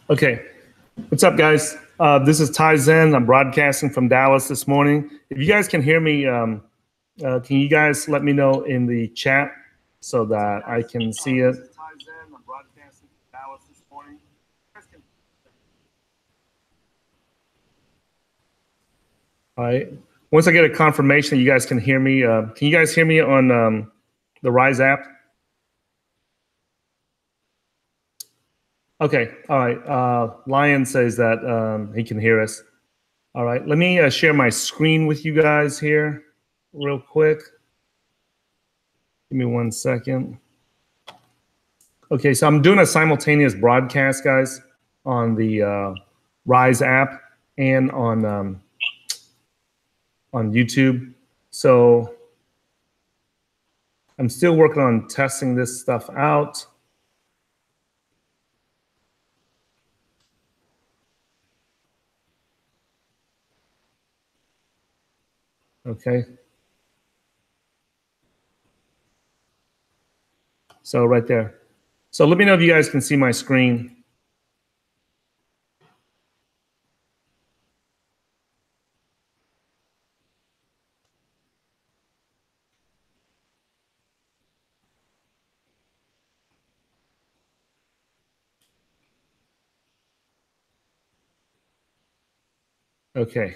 Okay, what's up, guys? This is Tyson. I'm broadcasting from Dallas this morning. If you guys can hear me, can you guys let me know in the chat so that I can see it? I'm broadcasting from Dallas this morning. All right. Once I get a confirmation, you guys can hear me. Can you guys hear me on the Rise app? Okay, all right. Lion says that he can hear us. All right, let me share my screen with you guys here real quick. Give me 1 second. Okay, so I'm doing a simultaneous broadcast, guys, on the Rise app and on YouTube. So I'm still working on testing this stuff out. Okay. So right there. So let me know if you guys can see my screen. Okay.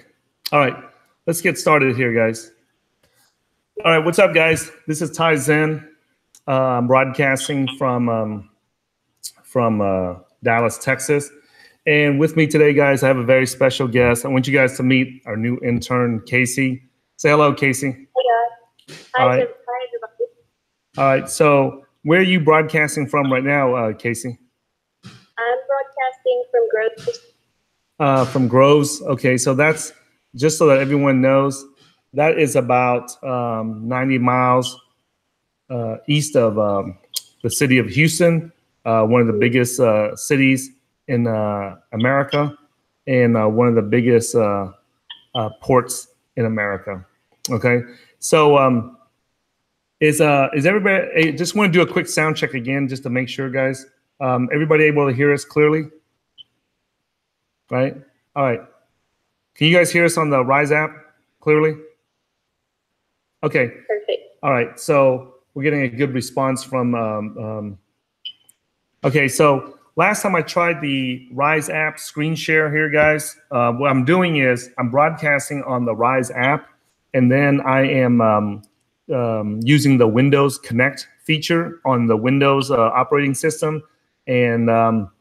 All right. Let's get started here, guys. All right. What's up, guys? This is Ty Zen. I'm broadcasting from Dallas, Texas. And with me today, guys, I have a very special guest. I want you guys to meet our new intern, Kasey. Say hello, Kasey. Hey, guys. Hi, everybody. All right. So where are you broadcasting from right now, Kasey? I'm broadcasting from Groves. From Groves. Okay. So that's just so that everyone knows, that is about 90 miles east of the city of Houston, one of the biggest cities in America, and one of the biggest ports in America. Okay, so is everybody? I just want to do a quick sound check again, just to make sure, guys. Everybody able to hear us clearly? Right. All right. Can you guys hear us on the Rise app clearly? Okay. Perfect. All right. So we're getting a good response from. Okay, so last time I tried the Rise app screen share here, guys. What I'm doing is I'm broadcasting on the Rise app, and then I am using the Windows Connect feature on the Windows operating system, and I'm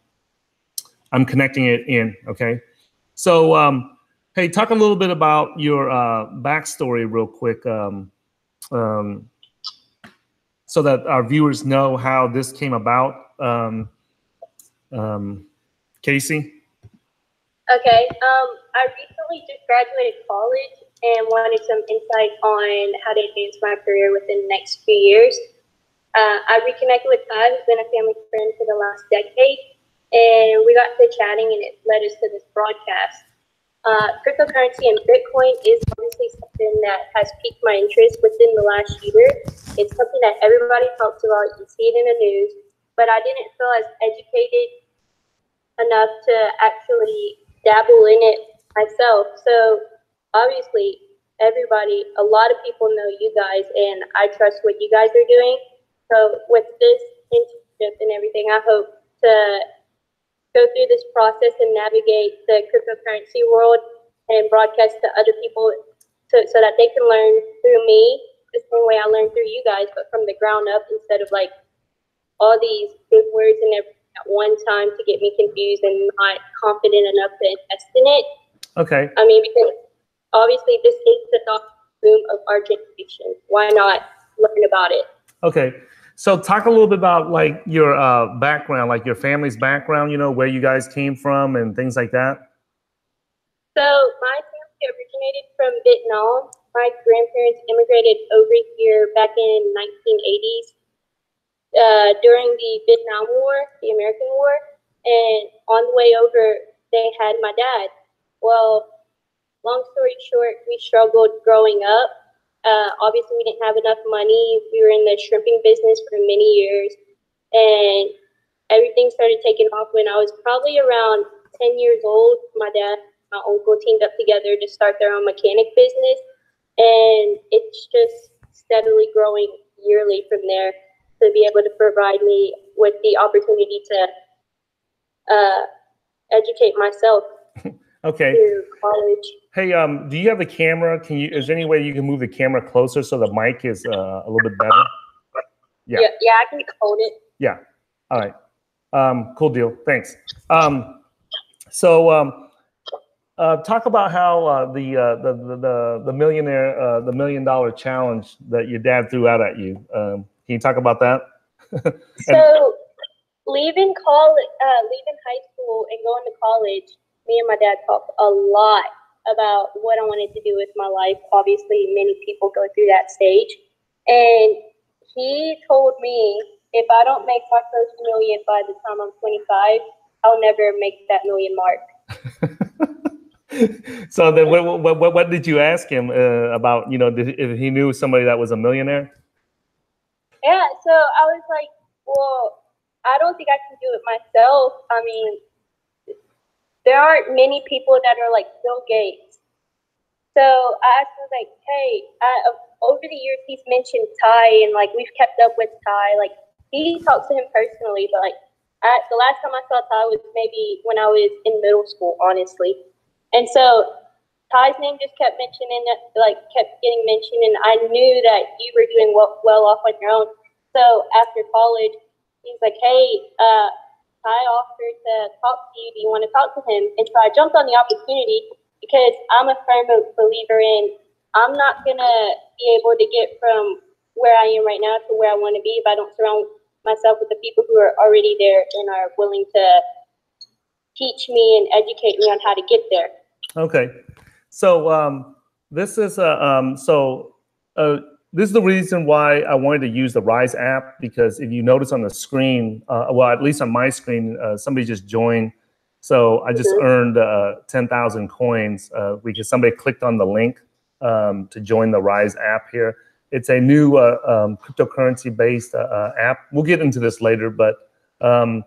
connecting it in. Okay, so hey, talk a little bit about your backstory real quick. So that our viewers know how this came about. Kasey? Okay. I recently just graduated college and wanted some insight on how to advance my career within the next few years. I reconnected with Ty, who's been a family friend for the last decade, and we got to chatting, and it led us to this broadcast. Cryptocurrency and Bitcoin is obviously something that has piqued my interest within the last year. It's something that everybody talks about. You see it in the news, but I didn't feel as educated enough to actually dabble in it myself. So obviously, a lot of people know you guys, and I trust what you guys are doing. So with this internship and everything, I hope to go through this process and navigate the cryptocurrency world and broadcast to other people so that they can learn through me the same way I learned through you guys, but from the ground up instead of like all these big words and everything at one time to get me confused and not confident enough to invest in it. Okay. I mean, because obviously this is the boom of our generation. Why not learn about it? Okay. So talk a little bit about like your background, like your family's background, you know, where you guys came from and things like that. So my family originated from Vietnam. My grandparents immigrated over here back in 1980s during the Vietnam War, the American War. And on the way over, they had my dad. Well, long story short, we struggled growing up. Obviously, we didn't have enough money. We were in the shrimping business for many years. And everything started taking off when I was probably around 10 years old. My dad, my uncle teamed up together to start their own mechanic business, and it's just steadily growing yearly from there to be able to provide me with the opportunity to educate myself. Okay. Through college. Hey, do you have the camera? Is there any way you can move the camera closer so the mic is a little bit better? Yeah, I can hold it. Yeah. All right. Cool deal. Thanks. Talk about how the millionaire, the $1 million challenge that your dad threw out at you. Can you talk about that? So, leaving high school and going to college, me and my dad talked a lot about what I wanted to do with my life. Obviously, many people go through that stage. And he told me, if I don't make my first million by the time I'm 25, I'll never make that million mark. So then what did you ask him about, if he knew somebody that was a millionaire? Yeah, so I was like, well, I don't think I can do it myself. I mean, there aren't many people that are like Bill Gates. So I asked him, like, hey, over the years, he's mentioned Ty, and like we've kept up with Ty. Like he talks to him personally, but like the last time I saw Ty was maybe when I was in middle school, honestly. And so Ty's name just kept kept getting mentioned, and I knew that you were doing well off on your own. So after college, he's like, hey, Ty offered to talk to you. Do you want to talk to him? And so I jumped on the opportunity because I'm a firm believer in I'm not going to be able to get from where I am right now to where I want to be if I don't surround myself with the people who are already there and are willing to teach me and educate me on how to get there. Okay. So this is this is the reason why I wanted to use the Rise app, because if you notice on the screen, well, at least on my screen, somebody just joined. So I just earned 10,000 coins because somebody clicked on the link to join the Rise app here. It's a new cryptocurrency-based app. We'll get into this later, but and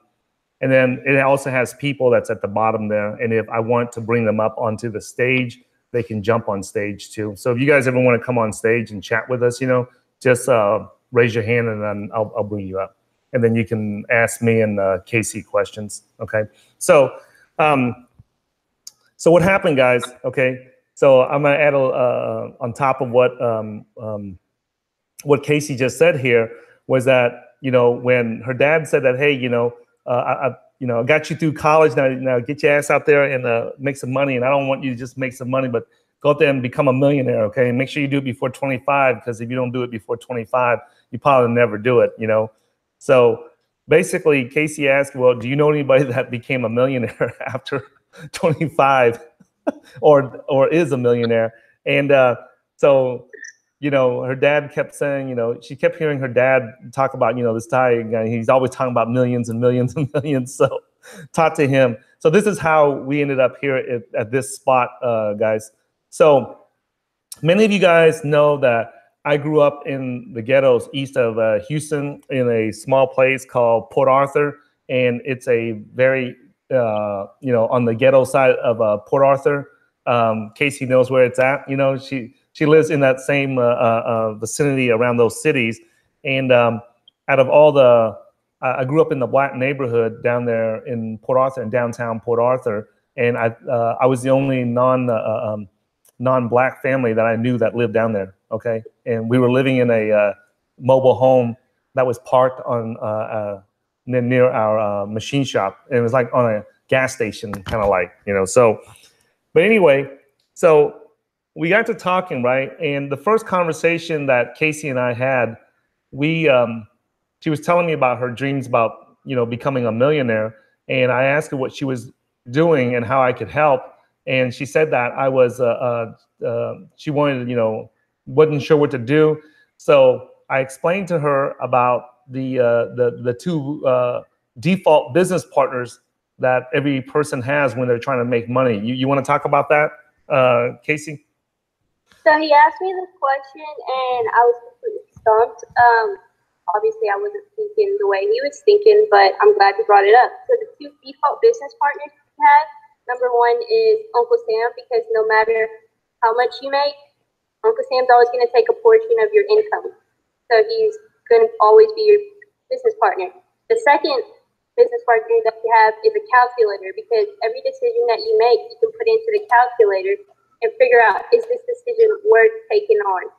then it also has people that's at the bottom there. And if I want to bring them up onto the stage, they can jump on stage too. So if you guys ever want to come on stage and chat with us, just raise your hand and then I'll bring you up. And then you can ask me and Kasey questions, okay? So what happened, guys, okay? So I'm gonna add on top of what Kasey just said here was that, when her dad said that, hey, I got you through college. Now get your ass out there and make some money. And I don't want you to just make some money, but go out there and become a millionaire, okay? And make sure you do it before 25, because if you don't do it before 25, you probably never do it, So basically, Kasey asked, well, do you know anybody that became a millionaire after 25 or is a millionaire? And so, her dad kept saying, she kept hearing her dad talk about, this Ty guy. He's always talking about millions and millions and millions. So talk to him. So this is how we ended up here at this spot, guys. So many of you guys know that I grew up in the ghettos east of Houston in a small place called Port Arthur. And it's a very, on the ghetto side of Port Arthur. Kasey knows where it's at. She lives in that same vicinity around those cities. And out of all I grew up in the Black neighborhood down there in Port Arthur, in downtown Port Arthur. And I was the only non-Black family that I knew that lived down there, okay? And we were living in a mobile home that was parked on near our machine shop. And it was like on a gas station, kind of like, so. But anyway, so we got to talking, right? And the first conversation that Kasey and I had, she was telling me about her dreams about, becoming a millionaire. And I asked her what she was doing and how I could help. And she said that I was, she wanted, wasn't sure what to do. So I explained to her about the two default business partners that every person has when they're trying to make money. You want to talk about that, Kasey? So he asked me this question, and I was completely stumped. obviously I wasn't thinking the way he was thinking, but I'm glad he brought it up. So the two default business partners we have, number one is Uncle Sam, because no matter how much you make, Uncle Sam's always going to take a portion of your income. So he's going to always be your business partner. The second business partner that we have is a calculator, because every decision that you make, you can put into the calculator and figure out, is this decision worth taking on?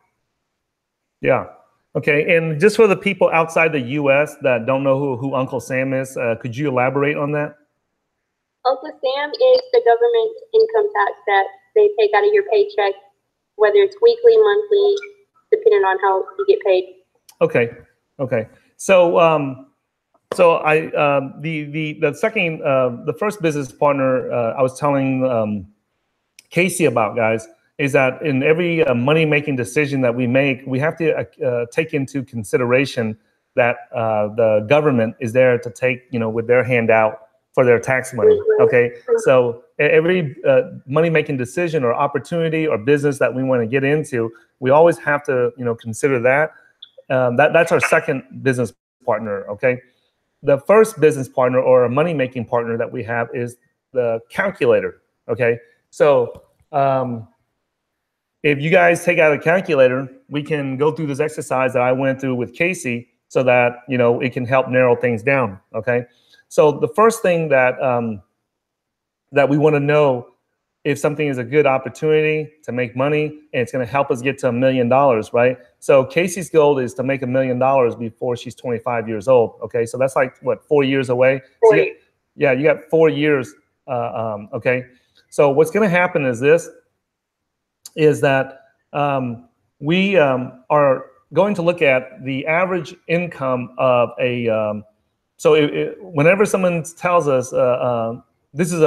Yeah. Okay. And just for the people outside the U.S. that don't know who Uncle Sam is, could you elaborate on that? Uncle Sam is the government income tax that they take out of your paycheck, whether it's weekly, monthly, depending on how you get paid. Okay. Okay. So, the first business partner I was telling Kasey about, guys, is that in every money-making decision that we make, we have to take into consideration that the government is there to take, with their hand out for their tax money. Okay, so every money-making decision or opportunity or business that we want to get into, we always have to, consider that. That's our second business partner. Okay, the first business partner or a money-making partner that we have is the calculator. Okay, so if you guys take out a calculator, we can go through this exercise that I went through with Kasey so that, it can help narrow things down, okay? So the first thing that, that we want to know if something is a good opportunity to make money and it's going to help us get to $1 million, right? So Kasey's goal is to make $1 million before she's 25 years old, okay? So that's like, what, 4 years away? So you got 4 years, okay? So what's going to happen is this, is that we are going to look at the average income of a, whenever someone tells us this is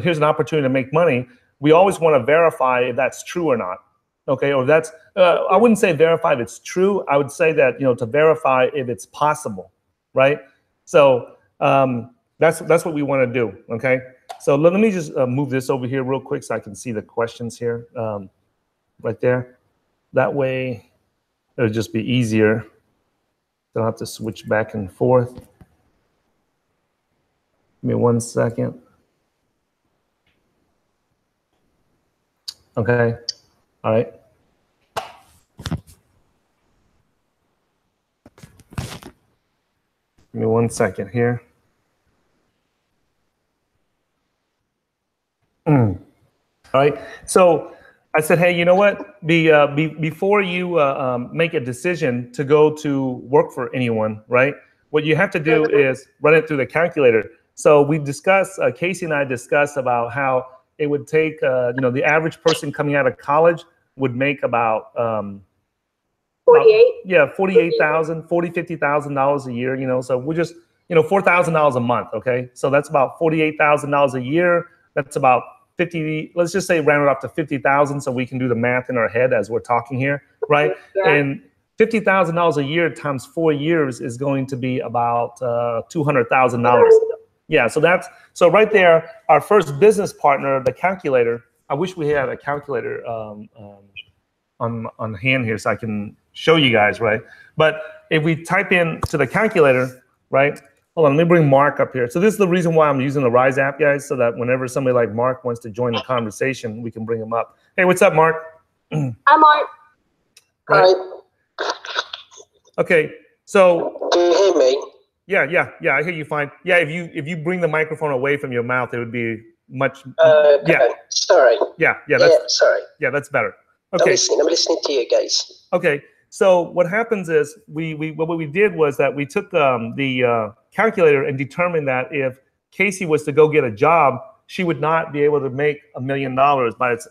here's an opportunity to make money, we always want to verify if that's true or not, okay? Or that's, I wouldn't say verify if it's true, I would say that, to verify if it's possible, right? So that's what we want to do, okay? So let me just move this over here real quick so I can see the questions here. Right there. That way, it'll just be easier. Don't have to switch back and forth. Give me 1 second. Okay. All right. Give me 1 second here. All right. So I said, hey, you know what? Before you make a decision to go to work for anyone, right? What you have to do is run it through the calculator. So we discussed, Kasey and I discussed about how it would take, the average person coming out of college would make about 48. Yeah, $48,000, $50,000 a year. So we're just, $4,000 a month. Okay, so that's about $48,000 a year. That's about 50, let's just say round it up to 50,000 so we can do the math in our head as we're talking here, right? Yeah. And $50,000 a year times 4 years is going to be about $200,000. Yeah, so right there, our first business partner, the calculator. I wish we had a calculator on hand here so I can show you guys, right? But if we type in to the calculator, right? Hold on, let me bring Mark up here. So this is the reason why I'm using the Rise app, guys, so that whenever somebody like Mark wants to join the conversation, we can bring him up. Hey, what's up, Mark? Hi, Mark. Right. Hi. Okay, so. Do you hear me? Yeah, I hear you fine. Yeah, if you bring the microphone away from your mouth, it would be much. Okay. Yeah. Sorry. Yeah. Sorry. Yeah, that's better. Okay. I'm listening to you guys. Okay. So what happens is what we did was that we took the calculator and determined that if Kasey was to go get a job, she would not be able to make $1 million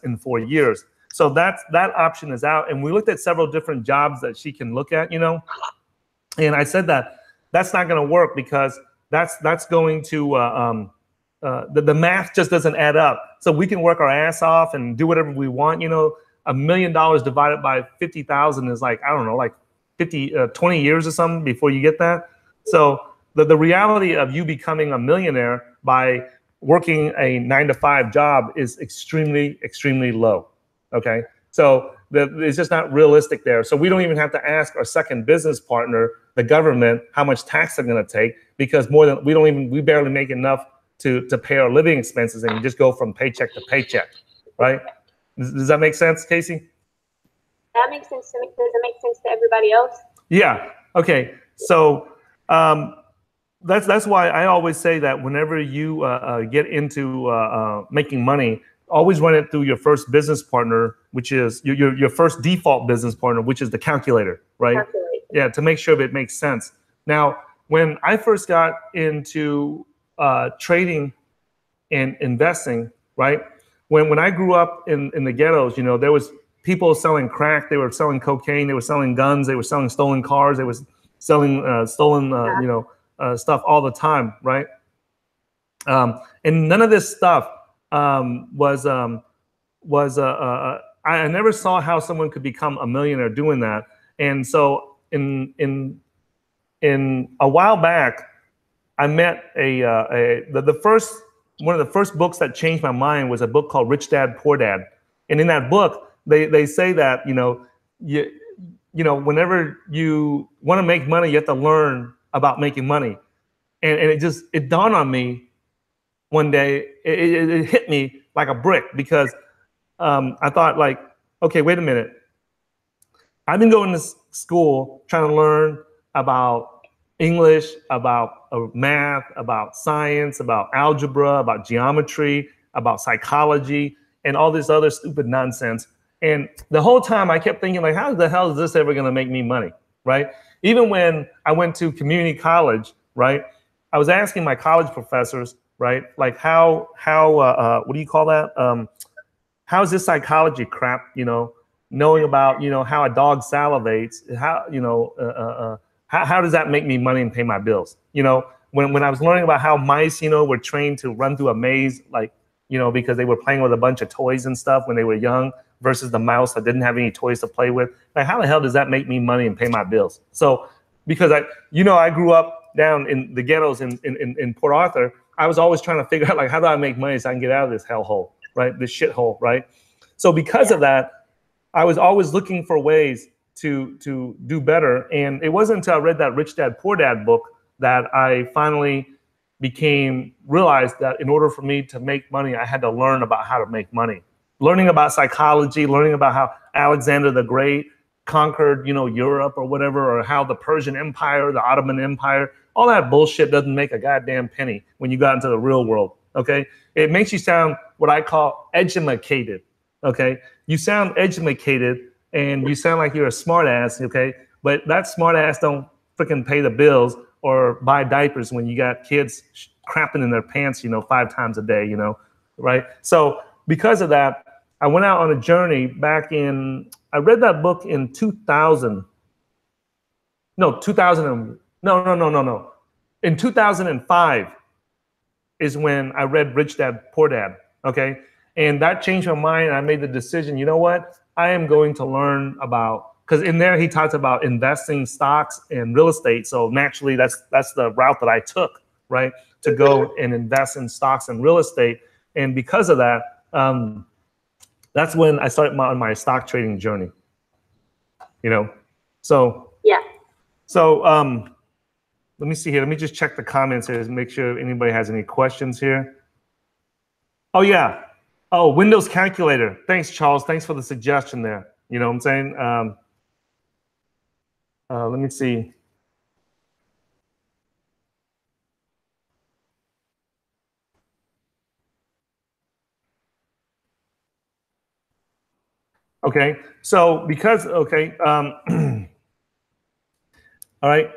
in 4 years. So that option is out. And we looked at several different jobs that she can look at, and I said that that's not going to work because that's going to the math just doesn't add up. So we can work our ass off and do whatever we want, $1 million divided by 50,000 is like, I don't know, like 20 years or something before you get that. So the reality of you becoming a millionaire by working a 9-to-5 job is extremely, extremely low. Okay. So that it's just not realistic there. So we don't even have to ask our second business partner, the government, how much tax they're going to take, because we barely make enough to pay our living expenses, and you just go from paycheck to paycheck, right? Does that make sense, Kasey? That makes sense to me. Does it make sense to everybody else? Yeah. Okay. So that's why I always say that whenever you get into making money, always run it through your first business partner, which is your first default business partner, which is the calculator, right? Yeah, to make sure that it makes sense. Now, when I first got into trading and investing, right? When I grew up in the ghettos, there was people selling crack, they were selling cocaine, they were selling guns, they were selling stolen cars, they were selling stolen, stuff all the time, right? And none of this stuff I never saw how someone could become a millionaire doing that. And so in a while back, I met one of the first books that changed my mind was a book called Rich Dad, Poor Dad. And in that book, they say that, whenever you want to make money, you have to learn about making money. And it dawned on me one day, it hit me like a brick, because I thought, like, okay, wait a minute. I've been going to school trying to learn about English, about math, about science, about algebra, about geometry, about psychology, and all this other stupid nonsense. And the whole time I kept thinking, like, how the hell is this ever going to make me money, right? Even when I went to community college, right, I was asking my college professors, right, like how what do you call that? How's this psychology crap, knowing about, how a dog salivates, how does that make me money and pay my bills? When I was learning about how mice, were trained to run through a maze, like, because they were playing with a bunch of toys and stuff when they were young, versus the mouse that didn't have any toys to play with. Like, how the hell does that make me money and pay my bills? So, because I grew up down in the ghettos in Port Arthur, I was always trying to figure out, like, how do I make money so I can get out of this hellhole, right? This shithole, right? So because of that, I was always looking for ways to do better. And it wasn't until I read that Rich Dad, Poor Dad book that I finally realized that in order for me to make money, I had to learn about how to make money. Learning about psychology, learning about how Alexander the Great conquered, Europe or whatever, or how the Persian Empire, the Ottoman Empire, all that bullshit doesn't make a goddamn penny when you got into the real world, okay? It makes you sound what I call edumacated, okay? You sound edumacated and you sound like you're a smart ass, okay? But that smart ass don't freaking pay the bills or buy diapers when you got kids crapping in their pants, 5 times a day, right? So because of that, I went out on a journey back I read that book in 2000. No, 2000. No. In 2005 is when I read Rich Dad, Poor Dad, okay? And that changed my mind, and I made the decision, you know what? I am going to learn about, because in there he talks about investing stocks and real estate. So naturally, that's the route that I took, right? To go and invest in stocks and real estate. And because of that, that's when I started my stock trading journey. So yeah. So let me see here. Let me just check the comments here to make sure anybody has any questions here. Oh yeah. Oh, Windows calculator. Thanks, Charles. Thanks for the suggestion there. You know what I'm saying? Let me see. Okay, so because, okay, all right.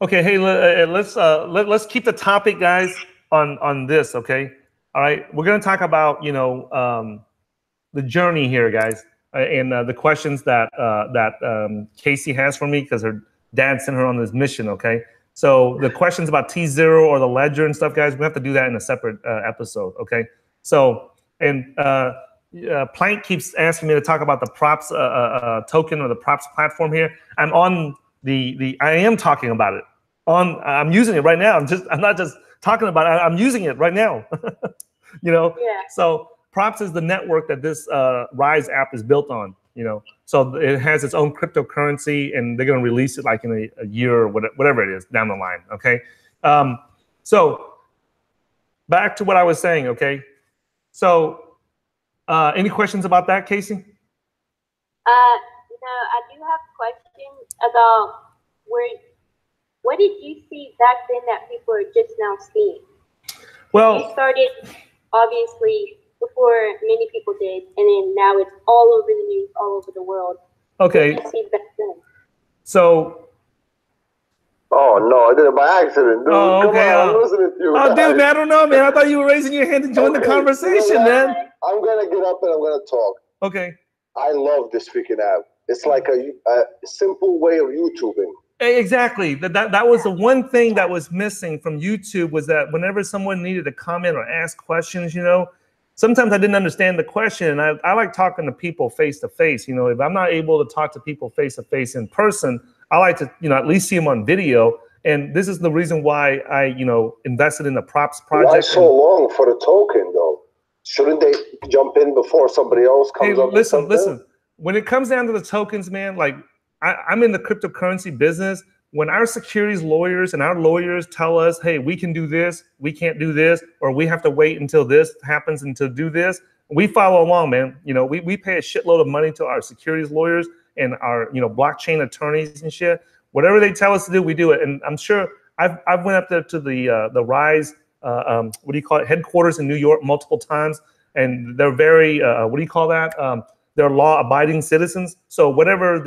Okay, hey, let's keep the topic, guys, on this, okay? All right, we're gonna talk about, the journey here, guys, and the questions that Kasey has for me, because her dad sent her on this mission, okay? So the questions about T0 or the ledger and stuff, guys, we have to do that in a separate episode, okay? So, and Plank keeps asking me to talk about the props token or the props platform here. I'm on I am talking about it. I'm using it right now. I'm not just talking about it. I'm using it right now. Yeah. So Props is the network that this Rise app is built on. You know, so it has its own cryptocurrency, and they're going to release it like in a year or whatever it is down the line. Okay, so back to what I was saying. Okay, so any questions about that, Kasey? No, I do have questions about what did you see back then that people are just now seeing? Well, you started obviously before many people did, and then now it's all over the news, all over the world. Okay. What did you see back then? So. Oh no, I did it by accident, dude. Oh, okay. Come on, I'm listening to you. Oh, dude, man, I don't know, man. I thought you were raising your hand to join the conversation, man. I'm gonna get up and I'm gonna talk. Okay. I love this freaking app. It's like a simple way of YouTubing. Exactly. That was the one thing that was missing from YouTube, was that whenever someone needed to comment or ask questions, you know, sometimes I didn't understand the question. And I like talking to people face to face. You know, if I'm not able to talk to people face to face in person, I like to, you know, at least see them on video. And this is the reason why I, you know, invested in the props project. Why so long for the token, though? Shouldn't they jump in before somebody else comes up? Listen. When it comes down to the tokens, man, like I'm in the cryptocurrency business. When our securities lawyers and our lawyers tell us, hey, we can do this, we can't do this, or we have to wait until this happens and to do this, we follow along, man. You know, we pay a shitload of money to our securities lawyers and our, you know, blockchain attorneys and shit. Whatever they tell us to do, we do it. And I'm sure I've went up there to the Rise, what do you call it, headquarters in New York multiple times, and they're very, what do you call that? They're law-abiding citizens. So whatever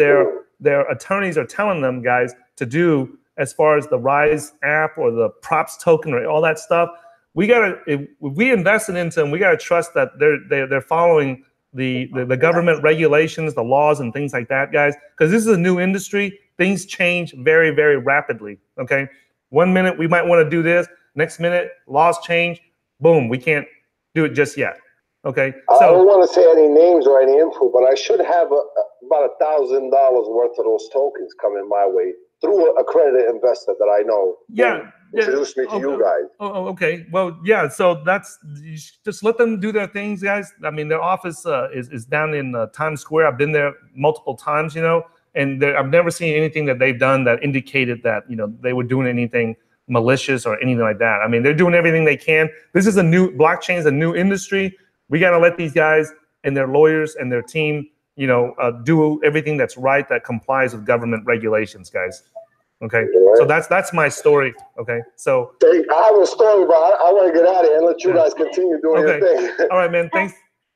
their attorneys are telling them, guys, to do as far as the Rise app or the props token or all that stuff, we gotta, if we invested into them, we gotta trust that they're following the government regulations, the laws, and things like that, guys. Because this is a new industry. Things change very, very rapidly. Okay, 1 minute we might want to do this, next minute laws change. Boom, we can't do it just yet. Okay, so I don't want to say any names or any info, but I should have about $1,000 worth of those tokens coming my way through an accredited investor that I know. Yeah, introduce me to you guys. Oh, okay. Well, yeah. So that's, you just let them do their things, guys. I mean, their office is down in Times Square. I've been there multiple times, you know, and I've never seen anything that they've done that indicated that, you know, they were doing anything malicious or anything like that. I mean, they're doing everything they can. This is blockchain is a new industry. We got to let these guys and their lawyers and their team, you know, do everything that's right, that complies with government regulations, guys. Okay, so that's my story. Okay, so I have a story, but I want to get out of here and let you guys continue doing your thing. All right, man.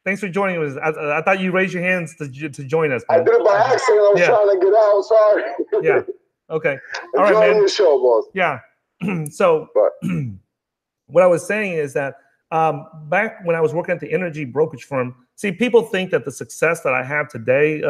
Thanks for joining us. I thought you raised your hands to join us, man. I did it by accident. I was trying to get out. Sorry. Yeah. Okay. All right, man. The show, boss. Yeah. So what I was saying is that back when I was working at the energy brokerage firm, see, people think that the success that I have today,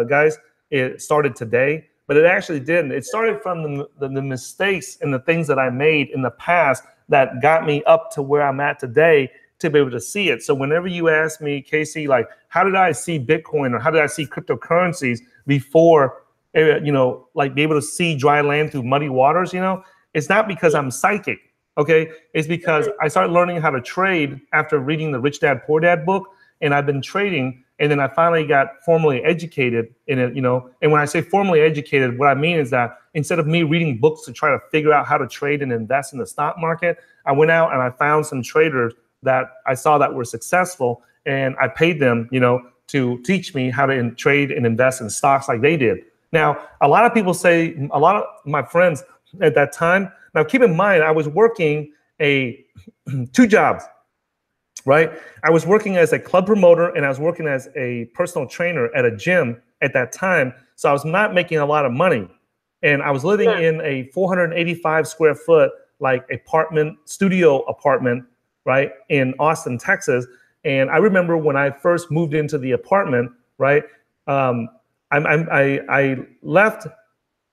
guys, it started today. But it actually didn't. It started from the mistakes and the things that I made in the past that got me up to where I'm at today to be able to see it. So whenever you ask me, Kasey, like, how did I see Bitcoin or how did I see cryptocurrencies before, you know, like be able to see dry land through muddy waters, you know, it's not because I'm psychic, okay? It's because I started learning how to trade after reading the Rich Dad, Poor Dad book, and I've been trading. And then I finally got formally educated in it, you know. And when I say formally educated, what I mean is that instead of me reading books to try to figure out how to trade and invest in the stock market, I went out and I found some traders that I saw that were successful, and I paid them, you know, to teach me how to trade and invest in stocks like they did. Now, a lot of people say, a lot of my friends at that time, now keep in mind, I was working 2 jobs. Right, I was working as a club promoter and I was working as a personal trainer at a gym at that time. So I was not making a lot of money, and I was living in a 485 square foot like studio apartment, right, in Austin, Texas. And I remember when I first moved into the apartment, right, I left.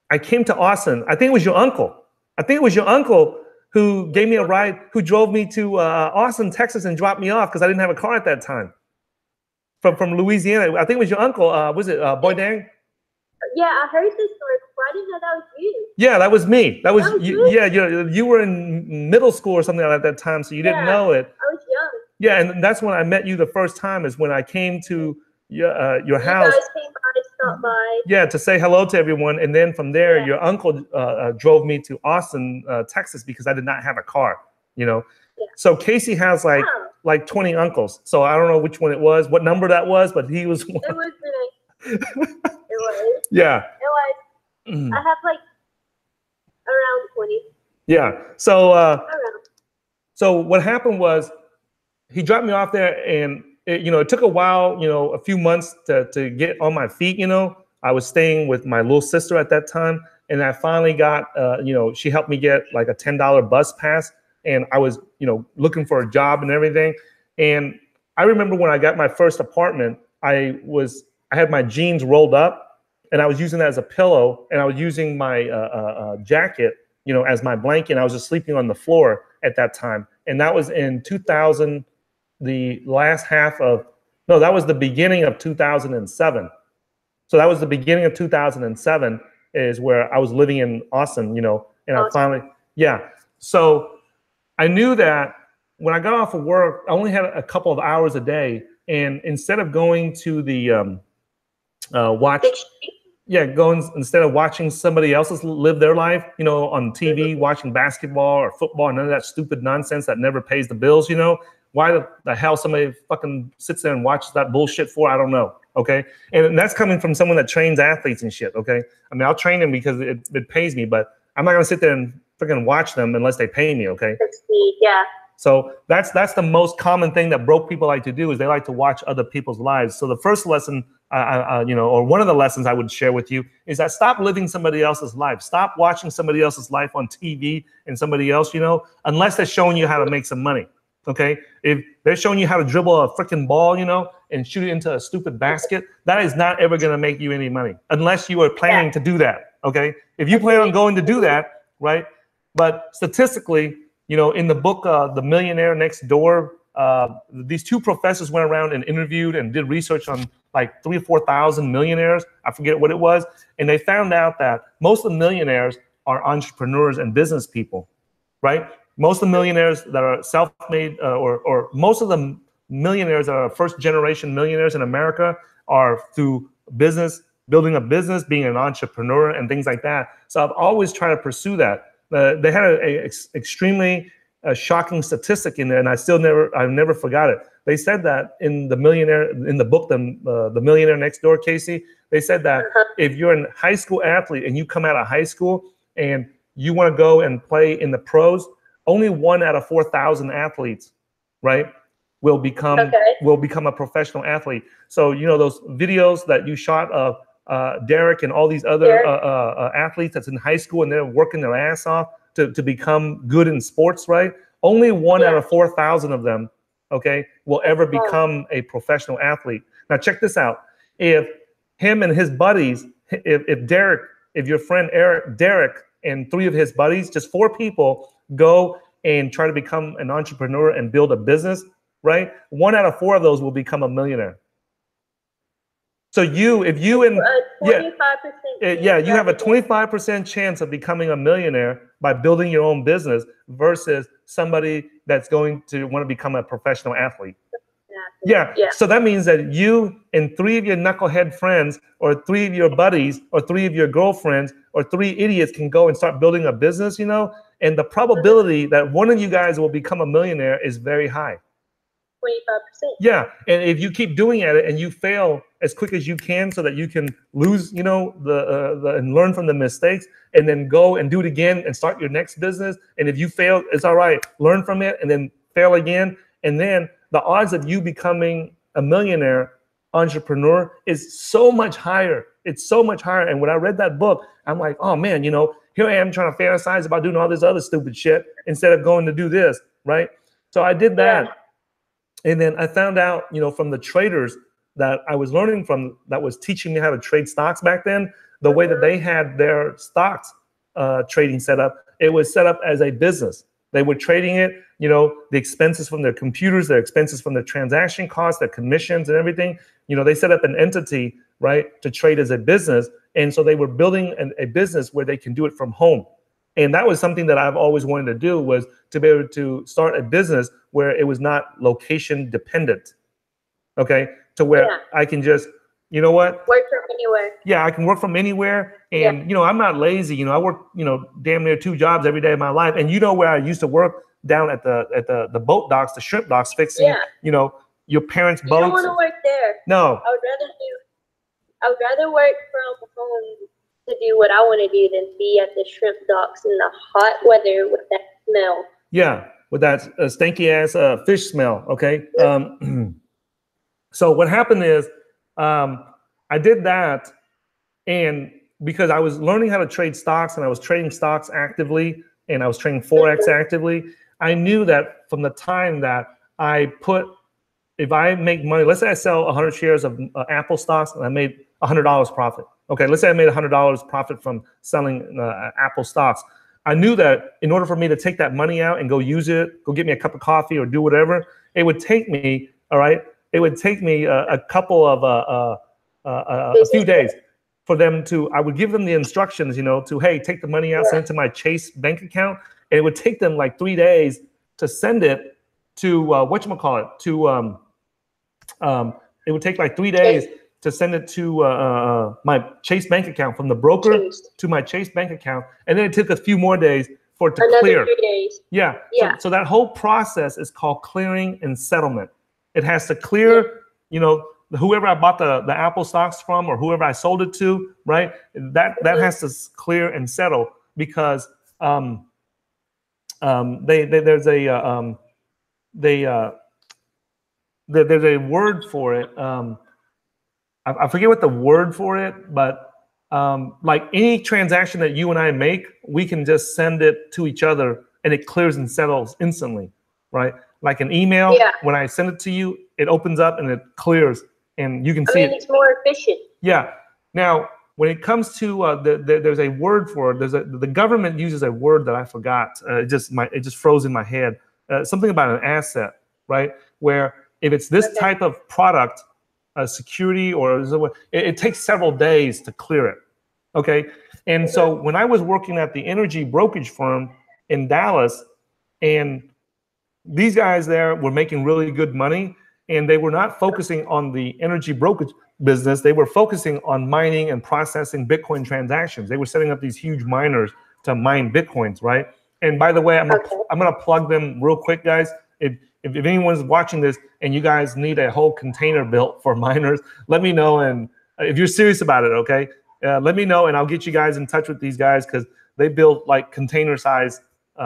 I came to Austin. I think it was your uncle. Who gave me a ride, who drove me to Austin, Texas, and dropped me off because I didn't have a car at that time. From Louisiana, I think it was your uncle. Was it Boy Dang? Yeah, I heard this story before. I didn't know that was you. Yeah, that was me. That was you. Yeah, you were in middle school or something like that at that time, so you didn't know it. I was young. Yeah, and that's when I met you the first time. Is when I came to your house. You guys came by, stopped by. Yeah, to say hello to everyone, and then from there, your uncle drove me to Austin, Texas, because I did not have a car. You know, so Kasey has like 20 uncles. So I don't know which one it was, what number that was, but he was one. It was really. It was. Yeah. It was. I have like around 20. Yeah. So so what happened was he dropped me off there, and it took a while, a few months to get on my feet. I was staying with my little sister at that time, and I finally got, she helped me get like a $10 bus pass, and I was, looking for a job and everything. And I remember when I got my first apartment, I had my jeans rolled up, and I was using that as a pillow, and I was using my jacket, as my blanket. And I was just sleeping on the floor at that time, and that was in 2000. That was the beginning of 2007. So that was the beginning of 2007 is where I was living in Austin, and I finally, So I knew that when I got off of work, I only had a couple of hours a day. And instead of going to the instead of watching somebody else's live their life, on TV, watching basketball or football, and none of that stupid nonsense that never pays the bills, why the hell somebody fucking sits there and watches that bullshit for? I don't know. Okay. And that's coming from someone that trains athletes and shit. Okay. I mean, I'll train them because it pays me, but I'm not going to sit there and freaking watch them unless they pay me. Okay. Yeah. So that's the most common thing that broke people like to do is they like to watch other people's lives. So the first lesson, or one of the lessons I would share with you is that stop living somebody else's life. Stop watching somebody else's life on TV and somebody else, unless they're showing you how to make some money. Okay, if they're showing you how to dribble a freaking ball, and shoot it into a stupid basket, that is not ever going to make you any money unless you are planning to do that. Okay, if you plan on going to do that, right? But statistically, in the book, The Millionaire Next Door, these two professors went around and interviewed and did research on like 3,000 or 4,000 millionaires. I forget what it was, and they found out that most of the millionaires are entrepreneurs and business people, right? Most of the millionaires that are self-made, or most of the millionaires that are first-generation millionaires in America are through business, building a business, being an entrepreneur, and things like that. So I've always tried to pursue that. They had an extremely shocking statistic in there, and I've never forgot it. They said that in the book, the Millionaire Next Door, Kasey. They said that if you're a high school athlete and you come out of high school and you want to go and play in the pros, only 1 out of 4,000 athletes, right, will become a professional athlete. So those videos that you shot of Derek and all these other athletes that's in high school and they're working their ass off to become good in sports, right? Only 1 out of 4,000 of them, okay, will ever become a professional athlete. Now check this out. If him and his buddies, if your friend Derek and 3 of his buddies, just 4 people, go and try to become an entrepreneur and build a business, right? 1 out of 4 of those will become a millionaire. So you have a 25% chance of becoming a millionaire by building your own business versus somebody that's going to want to become a professional athlete. Yeah. So that means that you and 3 of your knucklehead friends or 3 of your buddies or 3 of your girlfriends or 3 idiots can go and start building a business, and the probability that one of you guys will become a millionaire is very high. 25%. Yeah. And if you keep doing at it and you fail as quick as you can so that you can lose, and learn from the mistakes and then go and do it again and start your next business. And if you fail, it's all right. Learn from it and then fail again. And then the odds of you becoming a millionaire entrepreneur is so much higher. It's so much higher. And when I read that book, I'm like, oh man, here I am trying to fantasize about doing all this other stupid shit instead of going to do this, right? So I did that. Yeah. And then I found out, from the traders that I was learning from that was teaching me how to trade stocks back then, the way that they had their stocks trading set up, it was set up as a business. They were trading it, the expenses from their computers, their expenses from their transaction costs, their commissions and everything. They set up an entity, right, to trade as a business. And so they were building a business where they can do it from home. And that was something that I've always wanted to do, was to be able to start a business where it was not location dependent. Okay, to where I can just, you know what? Work from anywhere. Yeah, I can work from anywhere. And, you know, I'm not lazy. You know, I work, you know, damn near 2 jobs every day of my life. And you know where I used to work down at the boat docks, the shrimp docks, fixing, you know, your parents' boats. You don't want to work there. No. I would rather work from home to do what I want to do than be at the shrimp docks in the hot weather with that smell. Yeah, with that stanky ass fish smell. Okay. So what happened is I did that, and because I was learning how to trade stocks, and I was trading stocks actively, and I was trading Forex actively, I knew that from the time that I put, if I make money, let's say I sell 100 shares of Apple stocks and I made $100 profit. Okay, let's say I made $100 profit from selling Apple stocks. I knew that in order for me to take that money out and go use it, go get me a cup of coffee or do whatever, it would take me, all right, it would take me a couple of, a few days for them to, I would give them the instructions, you know, to, hey, take the money out, send it to my Chase bank account. And it would take them like 3 days to send it to, whatchamacallit, to, it would take like 3 days to send it to my Chase bank account, from the broker to my Chase bank account. And then it took a few more days for it to clear. 3 days. Yeah. So that whole process is called clearing and settlement. It has to clear, you know, whoever I bought the Apple stocks from, or whoever I sold it to, right? That has to clear and settle, because there's a word for it. I forget what the word for it, but like any transaction that you and I make, we can just send it to each other and it clears and settles instantly, right? Like an email, when I send it to you, it opens up and it clears, and you can see it. It's more efficient. Yeah. Now, when it comes to there's a word for it. The government uses a word that I forgot. It just froze in my head. Something about an asset, right? Where if it's this type of product, security, or it takes several days to clear it. Okay. And so when I was working at the energy brokerage firm in Dallas, and these guys there were making really good money, and they were not focusing on the energy brokerage business. They were focusing on mining and processing Bitcoin transactions. They were setting up these huge miners to mine Bitcoins, right? And by the way, I'm gonna plug them real quick, guys. If anyone's watching this and you guys need a whole container built for miners, let me know. And if you're serious about it, okay, let me know, and I'll get you guys in touch with these guys, because they build like container size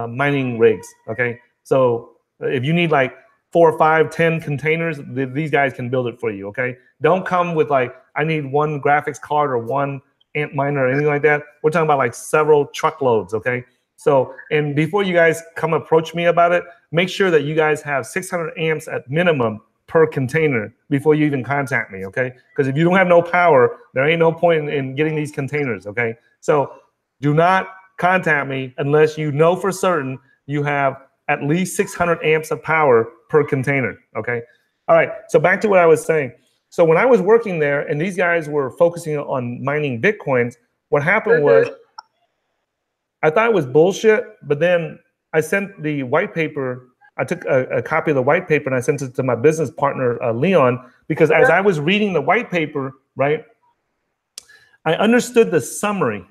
mining rigs. Okay, so if you need like 4, 5, 10 containers, these guys can build it for you. Okay, don't come with like, I need one graphics card or one ant miner or anything like that. We're talking about like several truckloads. Okay, so, and before you guys come approach me about it, make sure that you guys have 600 amps at minimum per container before you even contact me. Okay, because if you don't have no power, there ain't no point in getting these containers. Okay, so do not contact me unless you know for certain you have at least 600 amps of power per container. Okay. All right. So back to what I was saying. So when I was working there and these guys were focusing on mining Bitcoins, what happened was I thought it was bullshit, but then I sent the white paper. I took a copy of the white paper and I sent it to my business partner, Leon, because as I was reading the white paper, right, I understood the summary.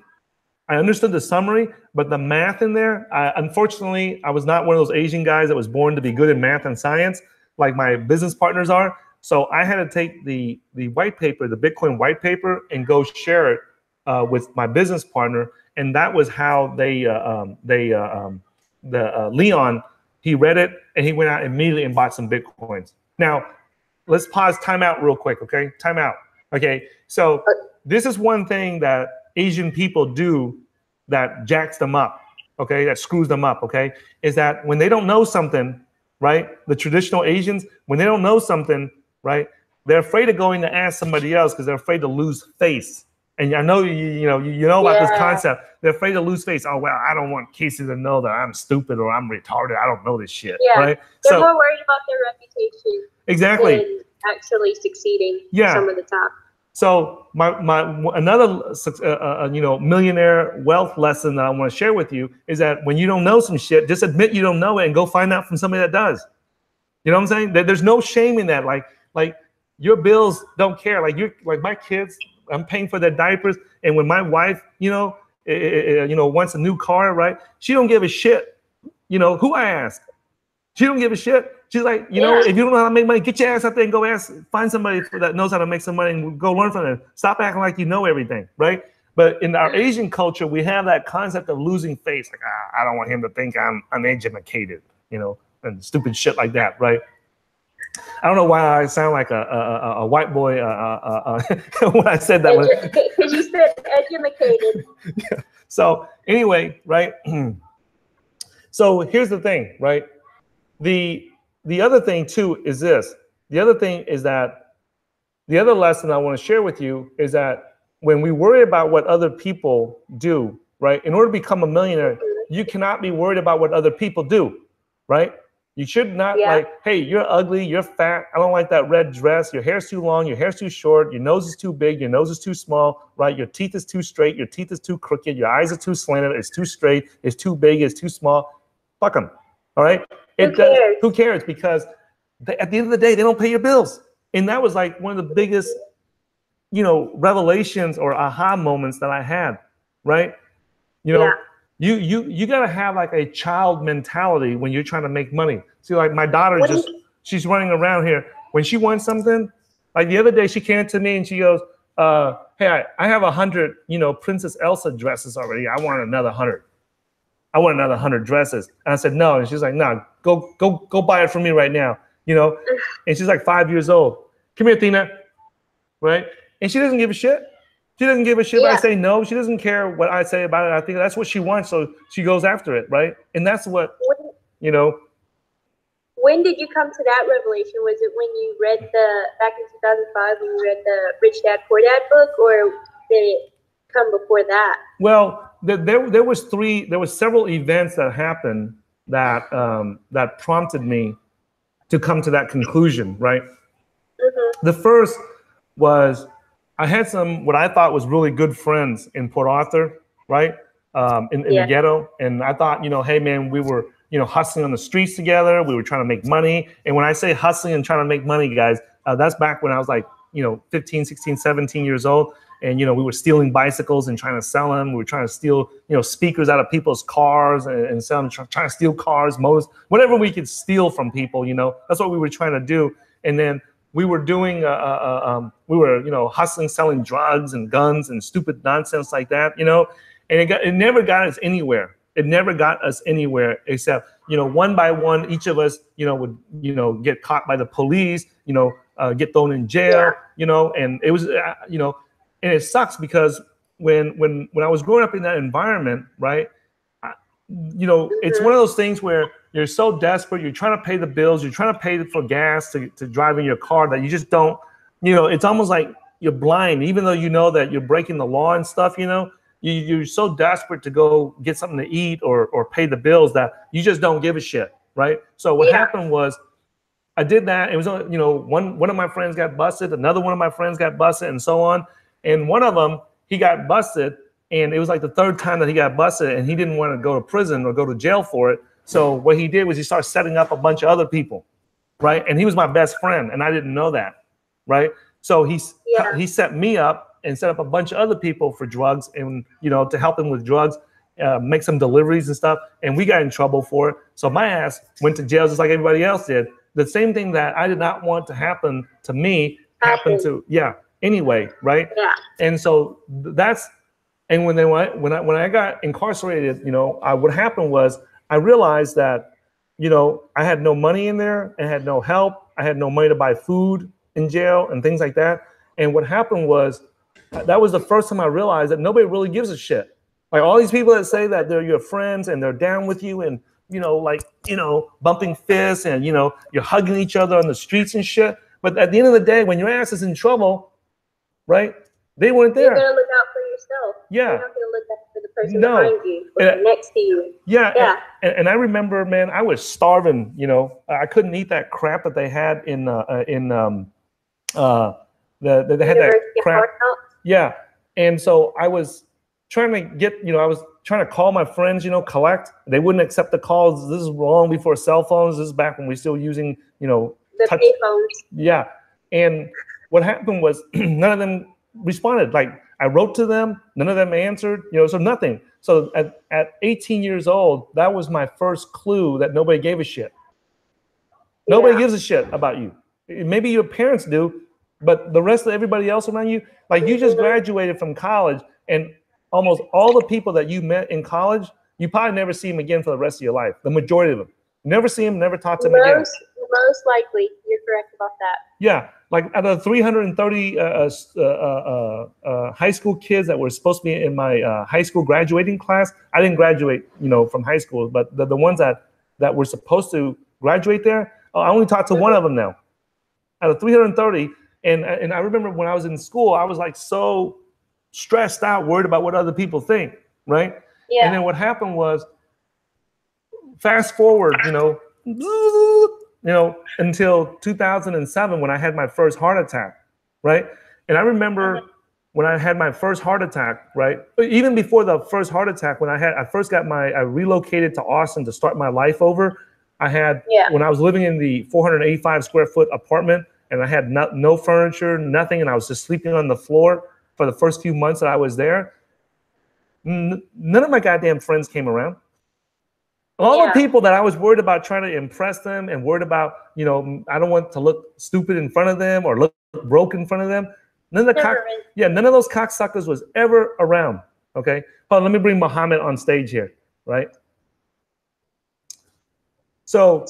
But the math in there, unfortunately, I was not one of those Asian guys that was born to be good in math and science like my business partners are. So I had to take the white paper, the Bitcoin white paper, and go share it with my business partner. And that was how Leon, he read it and he went out immediately and bought some Bitcoins. Now, let's pause, time out real quick, okay? Time out. Okay, so this is one thing that Asian people do that jacks them up, okay, that screws them up, okay, is that when they don't know something, right, the traditional Asians, when they don't know something, right, they're afraid of going to ask somebody else because they're afraid to lose face. And I know you know about this concept. They're afraid to lose face. Oh, well, I don't want Kasey to know that I'm stupid or I'm retarded. I don't know this shit, right? They're more worried about their reputation than actually succeeding some of the time. So another millionaire wealth lesson that I want to share with you is that when you don't know some shit, just admit you don't know it and go find out from somebody that does. You know what I'm saying? There's no shame in that. Like your bills don't care. Like my kids, I'm paying for their diapers, and when my wife, wants a new car, right? She don't give a shit. Who I ask? She don't give a shit. She's like, if you don't know how to make money, get your ass out there and go find somebody that knows how to make some money and go learn from them. Stop acting like you know everything, right? But in our Asian culture, we have that concept of losing face. Like, I don't want him to think I'm uneducated, and stupid shit like that, right? I don't know why I sound like a white boy when I said that. Because you said educated. Yeah. So anyway, right? So here's the thing, right? The other thing too is this. The other thing is that the other lesson I want to share with you is that when we worry about what other people do, right? In order to become a millionaire, you cannot be worried about what other people do, right? You should not like, hey, you're ugly, you're fat, I don't like that red dress, your hair's too long, your hair's too short, your nose is too big, your nose is too small, right? Your teeth is too straight, your teeth is too crooked, your eyes are too slanted, it's too straight, it's too big, it's too small. Fuck them, all right? Who cares? Because at the end of the day, they don't pay your bills. And that was like one of the biggest, revelations or aha moments that I had, right? You gotta have like a child mentality when you're trying to make money. See, like my daughter she's running around here. When she wants something, like the other day she came to me and she goes, hey, I have 100, Princess Elsa dresses already. I want another 100. I want another 100 dresses. And I said, no. And she's like, no, go buy it for me right now. And she's like 5 years old. Come here, Tina. Right? And she doesn't give a shit. She doesn't give a shit if I say no. She doesn't care what I say about it. I think that's what she wants. So she goes after it. Right? And that's what, When did you come to that revelation? Was it when you read back in 2005, when you read the Rich Dad, Poor Dad book, or did it come before that? Well, there was several events that happened that that prompted me to come to that conclusion, right? The first was I had what I thought was really good friends in Port Arthur, right? In the ghetto. And I thought, hey man, we were, hustling on the streets together. We were trying to make money. And when I say hustling and trying to make money, guys, that's back when I was like, 15, 16, 17 years old. And, we were stealing bicycles and trying to sell them. We were trying to steal, speakers out of people's cars and sell them, trying to steal cars, motors, whatever we could steal from people, that's what we were trying to do. And then we were doing, hustling, selling drugs and guns and stupid nonsense like that, and it never got us anywhere. It never got us anywhere except, one by one, each of us, would, get caught by the police, get thrown in jail, and it was, and it sucks because when I was growing up in that environment, right, it's one of those things where you're so desperate, you're trying to pay the bills, you're trying to pay for gas to drive in your car that you just don't, it's almost like you're blind, even though you know that you're breaking the law and stuff, you're so desperate to go get something to eat or pay the bills that you just don't give a shit, right? So what happened was I did that. It was, one of my friends got busted, another one of my friends got busted, and so on. And one of them, he got busted, and it was like the third time that he got busted, and he didn't want to go to prison or go to jail for it. So what he did was he started setting up a bunch of other people, right? And he was my best friend, and I didn't know that, right? So he set me up and set up a bunch of other people for drugs and, to help him with drugs, make some deliveries and stuff. And we got in trouble for it. So my ass went to jail just like everybody else did. The same thing that I did not want to happen to me happened to, anyway, right? Yeah. And so and when I got incarcerated, what happened was I realized that, I had no money in there, I had no help, I had no money to buy food in jail and things like that. And what happened was that was the first time I realized that nobody really gives a shit. Like all these people that say that they're your friends and they're down with you and, bumping fists and, you're hugging each other on the streets and shit. But at the end of the day, when your ass is in trouble, right? They weren't there. You're gonna look out for yourself. Yeah. You're not gonna look out for the person behind you or next to you. Yeah. And I remember, man, I was starving. I couldn't eat that crap that they had in the They had that University of crap. North. Yeah. And so I was trying to get, I was trying to call my friends, collect. They wouldn't accept the calls. This is long before cell phones. This is back when we still using, The touch. pay phones. Yeah. And what happened was none of them responded. Like I wrote to them, none of them answered, so nothing. So at 18 years old, that was my first clue that nobody gave a shit. Nobody gives a shit about you. Maybe your parents do, but the rest of everybody else around you, like you just graduated from college, and almost all the people that you met in college, you probably never see them again for the rest of your life. The majority of them. Never see them, never talk to them again. Most likely, you're correct about that. Yeah, like out of 330 high school kids that were supposed to be in my high school graduating class, I didn't graduate, from high school, but the ones that were supposed to graduate there, I only talked to one of them now. Out of 330, and I remember when I was in school, I was like so stressed out, worried about what other people think, right? Yeah. And then what happened was, fast forward, until 2007 when I had my first heart attack, right? And I remember when I had my first heart attack, right? Even before the first heart attack, when I relocated to Austin to start my life over. When I was living in the 485 square foot apartment, and I had no furniture, nothing, and I was just sleeping on the floor for the first few months that I was there. None of my goddamn friends came around. All the people that I was worried about trying to impress them and worried about, I don't want to look stupid in front of them or look broke in front of them. None of those cocksuckers was ever around. Okay. Hold on, let me bring Muhammad on stage here, right? So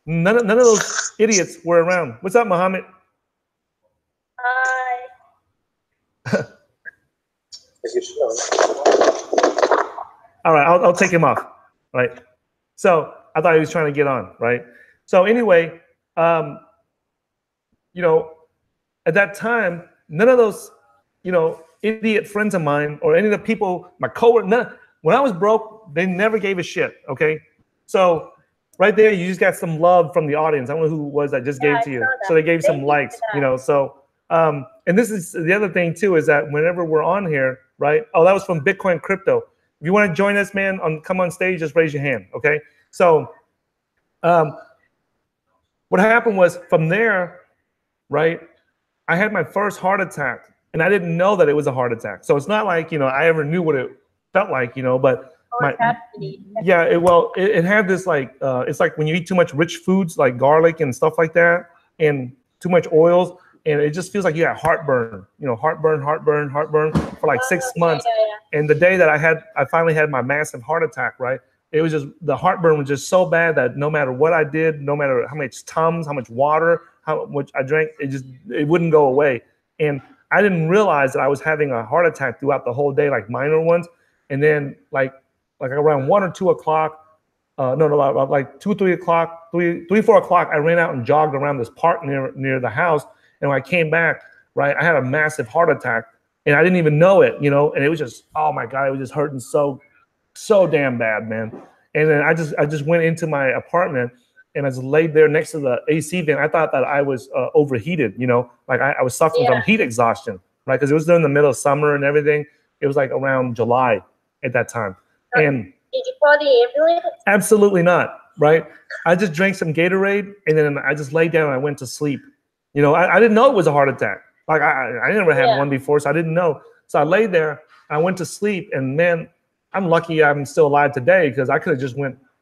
none of those idiots were around. What's up, Muhammad? Hi. All right, I'll take him off, right? So I thought he was trying to get on, right? So anyway, at that time, none of those, idiot friends of mine or any of the people, my coworkers, when I was broke, they never gave a shit, okay? So right there, you just got some love from the audience. I don't know who it was that just gave to you. So they gave some likes, so, and this is the other thing too, is that whenever we're on here, right? Oh, that was from Bitcoin Crypto. If you want to join us, man, come on stage, just raise your hand, okay? So what happened was from there, right, I had my first heart attack, and I didn't know that it was a heart attack. So it's not like, I ever knew what it felt like, but it had this like, it's like when you eat too much rich foods like garlic and stuff like that, and too much oils, and it just feels like you got heartburn, heartburn for like 6 months. And the day that I finally had my massive heart attack, right? It was just, the heartburn was just so bad that no matter what I did, no matter how much Tums, how much water, how much I drank, it wouldn't go away. And I didn't realize that I was having a heart attack throughout the whole day, like minor ones. And then like around 1 or 2 o'clock, like 2, 3 o'clock, 3, 4 o'clock, I ran out and jogged around this park near the house. And when I came back, right, I had a massive heart attack, and I didn't even know it, and it was just, oh my God, it was just hurting so damn bad, man. And then I just went into my apartment, and I just laid there next to the AC vent. I thought that I was overheated, like I was suffering from heat exhaustion, right? Because it was during the middle of summer and everything. It was like around July at that time. And did you call the ambulance? Absolutely not, right? I just drank some Gatorade, and then I just laid down and I went to sleep. I didn't know it was a heart attack. Like I never had one before, so I didn't know. So I laid there, I went to sleep, and man, I'm lucky I'm still alive today, because I could have just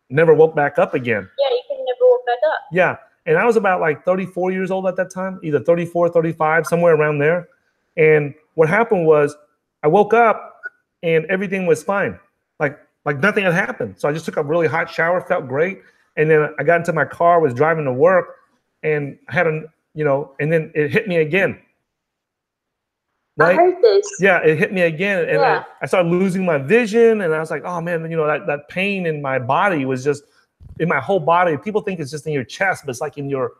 never woke back up again. Yeah, you could never woke back up. Yeah, and I was about like 34 years old at that time, either 34, 35, somewhere around there. And what happened was I woke up and everything was fine. Like nothing had happened. So I just took a really hot shower, felt great. And then I got into my car, was driving to work, and I had and then it hit me again. Right? I heard this. Yeah, it hit me again. And I started losing my vision. And I was like, oh man, that pain in my body was just in my whole body. People think it's just in your chest, but it's like in your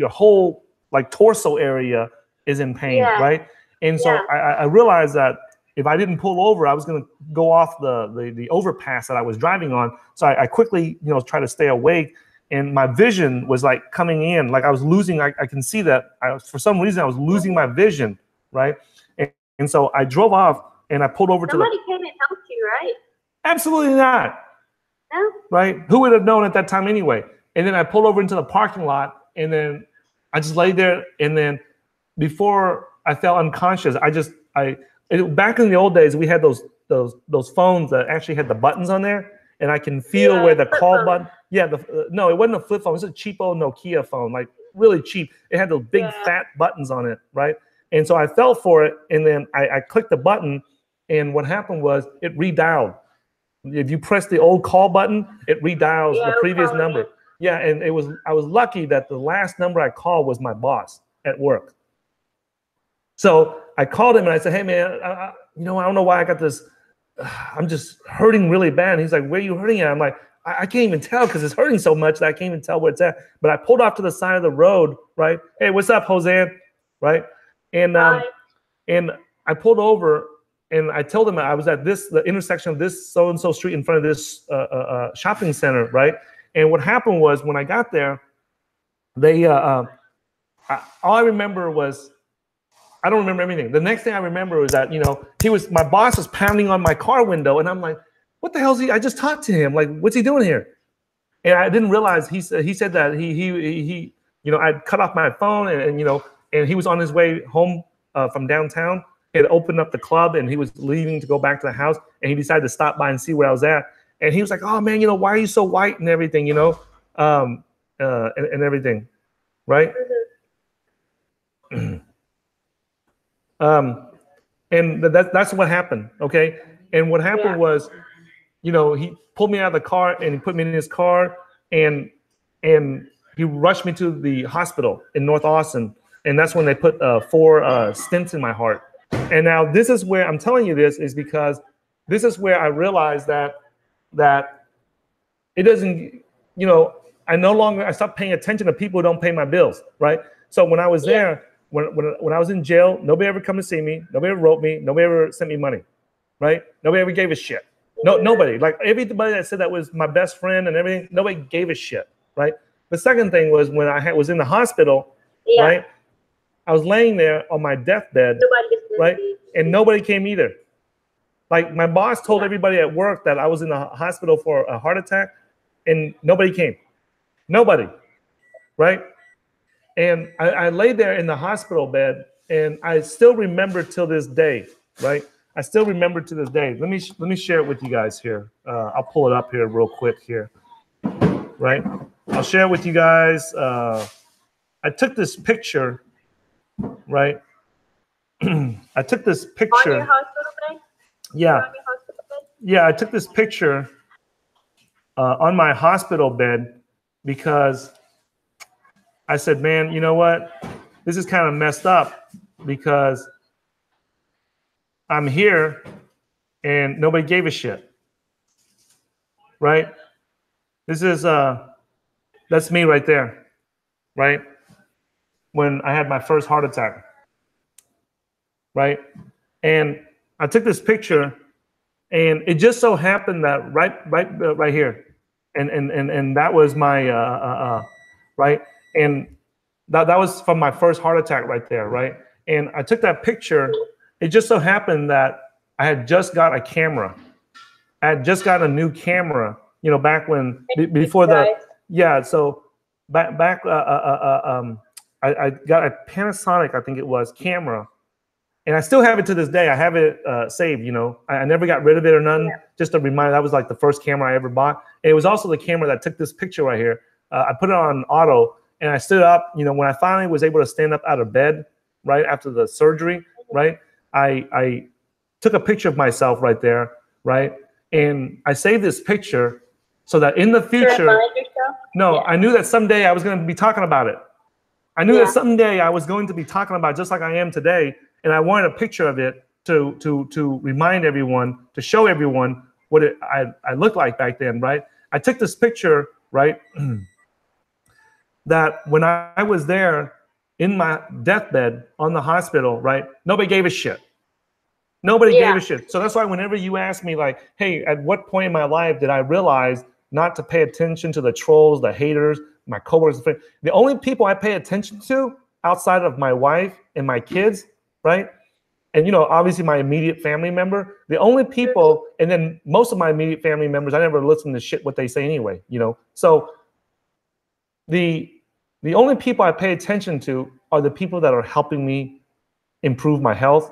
whole like torso area is in pain, right? And so I realized that if I didn't pull over, I was going to go off the overpass that I was driving on. So I quickly, tried to stay awake. And my vision was like coming in, like I was losing. I can see that for some reason I was losing my vision, right? And so I drove off and I pulled over Somebody came and helped you, right? Absolutely not. No? Right? Who would have known at that time anyway? And then I pulled over into the parking lot, and then I just laid there. And then before I fell unconscious, back in the old days, we had those phones that actually had the buttons on there, and I can feel where the call phone. Button. Yeah, no, it wasn't a flip phone. It was a cheapo Nokia phone, like really cheap. It had those big fat buttons on it, right? And so I fell for it, and then I clicked the button, and what happened was it redialed. If you press the old call button, it redials the previous number. Yeah, and I was lucky that the last number I called was my boss at work. So I called him and I said, "Hey man, I don't know why I got this. I'm just hurting really bad." And he's like, "Where are you hurting at?" I'm like, I can't even tell because it's hurting so much that I can't even tell where it's at. But I pulled off to the side of the road, right? "Hey, what's up, Jose?" Right? And I pulled over. And I told them I was at the intersection of this so-and-so street in front of this shopping center, right? And what happened was when I got there, all I remember was, I don't remember everything. The next thing I remember was that, my boss was pounding on my car window, and I'm like, what the hell is he? I just talked to him. Like, what's he doing here? And I didn't realize he said that he I'd cut off my phone and he was on his way home from downtown. He had opened up the club and he was leaving to go back to the house, and he decided to stop by and see where I was at. And he was like, "Oh man, why are you so white and everything, and everything, right?" And that's what happened, okay? And what happened was, he pulled me out of the car and he put me in his car, and he rushed me to the hospital in North Austin, and that's when they put 4 stents in my heart. And now this is where I'm telling you this is because this is where I realized that it doesn't, I stopped paying attention to people who don't pay my bills, right? So when I was there, when I was in jail, nobody ever come to see me, nobody ever wrote me, nobody ever sent me money, right? Nobody ever gave a shit. No, nobody. Like everybody that said that was my best friend and everything, nobody gave a shit, right? The second thing was when I was in the hospital, right? I was laying there on my deathbed, right? And nobody came either. Like my boss told everybody at work that I was in the hospital for a heart attack, and nobody came. Nobody, right? And I lay there in the hospital bed, and I still remember till this day, right? I still remember to this day. Let me share it with you guys here. I'll pull it up here real quick here, right? I'll share it with you guys. I took this picture. Right. I took this picture. On your hospital bed? Yeah. On your hospital bed? Yeah, I took this picture on my hospital bed because I said, man, you know what? This is kind of messed up because I'm here and nobody gave a shit. Right? This is that's me right there. Right? When I had my first heart attack, right? And I took this picture, and it just so happened that right here, and that was my right, and that was from my first heart attack right there, right? And I took that picture. It just so happened that I had just got a camera. I had just got a new camera, back when before so back. I got a Panasonic, I think it was, camera, and I still have it to this day. I have it saved, I never got rid of it or none. Just a reminder, that was like the first camera I ever bought. And it was also the camera that took this picture right here. I put it on auto, and I stood up, when I finally was able to stand up out of bed, right after the surgery, right? I took a picture of myself right there, right? And I saved this picture so that in the future, I knew that someday I was going to be talking about it. I knew that someday I was going to be talking about it just like I am today, and I wanted a picture of it to remind everyone, to show everyone what I looked like back then, right? I took this picture, right, that when I was there in my deathbed on the hospital, right, nobody gave a shit. Nobody gave a shit. So that's why whenever you ask me, like, hey, at what point in my life did I realize not to pay attention to the trolls, the haters, my coworkers, the only people I pay attention to outside of my wife and my kids, right, and obviously my immediate family member. The only people, and then most of my immediate family members, I never listen to shit what they say anyway. So the only people I pay attention to are the people that are helping me improve my health,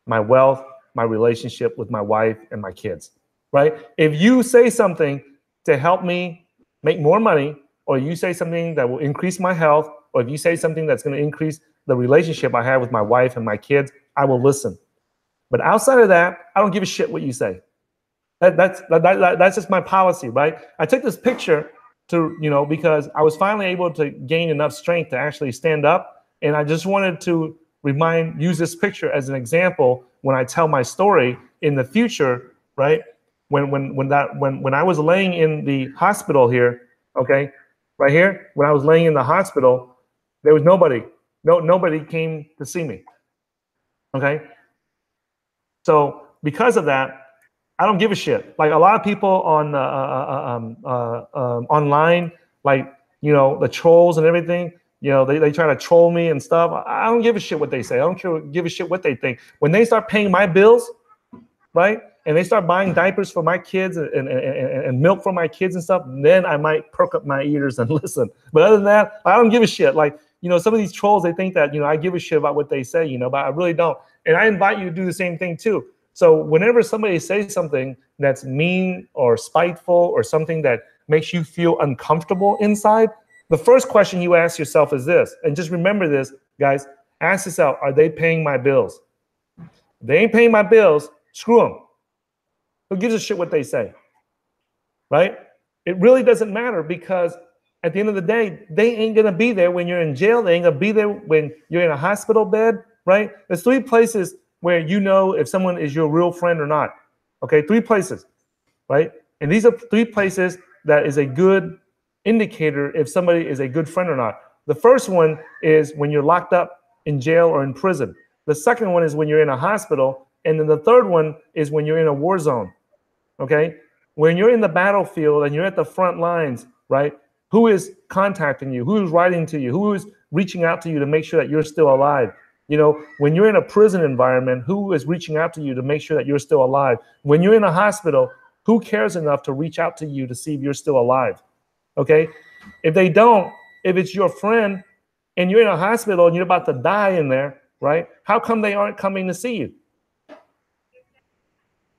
my wealth, my relationship with my wife and my kids, right? If you say something to help me make more money, or you say something that will increase my health, or if you say something that's going to increase the relationship I have with my wife and my kids, I will listen. But outside of that, I don't give a shit what you say. That's just my policy, right? I took this picture to, because I was finally able to gain enough strength to actually stand up. And I just wanted to use this picture as an example when I tell my story in the future, right? When I was laying in the hospital here, okay, right here, when I was laying in the hospital, there was nobody. Nobody came to see me. Okay. So because of that, I don't give a shit. Like a lot of people on online, like the trolls and everything. They try to troll me and stuff. I don't give a shit what they say. I don't give a shit what they think. When they start paying my bills, right, and they start buying diapers for my kids and milk for my kids and stuff, then I might perk up my ears and listen. But other than that, I don't give a shit. Like, some of these trolls, they think that, I give a shit about what they say, but I really don't. And I invite you to do the same thing too. So whenever somebody says something that's mean or spiteful or something that makes you feel uncomfortable inside, the first question you ask yourself is this, and just remember this, guys, ask yourself, are they paying my bills? If they ain't paying my bills, screw them. Who gives a shit what they say, right? It really doesn't matter, because at the end of the day, they ain't going to be there when you're in jail. They ain't going to be there when you're in a hospital bed, right? There's 3 places where if someone is your real friend or not. Okay, 3 places, right? And these are 3 places that is a good indicator if somebody is a good friend or not. The first one is when you're locked up in jail or in prison. The second one is when you're in a hospital. And then the third one is when you're in a war zone, okay? When you're in the battlefield and you're at the front lines, right? Who is contacting you? Who is writing to you? Who is reaching out to you to make sure that you're still alive? When you're in a prison environment, who is reaching out to you to make sure that you're still alive? When you're in a hospital, who cares enough to reach out to you to see if you're still alive? Okay? If they don't, if it's your friend and you're in a hospital and you're about to die in there, right? How come they aren't coming to see you?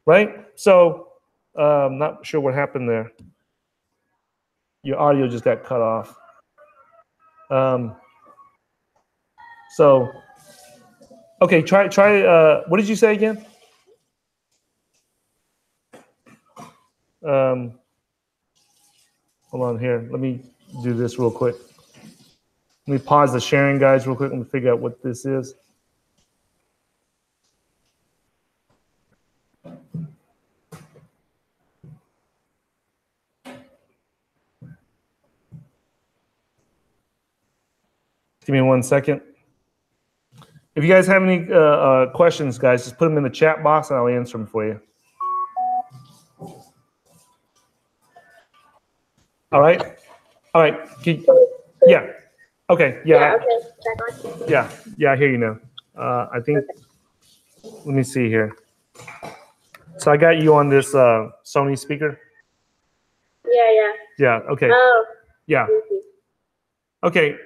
Right? So, I'm not sure what happened there. Your audio just got cut off. Okay, try, what did you say again? Hold on here. Let me do this real quick. Let me pause the sharing, guys, real quick. Let me figure out what this is. Give me 1 second. If you guys have any questions, guys, just put them in the chat box and I'll answer them for you. All right. All right. Yeah. Okay. Yeah. Yeah. Yeah. I hear you now. I think. Let me see here. So I got you on this Sony speaker. Yeah. Yeah. Okay. Oh. Yeah. Okay.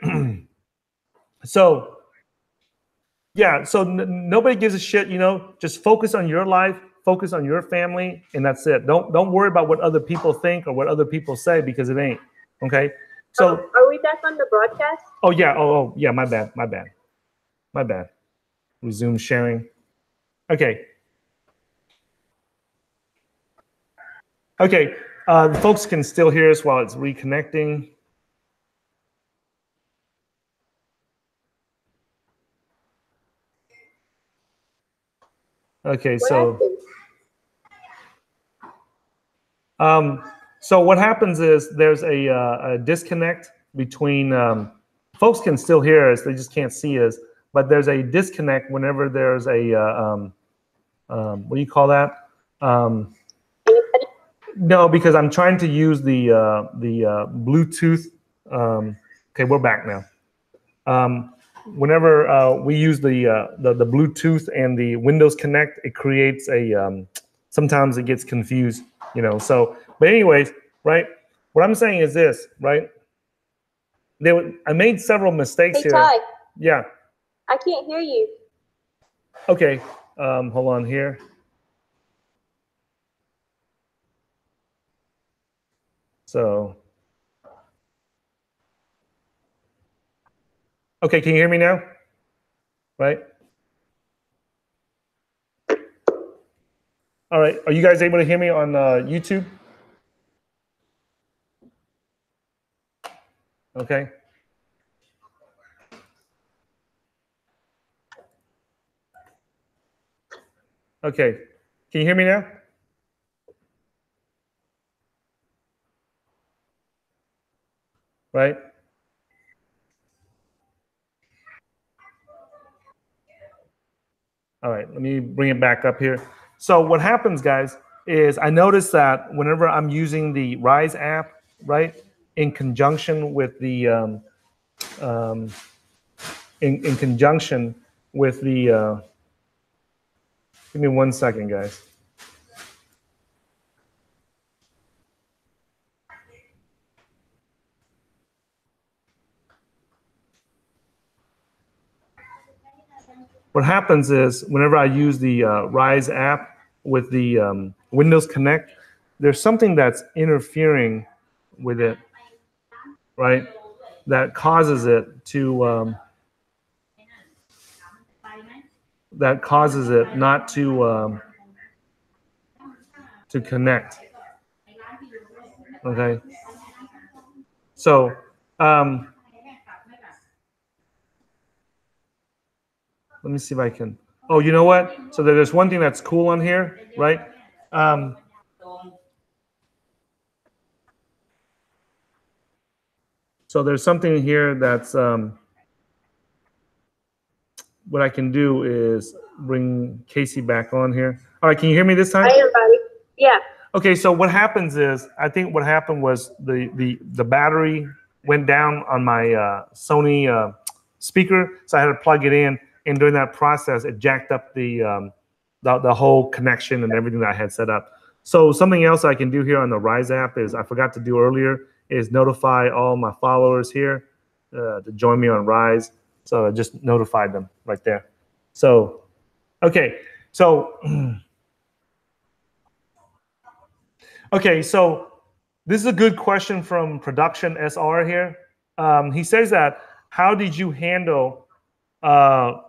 So. Yeah. So nobody gives a shit. Just focus on your life. Focus on your family, and that's it. Don't worry about what other people think or what other people say, because it ain't. Okay. So are we back on the broadcast? Oh yeah. Oh yeah. My bad. Resume sharing. Okay. Okay. Folks can still hear us while it's reconnecting. Okay. So what happens is there's a disconnect between folks can still hear us, they just can't see us, but there's a disconnect whenever there's a what do you call that? No, because I'm trying to use the Bluetooth. Okay, we're back now. whenever we use the Bluetooth and the Windows Connect, it creates a sometimes it gets confused, you know. So, but anyways, right? What I'm saying is this, right? I made several mistakes Hey, here. Ty, Yeah. I can't hear you. Okay. Hold on here. So. Okay, can you hear me now? Right? All right, are you guys able to hear me on YouTube? Okay. Okay, can you hear me now? Right? All right, let me bring it back up here. So what happens, guys, is I notice that whenever I'm using the Rise app, right, in conjunction with the in conjunction with the give me 1 second, guys. What happens is whenever I use the Rise app with the Windows Connect, there's something that's interfering with it, right? That causes it to not to connect. Okay. So let me see if I can. Oh, you know what? So there's one thing that's cool on here, right? So there's something here that's what I can do is bring Kasey back on here. All right, can you hear me this time? Hi, everybody. Yeah. Okay, so what happens is I think what happened was the battery went down on my Sony speaker, so I had to plug it in, and during that process, it jacked up the whole connection and everything that I had set up. So something else I can do here on the Rise app is I forgot to do earlier is notify all my followers here to join me on Rise. So I just notified them right there. So, okay, so okay, so this is a good question from Production SR here. He says that, how did you handle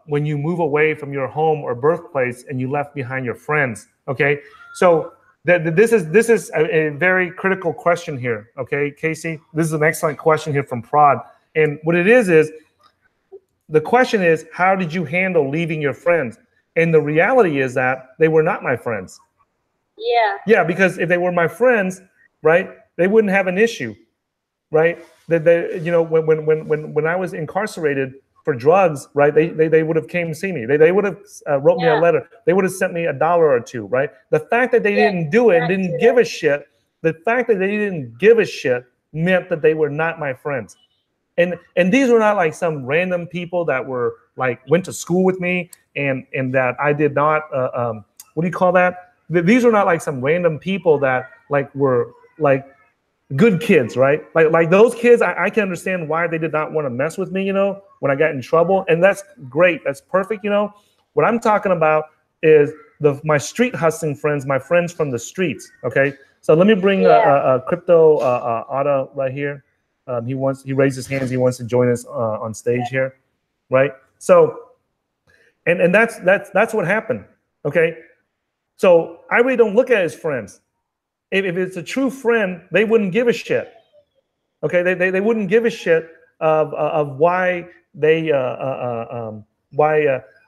when you move away from your home or birthplace and you left behind your friends? Okay, so this is a very critical question here. Okay, Kasey, this is an excellent question here from Prod, and what it is the question is, how did you handle leaving your friends? And the reality is that they were not my friends. Yeah. Yeah, because if they were my friends, right, they wouldn't have an issue, right? They you know, when I was incarcerated for drugs, right, they would have came to see me. They would have wrote me a letter. They would have sent me $1 or $2, right? The fact that they didn't do it, didn't give a shit, the fact that they didn't give a shit meant that they were not my friends. And these were not like some random people that were like went to school with me and that I did not what do you call that? These were not like some random people that like were like good kids, right? Like those kids, I can understand why they did not want to mess with me, you know, when I got in trouble, and that's great, that's perfect, you know. What I'm talking about is my street hustling friends, my friends from the streets. Okay, so let me bring a crypto Auto right here. He raised his hands. He wants to join us on stage here, right? So, and that's what happened. Okay, so I really don't look at his friends. If it's a true friend, they wouldn't give a shit. Okay, they wouldn't give a shit of why they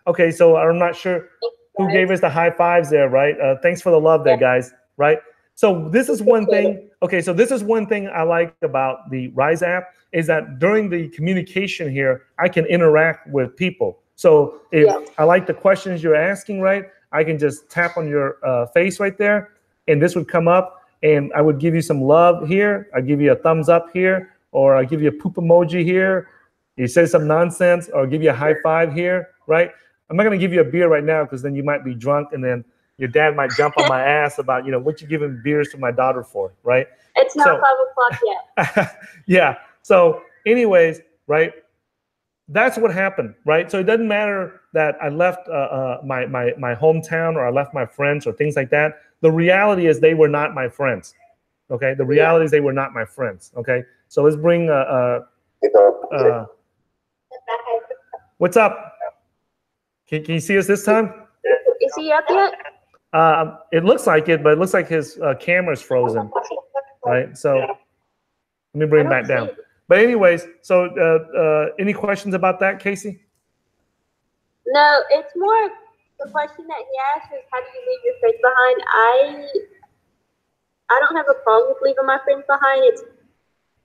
okay, so I'm not sure who gave us the high fives there, right? Thanks for the love there, guys, right? So this is one thing. Okay, so this is one thing I like about the Rise app is that during the communication here, I can interact with people. So if I like the questions you're asking, right, I can just tap on your face right there, and this would come up, and I would give you some love here. I give you a thumbs up here, or I give you a poop emoji here, You say some nonsense or give you a high five here, right? I'm not going to give you a beer right now because then you might be drunk and then your dad might jump on my ass about, what you giving beers to my daughter for, right? It's not 5 o'clock yet. Yeah. So anyways, right? That's what happened, right? So it doesn't matter that I left my hometown or I left my friends or things like that. The reality is they were not my friends, okay? The reality is they were not my friends, okay? So let's bring what's up? Can you see us this time? Is he up yet? It looks like it, but it looks like his camera's frozen, right? So let me bring him back down. But anyways, so any questions about that, Kasey? No, it's more the question that he asked is, how do you leave your friends behind? I don't have a problem with leaving my friends behind. It's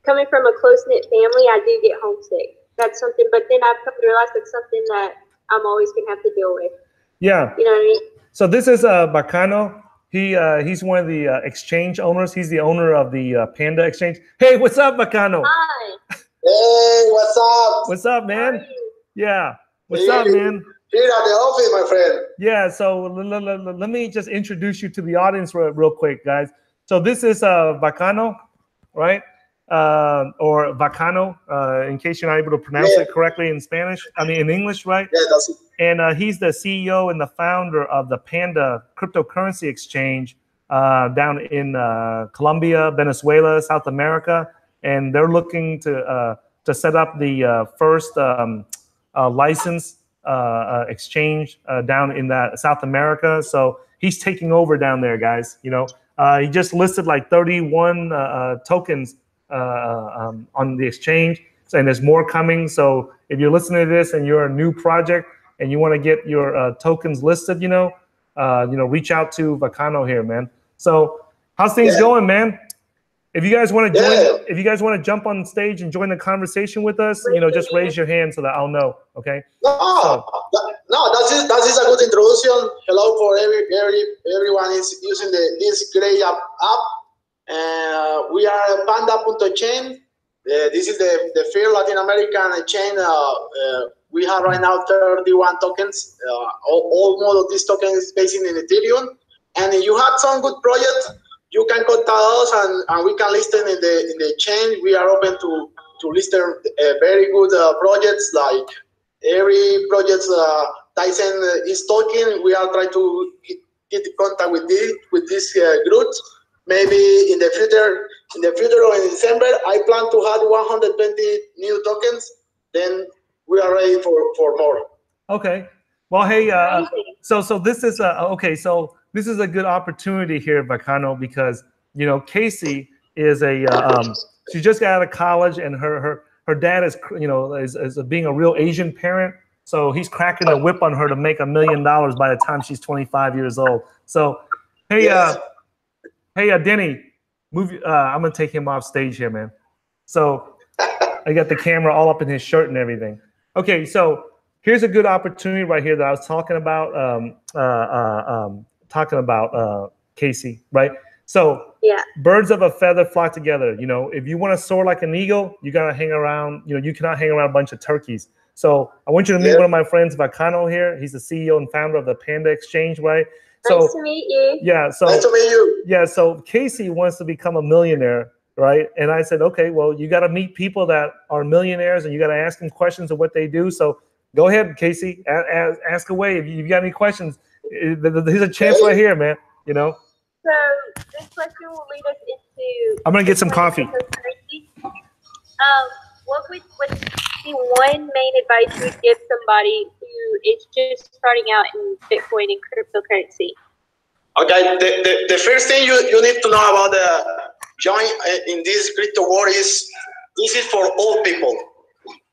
coming from a close-knit family, I do get homesick. That's something, but then I've come to realize it's something that I'm always going to have to deal with. Yeah. You know what I mean? So this is Baccano. He's one of the exchange owners. He's the owner of the Panda Exchange. Hey, what's up, Baccano? Hi. Hey, what's up? What's up, man? How are you? Yeah. What's up, man? Here at the office, my friend. Yeah, so let me just introduce you to the audience real quick, guys. So this is Baccano, right? Or Baccano, in case you're not able to pronounce it correctly in Spanish. I mean, in English, right? Yeah, that's it. And he's the CEO and the founder of the Panda cryptocurrency exchange down in Colombia, Venezuela, South America. And they're looking to set up the first license exchange down in that South America. So he's taking over down there, guys. He just listed like 31 tokens on the exchange, and there's more coming. So if you're listening to this and you're a new project and you want to get your tokens listed, reach out to Baccano here, man. So how's things going, man? If you guys want to join, if you guys want to jump on stage and join the conversation with us, just raise your hand so that I'll know. Okay. No, that is a good introduction. Hello for everyone is using this great app. We are Panda Exchange. This is the first Latin American chain. We have right now 31 tokens. All of these tokens is based in Ethereum. And if you have some good projects, you can contact us and we can list them in the chain. We are open to list very good projects. Like every project Tyson is talking, we are trying to get in contact with this group. Maybe in the future or in December, I plan to have 120 new tokens. Then we are ready for more. Okay. Well, hey, so this is okay. So this is a good opportunity here, Baccano, because Kasey is she just got out of college, and her dad is is being a real Asian parent. So he's cracking the whip on her to make $1 million by the time she's 25 years old. So hey, hey, Denny, move. I'm gonna take him off stage here, man. So I got the camera all up in his shirt and everything. Okay, so here's a good opportunity right here that I was talking about. Kasey, right? So birds of a feather flock together. If you want to soar like an eagle, you gotta hang around. You cannot hang around a bunch of turkeys. So I want you to meet one of my friends, Baccano here. He's the CEO and founder of the Panda Exchange, right? So, nice to meet you. Yeah. So nice to meet you. Yeah. So Kasey wants to become a millionaire, right? And I said, okay, well, you got to meet people that are millionaires, and you got to ask them questions of what they do. So go ahead, Kasey, ask away if you've got any questions. Here's a chance right here, man. So this question will lead us into. I'm gonna get some coffee. What's the one main advice you would give somebody who is just starting out in Bitcoin and cryptocurrency? Okay, the first thing you need to know about the join in this crypto world is this is for all people.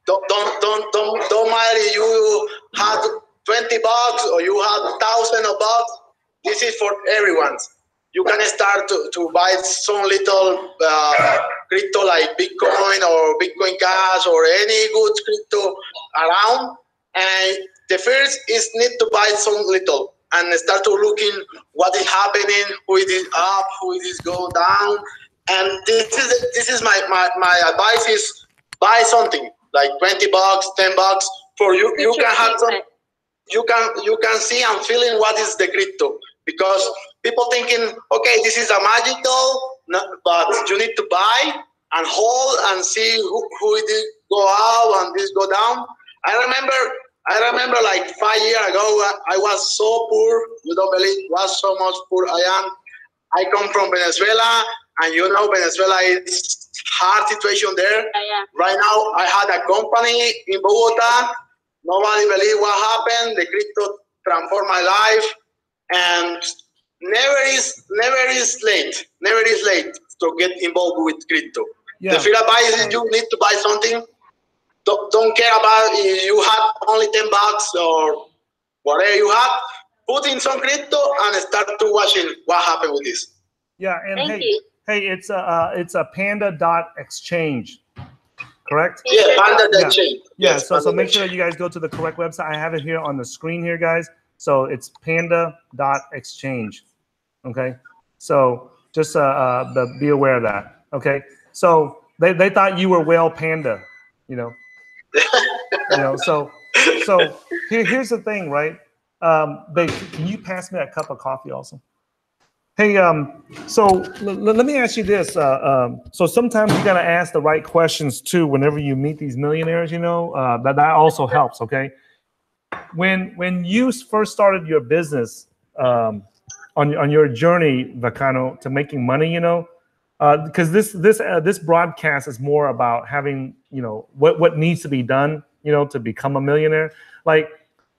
Don't matter if you have $20 or you have $1,000. This is for everyone. You can start to buy some little crypto like Bitcoin or Bitcoin Cash or any good crypto around. And the first is need to buy some little and start to looking what is happening, who it is up, who it is go down. And this is my advice is buy something. like $20, $10 for you. You can have some. You can see and feeling what is the crypto, because people thinking, okay, this is a magical, but you need to buy and hold and see who it is go out and this go down. I remember like 5 years ago, I was so poor. You don't believe was so much poor I am. I come from Venezuela, and you know Venezuela is hard situation there. Yeah. Right now, I had a company in Bogota. Nobody believe what happened. The crypto transformed my life, and never is late. Never is late to get involved with crypto. Yeah. The first advice is you need to buy something. Don't care about if you have only $10 or whatever you have. Put in some crypto and start to watching what happened with this. Yeah, and Thank you. hey, it's a Panda Exchange, correct? Yeah, Panda Exchange. Yeah, Yes, so Panda make sure that you guys go to the correct website. I have it here on the screen here, guys. So it's Panda Exchange. Okay, so just be aware of that. Okay, so they thought you were whale panda, you know. So here's the thing, right? Babe, can you pass me that cup of coffee also? Hey, so let me ask you this. So sometimes you gotta ask the right questions too whenever you meet these millionaires, you know, that also helps, okay? When you first started your business, on your journey, Baccano, to making money, you know, because this broadcast is more about having, you know, what needs to be done, you know, to become a millionaire. Like,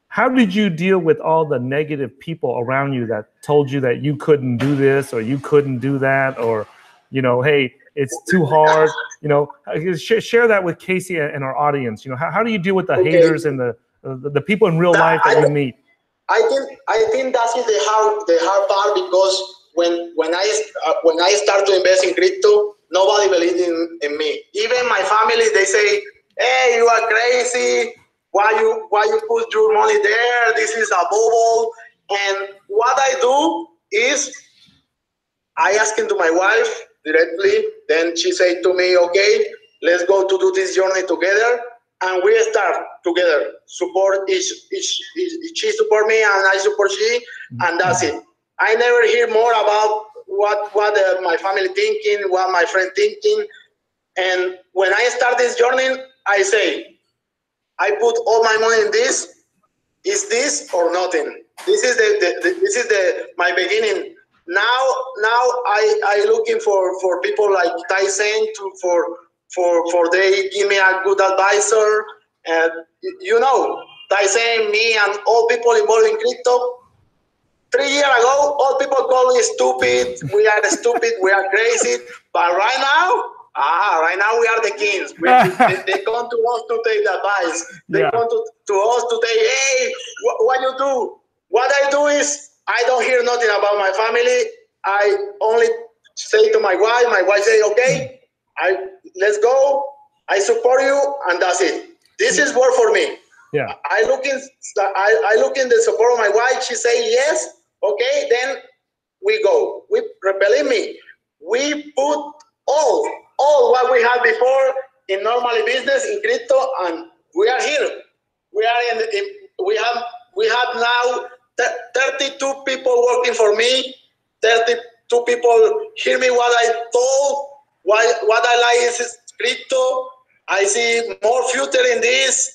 how did you deal with all the negative people around you that told you that you couldn't do this or you couldn't do that, or, you know, hey, it's too hard, you know? Share that with Kasey and our audience. You know, how do you deal with the haters and the people in real life that you meet? I think that's the hard part, because when I start to invest in crypto, nobody believed in me. Even my family, they say, "Hey, you are crazy. Why you put your money there? This is a bubble." And what I do is I ask into my wife directly. Then she said to me, "Okay, let's go to do this journey together." And we start together, support each. She support me and I support she, and that's it. I never hear more about what my family thinking, what my friend thinking. And when I start this journey, I say, I put all my money in this. Is this or nothing? This is my beginning. Now I looking for people like Tyson for they give me a good advisor. And you know, Tyson, me, and all people involved in crypto. 3 years ago, all people call me stupid. We are stupid. We are crazy. But right now we are the kings. They come to us to take the advice. They come to us to say, "Hey, what you do?" What I do is I don't hear nothing about my family. I only say to my wife. My wife say, "Okay, let's go. I support you," and that's it. This is work for me. Yeah. I look in the support of my wife. She say yes. Okay, then we go. Believe me, we put all what we had before in normal business in crypto, and we are here. We are we have now 32 people working for me. 32 people hear me what I told. What I like is crypto. I see more future in this.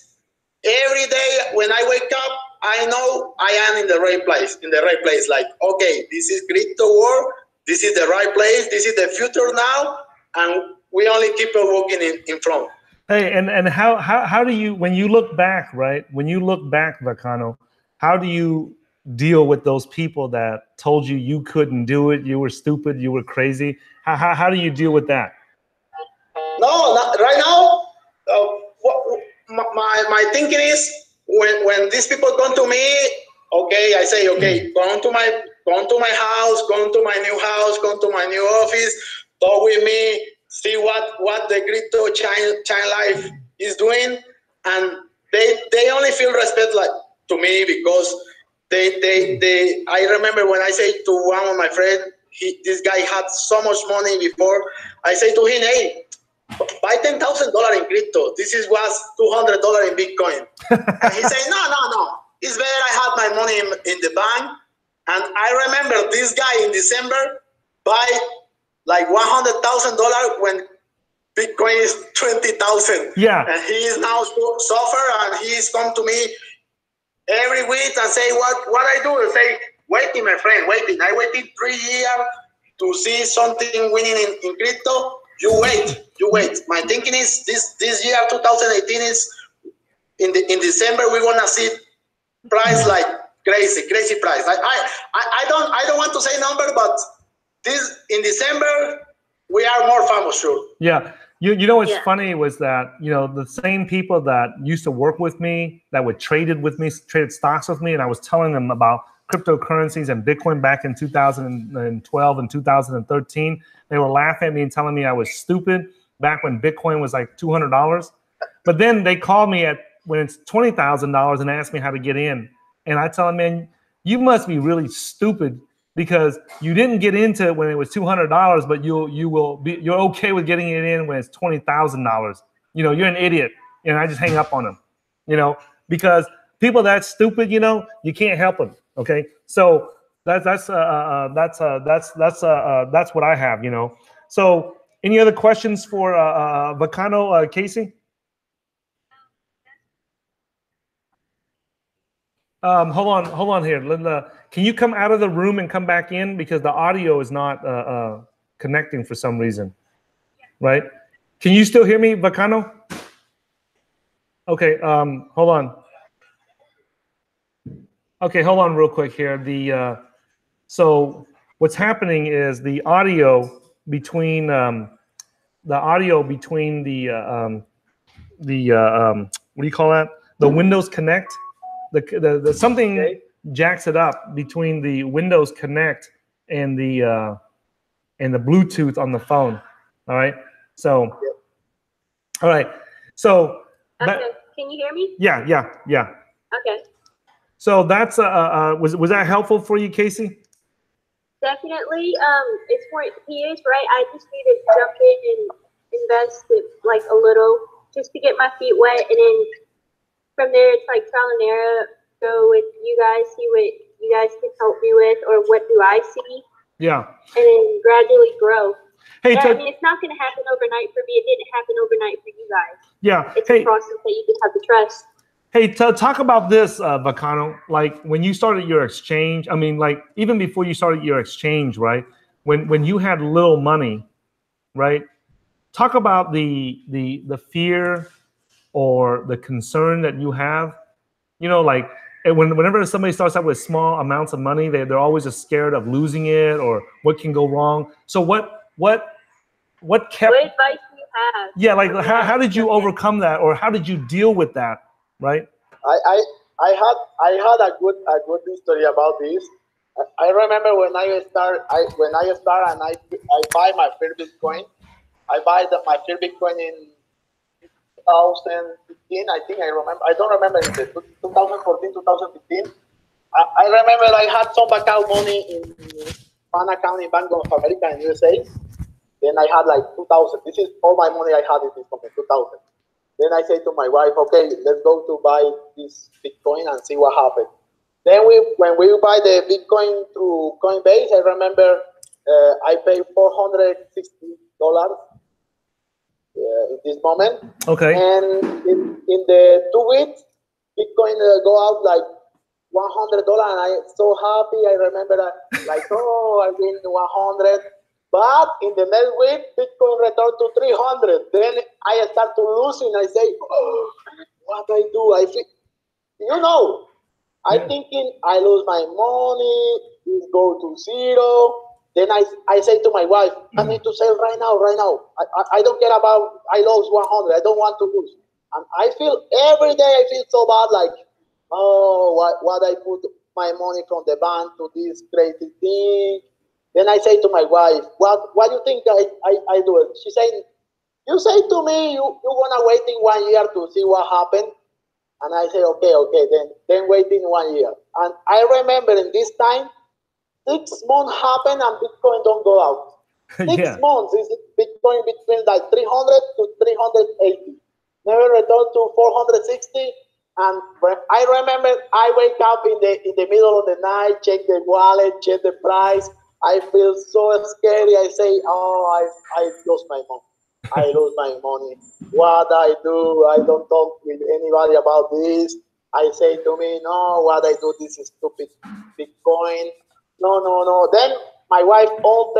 Every day when I wake up, I know I am in the right place. Like, okay, this is crypto world. This is the right place. This is the future now, and we only keep walking in front. Hey, and how do you, when you look back, right? When you look back, Baccano, how do you deal with those people that told you couldn't do it, you were stupid, you were crazy? How do you deal with that? No, right now, my thinking is when these people come to me, okay, I say, okay, go to my house, go to my new house, go to my new office, talk with me, see what the crypto chain life is doing, and they only feel respect like to me because they I remember when I say to one of my friends, this guy had so much money before, I say to him, hey, buy $10,000 in crypto. This was $200 in Bitcoin. And he said, no. It's better I had my money in the bank. And I remember this guy in December buy like $100,000 when Bitcoin is 20,000. Yeah. And he is now suffer, and he's come to me every week and say, what I do? I say, waiting, my friend, waiting. I waited 3 years to see something winning in crypto. You wait. My thinking is this year, 2018, is in December, we're gonna see price like crazy price. I don't want to say number, but this in December we are more famous, sure. Yeah. You know what's funny was that, you know, the same people that used to work with me, that would traded stocks with me, and I was telling them about cryptocurrencies and Bitcoin back in 2012 and 2013, they were laughing at me and telling me I was stupid back when Bitcoin was like $200. But then they called me when it's $20,000 and asked me how to get in. And I tell them, man, you must be really stupid because you didn't get into it when it was $200, but you're okay with getting it in when it's $20,000. You know, you're an idiot. And I just hang up on them, you know, because people that stupid, you know, you can't help them. Okay, so that's what I have, you know. So any other questions for Baccano, Kasey? Hold on here. Can you come out of the room and come back in, because the audio is not connecting for some reason, right? Can you still hear me, Baccano? Okay, hold on. Okay, hold on real quick here. So what's happening is the audio between what do you call that? The Windows Connect. The something jacks it up between the Windows Connect and the Bluetooth on the phone. All right. So all right. So okay. Can you hear me? Yeah. Okay. So that's was that helpful for you, Kasey? Definitely. It's for years, right? I just need to jump in and invest it like a little just to get my feet wet, and then from there it's like trial and error. Go with you guys, see what you guys can help me with, or what do I see? Yeah. And then gradually grow. Hey, I mean, it's not going to happen overnight for me. It didn't happen overnight for you guys. Yeah. It's a process that you just have to trust. Hey, talk about this, Baccano. Like when you started your exchange, I mean, like even before you started your exchange, right? When you had little money, right? Talk about the fear or the concern that you have. You know, like whenever somebody starts out with small amounts of money, they're always just scared of losing it or what can go wrong. So what kept? What advice do you have? Yeah, like how did you overcome that, or how did you deal with that? Right. I had a good history about this. I remember when I start and I buy my first Bitcoin. I buy my first Bitcoin in 2015. I think I remember. I don't remember in 2014, 2015. I remember I had some Baccano money in one account in Bank of America in USA. Then I had like 2,000. This is all my money I had in this moment, 2,000. Then I say to my wife, okay, let's go to buy this Bitcoin and see what happens. Then when we buy the Bitcoin through Coinbase, I remember I paid $460 in this moment. Okay. And in the 2 weeks, Bitcoin go out like $100, and I'm so happy. I remember like, oh, I win 100. But in the next week, Bitcoin returned to 300. Then I start to losing. I say, oh, what I do? I feel, you know, I thinking I lose my money, it go to zero. Then I say to my wife, I need to sell right now. I don't care about, I lost 100. I don't want to lose. And I feel every day, I feel so bad, like, oh, what I put my money from the bank to this crazy thing. Then I say to my wife, what do you think I do it? She said, you say to me, you wanna wait in 1 year to see what happened. And I say, okay, then wait in 1 year. And I remember in this time, 6 months happened and Bitcoin don't go out. 6 months is Bitcoin between like 300 to 380. Never returned to 460. And I remember I wake up in the middle of the night, check the wallet, check the price. I feel so scary. I say, oh, I lost my money. I lose my money. What I do? I don't talk with anybody about this. I say to me, no, what I do, this is stupid Bitcoin. No. Then my wife all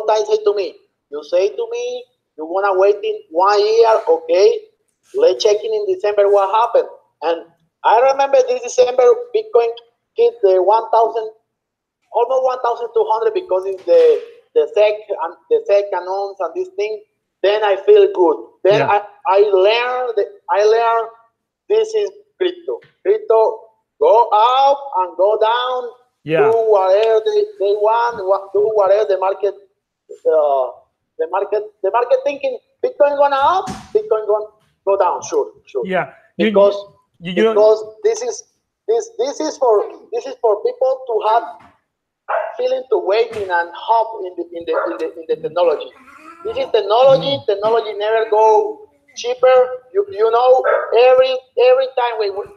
time say to me, you say to me, you want to wait in 1 year, okay? Let's check in December what happened. And I remember this December, Bitcoin hit the 1,000, almost 1,200 because it's the SEC announce and this thing. Then I feel good. Then I learned this is crypto. Crypto go up and go down. Yeah. Do whatever they want. Do whatever the market. The market thinking Bitcoin gonna up, Bitcoin gonna go down. Sure. Yeah. Because this is for people to have feeling to waiting and hope in the technology. This is technology. Technology never go cheaper. You know, every time with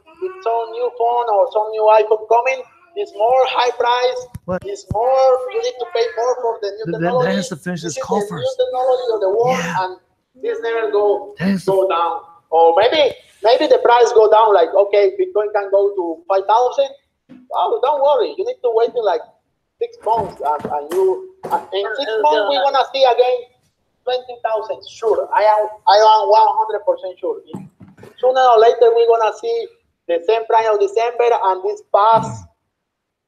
some new phone or some new iPhone coming, it's more high price. What? It's more. You need to pay more for the new technology. That has to finish this call is the first. new technology of the world, and this never go down. Or maybe the price go down. Like okay, Bitcoin can go to 5,000. Oh, don't worry. You need to wait till like 6 months, and in 6 months we're gonna see again 20,000. Sure, I am 100% sure. Sooner or later we're gonna see the same price of December, and this pass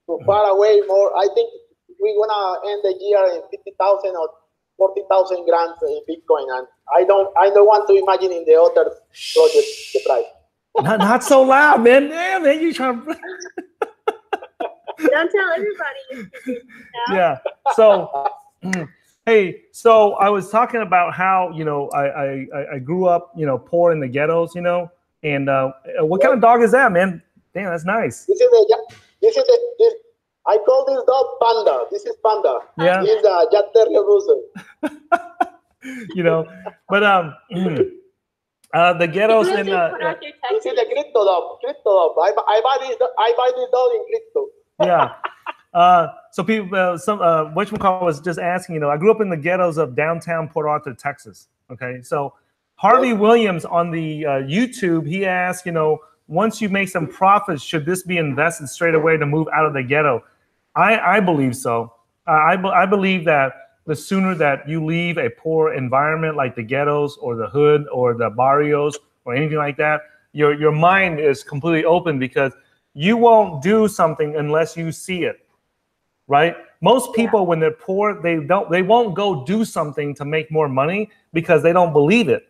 to far away more. I think we're gonna end the year in 50,000 or 40,000 grand in Bitcoin, and I don't want to imagine in the other projects the price. Not so loud, man. Damn, man, you trying to. Don't tell everybody. Yeah. So, hey, so I was talking about how I grew up poor in the ghettos, and what kind of dog is that, man? Damn, that's nice. This is I call this dog Panda. This is Panda. Yeah. He's a Jack Terrier Russell. But the ghettos and this is the crypto dog. I buy this dog in crypto. Yeah. So people, whatchamacallit was just asking, I grew up in the ghettos of downtown Port Arthur, Texas. Okay. So Harvey Williams on the YouTube, he asked, once you make some profits, should this be invested straight away to move out of the ghetto? I believe so. I believe that the sooner that you leave a poor environment like the ghettos or the hood or the barrios or anything like that, your mind is completely open because you won't do something unless you see it, right? Most people, when they're poor, they won't go do something to make more money because they don't believe it,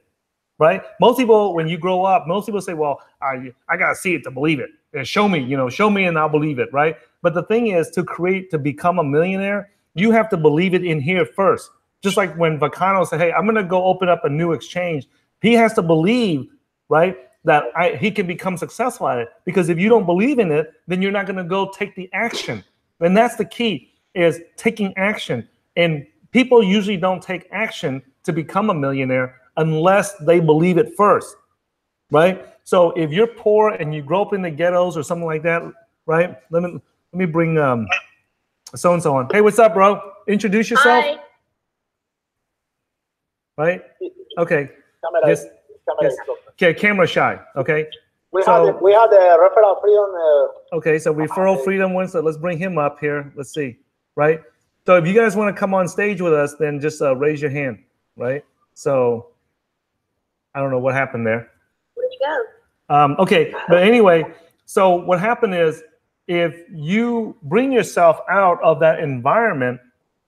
right? Most people, when you grow up, most people say, well, I got to see it to believe it. And show me and I'll believe it, right? But the thing is, to become a millionaire, you have to believe it in here first. Just like when Baccano said, hey, I'm going to go open up a new exchange. He has to believe, right, that he can become successful at it. Because if you don't believe in it, then you're not going to go take the action. And that's the key, is taking action. And people usually don't take action to become a millionaire unless they believe it first, right? So if you're poor and you grow up in the ghettos or something like that, right? Let me bring so-and-so on. Hey, what's up, bro? Introduce yourself. Hi. Right? Okay. Okay, camera shy. Okay. We have the referral freedom. Okay, so referral freedom Winstead. Let's bring him up here. Let's see. Right? So if you guys want to come on stage with us, then just raise your hand. Right? So I don't know what happened there. Where'd you go? Okay, but anyway, so what happened is if you bring yourself out of that environment,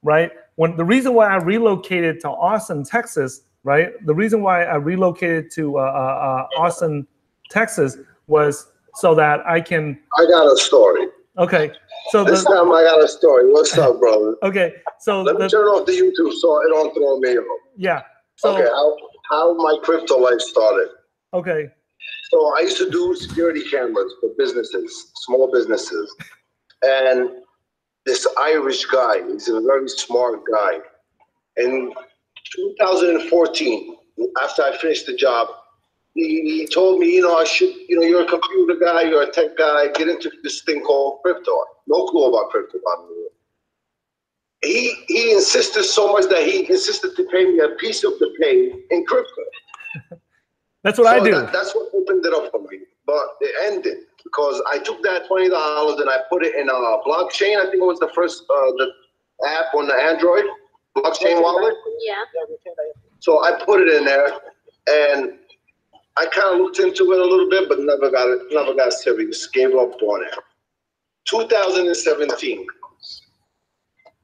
right? The reason why I relocated to Austin, Texas, right? The reason why I relocated to Austin, Texas was so that I can. I got a story. Okay, so this time I got a story. What's up, brother? Okay, so let me turn off the YouTube so it don't throw me off. Yeah. So, okay, how my crypto life started. Okay. So I used to do security cameras for businesses, small businesses. And this Irish guy, he's a very smart guy. In 2014, after I finished the job, he told me, I should, you're a computer guy, you're a tech guy, get into this thing called crypto. No clue about crypto, by the way. He insisted so much that he insisted to pay me a piece of the pay in crypto. That's what I do. That's what opened it up for me. But it ended because I took that $20 and I put it in a blockchain. I think it was the first the app on the Android, blockchain wallet. Yeah. So I put it in there, and I kind of looked into it a little bit, but never got serious. Gave up on it. 2017.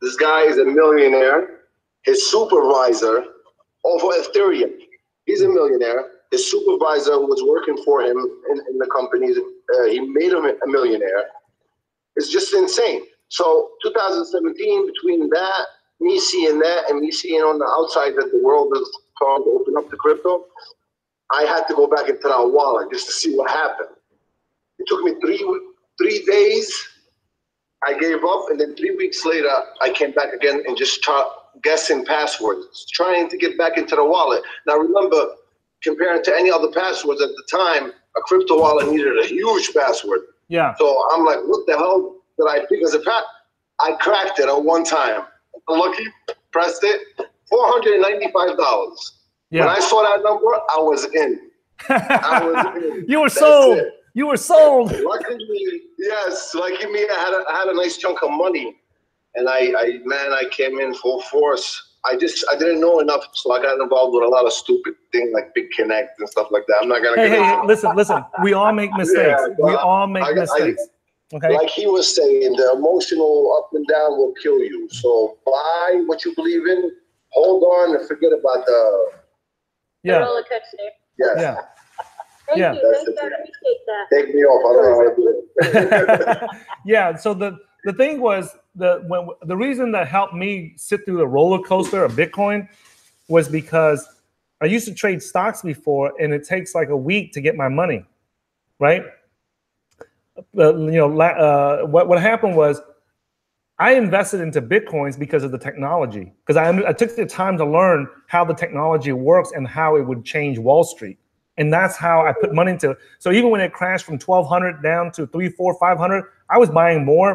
This guy is a millionaire. His supervisor over Ethereum. He's a millionaire. His supervisor who was working for him in the company, he made him a millionaire. It's just insane. So 2017, between that, me seeing that, and me seeing on the outside that the world is trying to open up to crypto, I had to go back into that wallet just to see what happened. It took me three days. I gave up, and then 3 weeks later, I came back again and just started guessing passwords, trying to get back into the wallet. Now remember, comparing to any other passwords at the time, a crypto wallet needed a huge password. Yeah. So I'm like, what the hell did I pick as a password? I cracked it at one time. Lucky, pressed it, $495. Yeah. When I saw that number, I was in. I was in. You were sold. You were sold. Luckily, yes. Lucky me, I had a nice chunk of money, and I came in full force. I didn't know enough, so I got involved with a lot of stupid things like Big Connect and stuff like that. I'm not gonna. Hey, listen. We all make mistakes. Yeah, we all make mistakes. Okay. Like he was saying, the emotional up and down will kill you. So buy what you believe in. Hold on and forget about the roller coaster. Yes. Yeah. Thank Yeah. you. Thank you. I appreciate that. Take me off. I don't know how to do it. Yeah. So the thing was the reason that helped me sit through the roller coaster of Bitcoin was because I used to trade stocks before, and it takes like a week to get my money, right? What happened was I invested into Bitcoins because of the technology, because I took the time to learn how the technology works and how it would change Wall Street. And that's how I put money into it. So even when it crashed from 1,200 down to 300, 400, 500, I was buying more.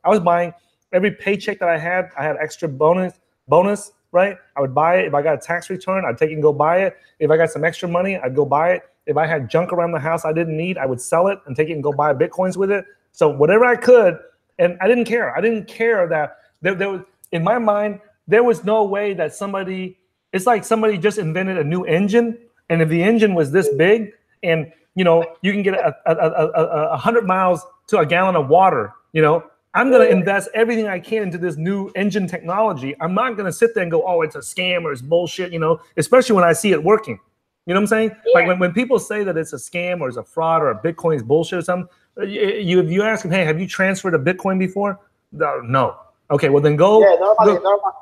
I was buying every paycheck that I had extra bonus, right? I would buy it. If I got a tax return, I'd take it and go buy it. If I got some extra money, I'd go buy it. If I had junk around the house I didn't need, I would sell it and take it and go buy Bitcoins with it. So whatever I could, and I didn't care. I didn't care that there was, in my mind, there was no way that it's like somebody just invented a new engine. And if the engine was this big, and you can get 100 miles to a gallon of water, I'm going to invest everything I can into this new engine technology. I'm not going to sit there and go, oh, it's a scam or it's bullshit, especially when I see it working. You know what I'm saying? Yeah. Like when people say that it's a scam or it's a fraud or a Bitcoin is bullshit or something, you ask them, hey, have you transferred a Bitcoin before? No. Okay, well then go. Yeah,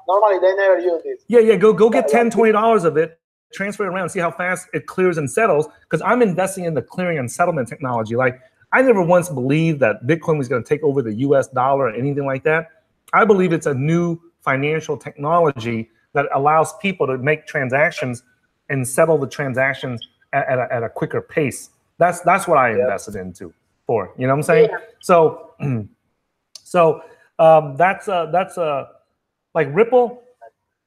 normally they never use this. Yeah, go get $10, $20 of it, transfer it around, see how fast it clears and settles, because I'm investing in the clearing and settlement technology. Like, I never once believed that Bitcoin was going to take over the US dollar or anything like that. I believe it's a new financial technology that allows people to make transactions and settle the transactions at a quicker pace. That's what I invested into for. You know what I'm saying? Yeah. So that's like Ripple.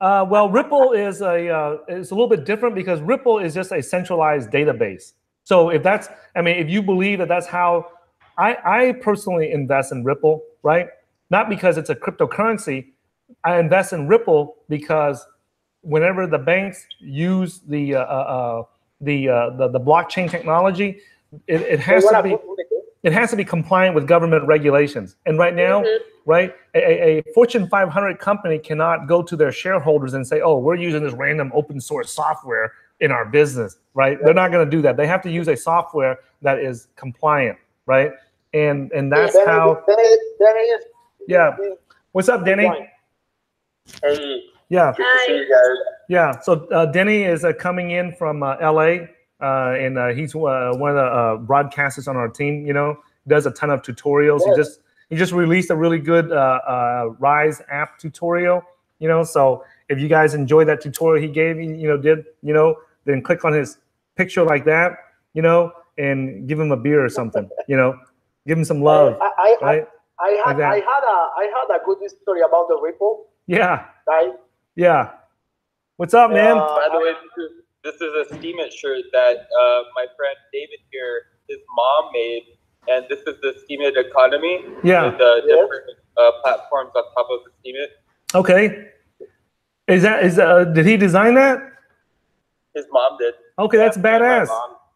Well, Ripple is a little bit different because Ripple is just a centralized database. So if you believe that that's how I personally invest in Ripple, right? Not because it's a cryptocurrency. I invest in Ripple because whenever the banks use the blockchain technology, it has to be compliant with government regulations. And right now, right, a Fortune 500 company cannot go to their shareholders and say, oh, we're using this random open source software in our business, right? They're not going to do that. They have to use a software that is compliant, right? And that's how. Yeah. What's up, Denny? Hey. Yeah. Good to see you guys. Yeah. So Denny is coming in from LA, and he's one of the broadcasters on our team. Does a ton of tutorials. Yeah. He just released a really good Rise app tutorial. you know. So if you guys enjoyed that tutorial he gave you, then click on his picture like that, and give him a beer or something, give him some love, right? I had a good story about the Ripple. Yeah. Right? Yeah. What's up, man? By the way, this is a Steemit shirt that my friend David here, his mom made, and this is the Steemit economy. Yeah. With different platforms on top of the Steemit. Okay. Did he design that? His mom did. Okay, that's badass.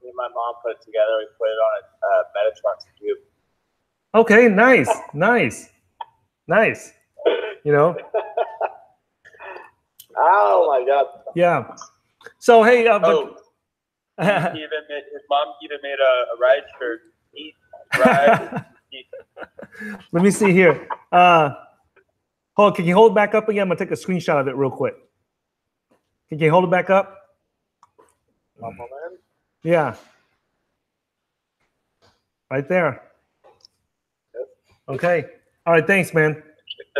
Me and my mom put it together. We put it on a Metatron cube. Okay, nice. Oh my God. Yeah. So hey, his mom even made a ride shirt. Eat, ride, eat. Let me see here. Can you hold it back up again? I'm gonna take a screenshot of it real quick. Can you hold it back up? Yeah. Right there. Okay. All right. Thanks, man.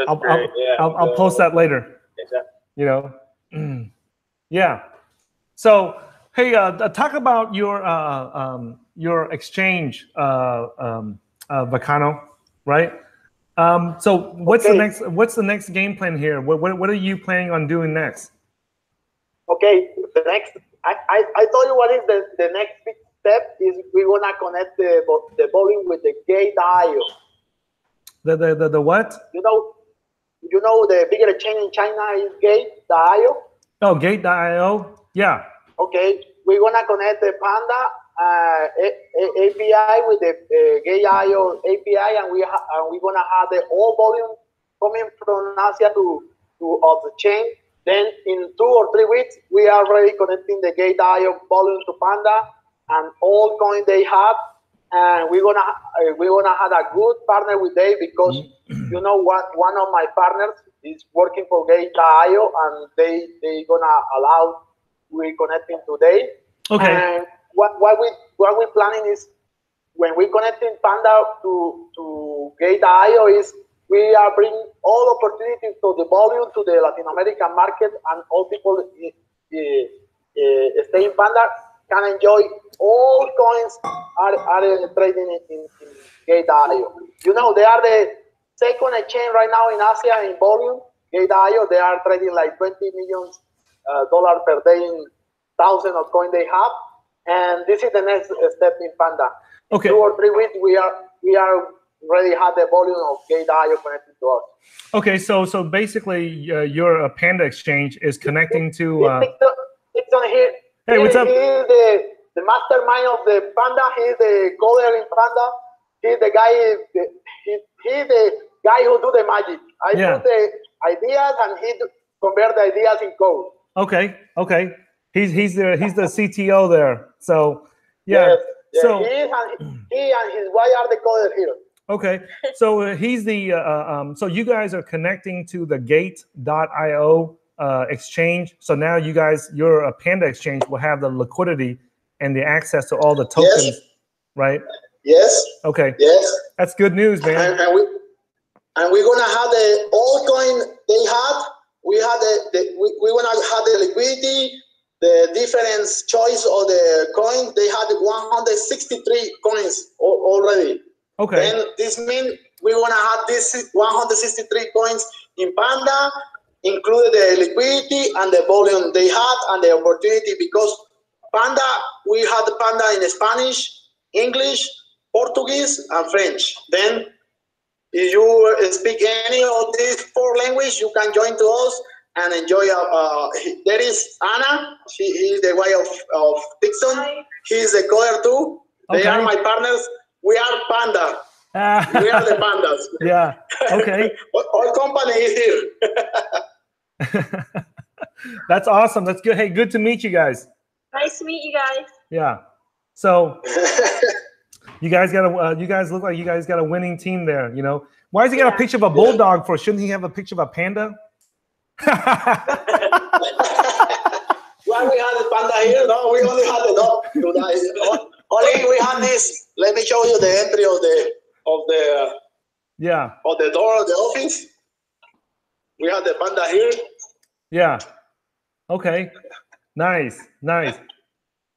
I'll post that later. Yeah. So, hey, talk about your exchange, Baccano, right? So, what's the next game plan here? What are you planning on doing next? Okay, the next. I told you what is the next big step is we wanna connect the volume with the Ghetto. The what? You know the bigger chain in China is Ghetto. Oh, Gate.io. Yeah. Okay, we're gonna connect the Panda API with the Ghetto API, and we're gonna have the all volume coming from Asia to the chain. Then in 2 or 3 weeks, we are already connecting the Ghetto volume to Panda and all coins they have. And we're gonna have a good partner with Dave because one of my partners is working for Ghetto and they gonna allow we connecting today. Okay. And what we're planning is when we connecting Panda to Ghetto is we are bringing all opportunities to the volume to the Latin American market, and all people stay in Panda can enjoy all coins are trading in Ghetto. They are the second exchange right now in Asia in volume. Ghetto, they are trading like $20 million per day in thousands of coins they have, and this is the next step in Panda. Okay. 2 or 3 weeks, we are already had the volume of Ghetto connected to us. Okay, so basically, your Panda Exchange is connecting to. It's on here. Hey, what's up? He is the mastermind of the Panda. He's the coder in Panda. He's the guy. He's the guy who do the magic. I put the ideas, and he convert the ideas in code. Okay. He's the CTO there. So yeah. Yes. So he and his wife are the coders here. Okay, so he's the so you guys are connecting to the Gate.io exchange. So now your Panda Exchange will have the liquidity and the access to all the tokens, right? Yes. Okay. Yes. That's good news, man. And we're gonna have the all coin they had. We wanna have the liquidity, the different choice of the coin. They had 163 coins already. Okay. Then this means we want to have this 163 coins in Panda, including the liquidity and the volume they had and the opportunity, because Panda, we had Panda in Spanish, English, Portuguese, and French. Then if you speak any of these 4 languages, you can join to us and enjoy. There is Anna, she is the wife of Tyson. He's the coder too. They are my partners. We are Panda. We are the Pandas. Yeah. Okay. Our company is here. That's awesome. That's good. Hey, good to meet you guys. Nice to meet you guys. Yeah. So you guys look like you guys got a winning team there. Why has he got a picture of a bulldog for? Shouldn't he have a picture of a panda? Why we have the panda here? No, we only have the dog tonight. Only we have this. Let me show you the entry of the door of the office. We have the panda here. Yeah. Okay. Nice.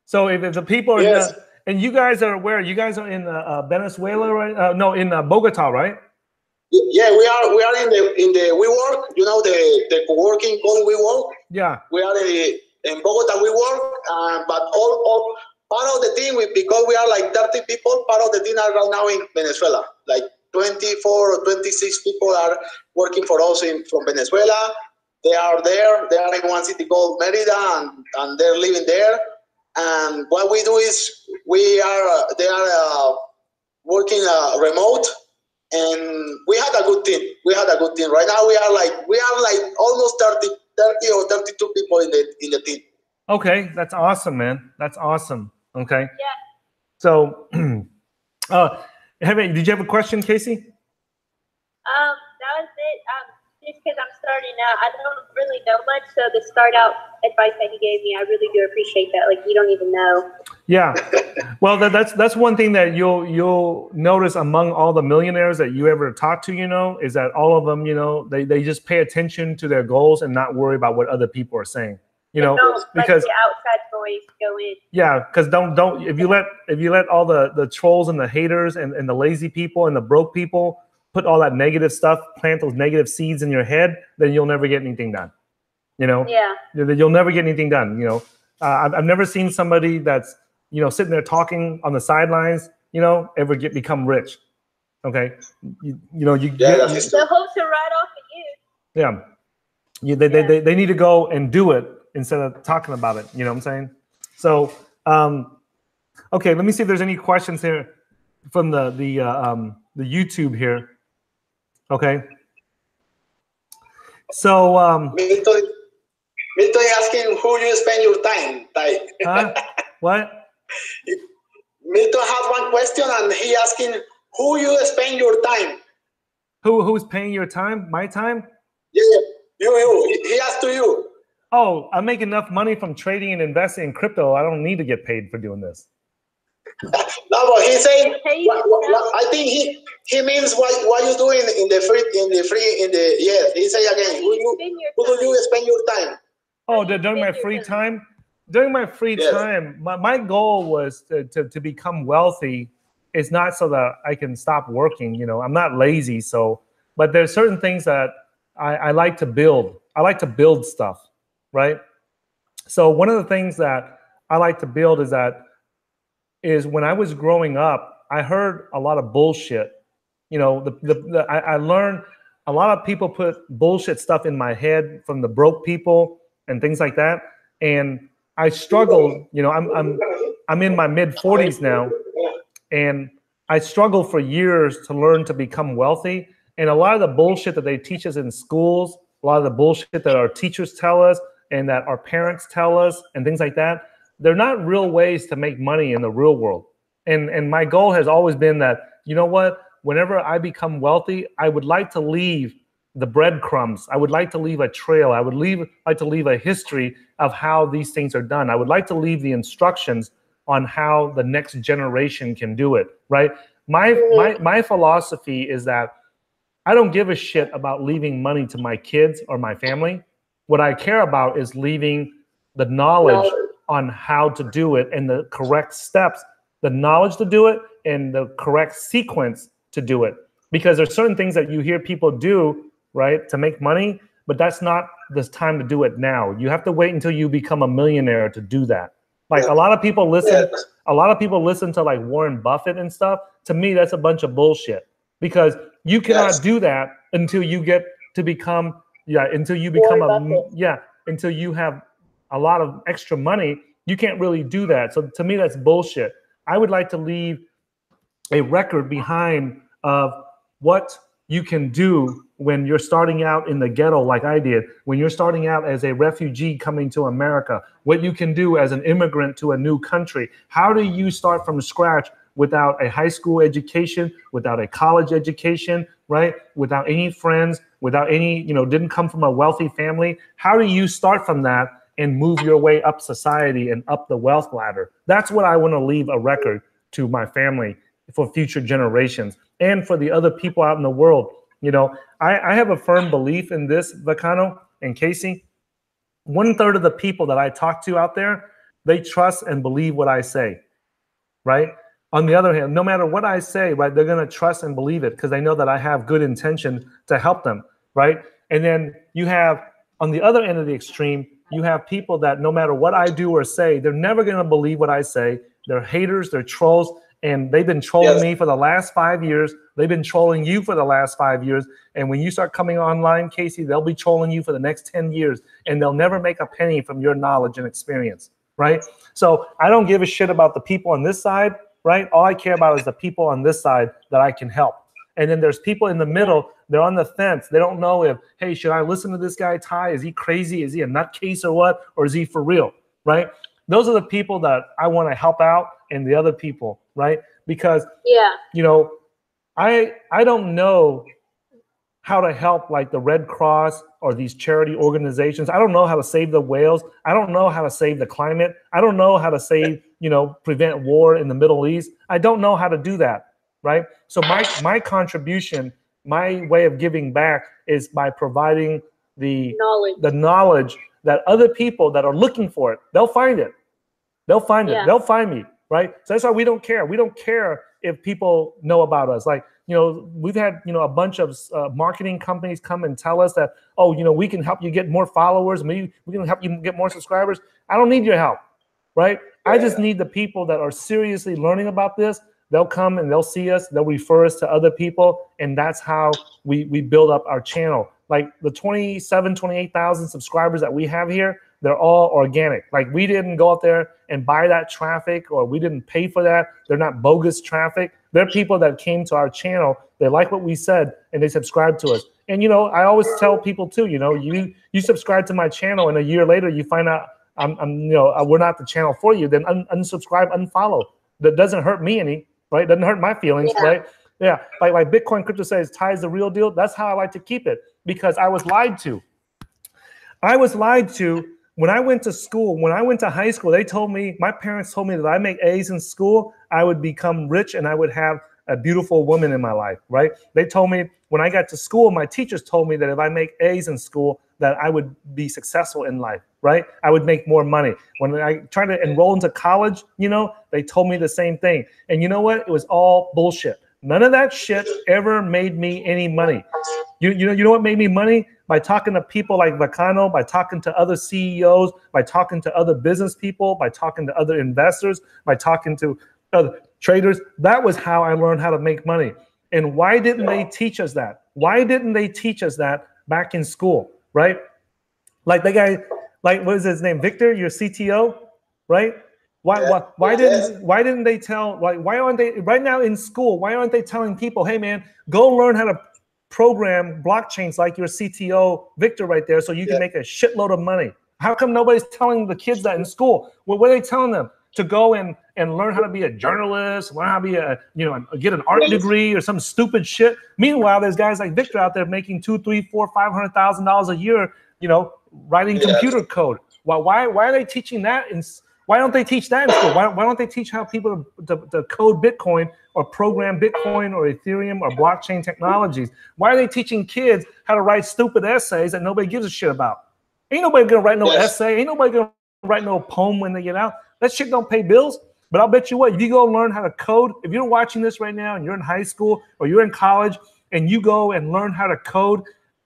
So if the people are Yes. and you guys are where? You guys are in Venezuela, right? No, in Bogota, right? Yeah, we are in the WeWork. You know the co-working called WeWork. Yeah. We are in Bogota. WeWork, but all part of the team, because we are like 30 people. Part of the team are right now in Venezuela. Like 24 or 26 people are working for us from Venezuela. They are there. They are in one city called Merida, and they're living there. And what we do is they are working remote, and we had a good team. Right now we are like almost 30 or 32 people in the team. Okay, that's awesome, man. That's awesome. Okay. Yeah. So, did you have a question, Kasey? That was it. Just because I'm starting out, I don't really know much, so the start out advice that he gave me, I really do appreciate that. Like, you don't even know. Yeah. Well, that's one thing that you'll notice among all the millionaires that you ever talk to, is that all of them, they just pay attention to their goals and not worry about what other people are saying. Don't because let the outside noise go in. Yeah, because don't if you let all the trolls and the haters and the lazy people and the broke people put all that negative stuff, plant those negative seeds in your head, then you'll never get anything done. Yeah. You'll never get anything done. I've never seen somebody that's sitting there talking on the sidelines, ever become rich. Okay, the hopes are right off of you. Yeah, they need to go and do it instead of talking about it. You know what I'm saying? So, okay, let me see if there's any questions here from the YouTube here. Okay. So, Milton asking who you spend your time, Ty. Huh? What? Milton has one question, and he asking who you spend your time. Who's paying your time? My time? Yeah, you. He asked to you. Oh, I make enough money from trading and investing in crypto. I don't need to get paid for doing this. No, but he's saying. I think he means what you doing in the free. Yes. He say again. Who do you spend your time? Oh, during my free time. During my free time, my goal was to become wealthy. It's not so that I can stop working. I'm not lazy. But there's certain things that I like to build. I like to build stuff. Right. So one of the things that I like to build is when I was growing up, I heard a lot of bullshit. I learned a lot of people put bullshit stuff in my head from the broke people and things like that. And I struggled, I'm in my mid 40s now, and I struggled for years to learn to become wealthy. And a lot of the bullshit that they teach us in schools, a lot of the bullshit that our teachers tell us and that our parents tell us and things like that, they're not real ways to make money in the real world. And my goal has always been that, whenever I become wealthy, I would like to leave the breadcrumbs. I would like to leave a trail. I would like to leave a history of how these things are done. I would like to leave the instructions on how the next generation can do it, right? My philosophy is that I don't give a shit about leaving money to my kids or my family. What I care about is leaving the knowledge on how to do it and the correct steps, the knowledge to do it and the correct sequence to do it. Because there's certain things that you hear people do, right, to make money, but that's not the time to do it now. You have to wait until you become a millionaire to do that. Like a lot of people listen to like Warren Buffett and stuff. To me, that's a bunch of bullshit because you cannot do that until you get to become, until you have a lot of extra money. You can't really do that. So to me, that's bullshit. I would like to leave a record behind of what you can do when you're starting out in the ghetto like I did, when you're starting out as a refugee coming to America, what you can do as an immigrant to a new country. How do you start from scratch without a high school education, without a college education, right? Without any friends, without any, didn't come from a wealthy family. How do you start from that and move your way up society and up the wealth ladder? That's what I want to leave a record to my family for future generations and for the other people out in the world. I have a firm belief in this, Baccano and Kasey. 1/3 of the people that I talk to out there, they trust and believe what I say, right? On the other hand, no matter what I say, right, they're going to trust and believe it because they know that I have good intention to help them, right? And then you have, on the other end of the extreme, you have people that no matter what I do or say, they're never going to believe what I say. They're haters, they're trolls, and they've been trolling me for the last 5 years. They've been trolling you for the last 5 years. And when you start coming online, Kasey, they'll be trolling you for the next 10 years, and they'll never make a penny from your knowledge and experience, right? So I don't give a shit about the people on this side, right? All I care about is the people on this side that I can help. And then there's people in the middle, they're on the fence. They don't know if, hey, should I listen to this guy, Ty? Is he crazy? Is he a nutcase or what? Or is he for real, right? Those are the people that I want to help out, and the other people, right? Because, you know, I don't know how to help like the Red Cross or these charity organizations. I don't know how to save the whales. I don't know how to save the climate. I don't know how to save, you know, prevent war in the Middle East. I don't know how to do that, right? So my contribution, my way of giving back is by providing the knowledge that other people that are looking for it, they'll find it. They'll find it. They'll find me, right? So that's why we don't care. We don't care if people know about us. Like, you know, we've had, you know, a bunch of marketing companies come and tell us that, oh, you know, we can help you get more followers. Maybe we can help you get more subscribers. I don't need your help, right? I just need the people that are seriously learning about this. They'll come and they'll see us. They'll refer us to other people. And that's how we build up our channel. Like the 28,000 subscribers that we have here, they're all organic. Like we didn't go out there and buy that traffic, or we didn't pay for that. They're not bogus traffic. They're people that came to our channel. They like what we said and they subscribe to us. And, you know, I always tell people too, you know, you subscribe to my channel and a year later you find out you know, we're not the channel for you, then unsubscribe, unfollow. That doesn't hurt me any, right? Doesn't hurt my feelings, right? Yeah, like Bitcoin Crypto says, Ty is the real deal. That's how I like to keep it, because I was lied to. I was lied to when I went to school. When I went to high school, they told me, my parents told me that I make A's in school, I would become rich and I would have a beautiful woman in my life, right? They told me when I got to school, my teachers told me that if I make A's in school, that I would be successful in life, right? I would make more money. When I tried to enroll into college, you know, they told me the same thing. And you know what? It was all bullshit. None of that shit ever made me any money. You know what made me money? By talking to people like Baccano, by talking to other CEOs, by talking to other business people, by talking to other investors, by talking to other traders. That was how I learned how to make money. And why didn't they teach us that? Why didn't they teach us that back in school, right? Like the guy, like what is his name? Victor, your CTO, right? Why didn't they tell, like, why aren't they right now in school? Why aren't they telling people, hey man, go learn how to program blockchains like your CTO Victor right there, so you can make a shitload of money? How come nobody's telling the kids that in school? Well, what are they telling them? To go and learn how to be a journalist, learn how to be a, you know, get an art degree or some stupid shit. Meanwhile, there's guys like Victor out there making $200,000, $300,000, $500,000 a year, you know, writing computer code. Why are they teaching that? Why don't they teach that in school? Why don't they teach how people to code Bitcoin or program Bitcoin or Ethereum or blockchain technologies? Why are they teaching kids how to write stupid essays that nobody gives a shit about? Ain't nobody gonna write no essay. Ain't nobody gonna write no poem when they get out. That shit don't pay bills. But I'll bet you what, if you go learn how to code, if you're watching this right now and you're in high school or you're in college and you go and learn how to code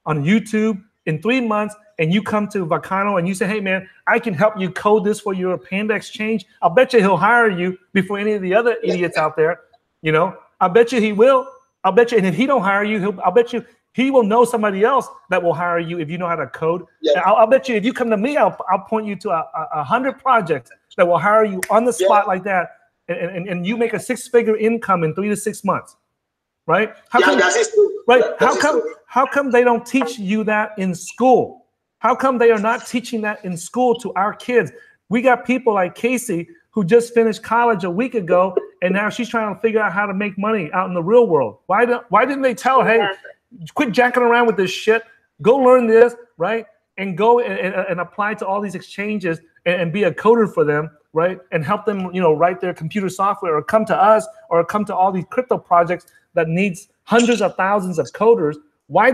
on YouTube in 3 months, and you come to Baccano and you say, hey man, I can help you code this for your Panda Exchange, I'll bet you he'll hire you before any of the other idiots out there. You know, I bet you he will. I'll bet you, and if he don't hire you, I'll bet you he will know somebody else that will hire you if you know how to code. I'll bet you if you come to me, I'll point you to 100 projects that will hire you on the spot like that, and you make a 6-figure income in 3 to 6 months, right? How come they don't teach you that in school? How come they are not teaching that in school to our kids? We got people like Kasey who just finished college a week ago, and now she's trying to figure out how to make money out in the real world. Why didn't they tell her, hey, quit jacking around with this shit, go learn this, right? And go and apply to all these exchanges and be a coder for them, right? And help them, you know, write their computer software, or come to us, or come to all these crypto projects that needs hundreds of thousands of coders. Why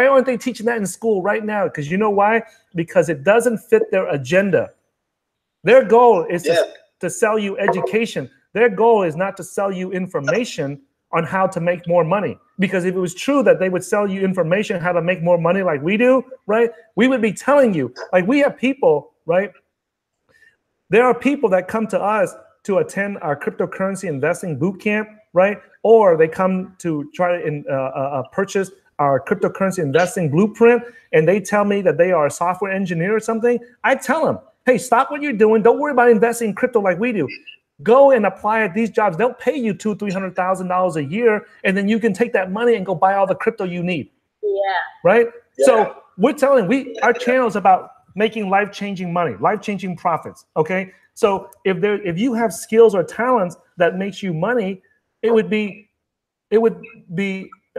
aren't they teaching that in school right now? Because you know why? Because it doesn't fit their agenda. Their goal is to sell you education. Their goal is not to sell you information on how to make more money. Because if it was true that they would sell you information how to make more money like we do, right? We would be telling you, like we have people, right? There are people that come to us to attend our cryptocurrency investing bootcamp, right? Or they come to try to purchase our cryptocurrency investing blueprint, and they tell me that they are a software engineer or something. I tell them, hey, stop what you're doing. Don't worry about investing in crypto like we do. Go and apply at these jobs. They'll pay you $200,000-$300,000 a year, and then you can take that money and go buy all the crypto you need. Yeah. Right? Yeah. So we're telling our channel is about making life-changing money, life-changing profits. Okay. So if you have skills or talents that makes you money, it would be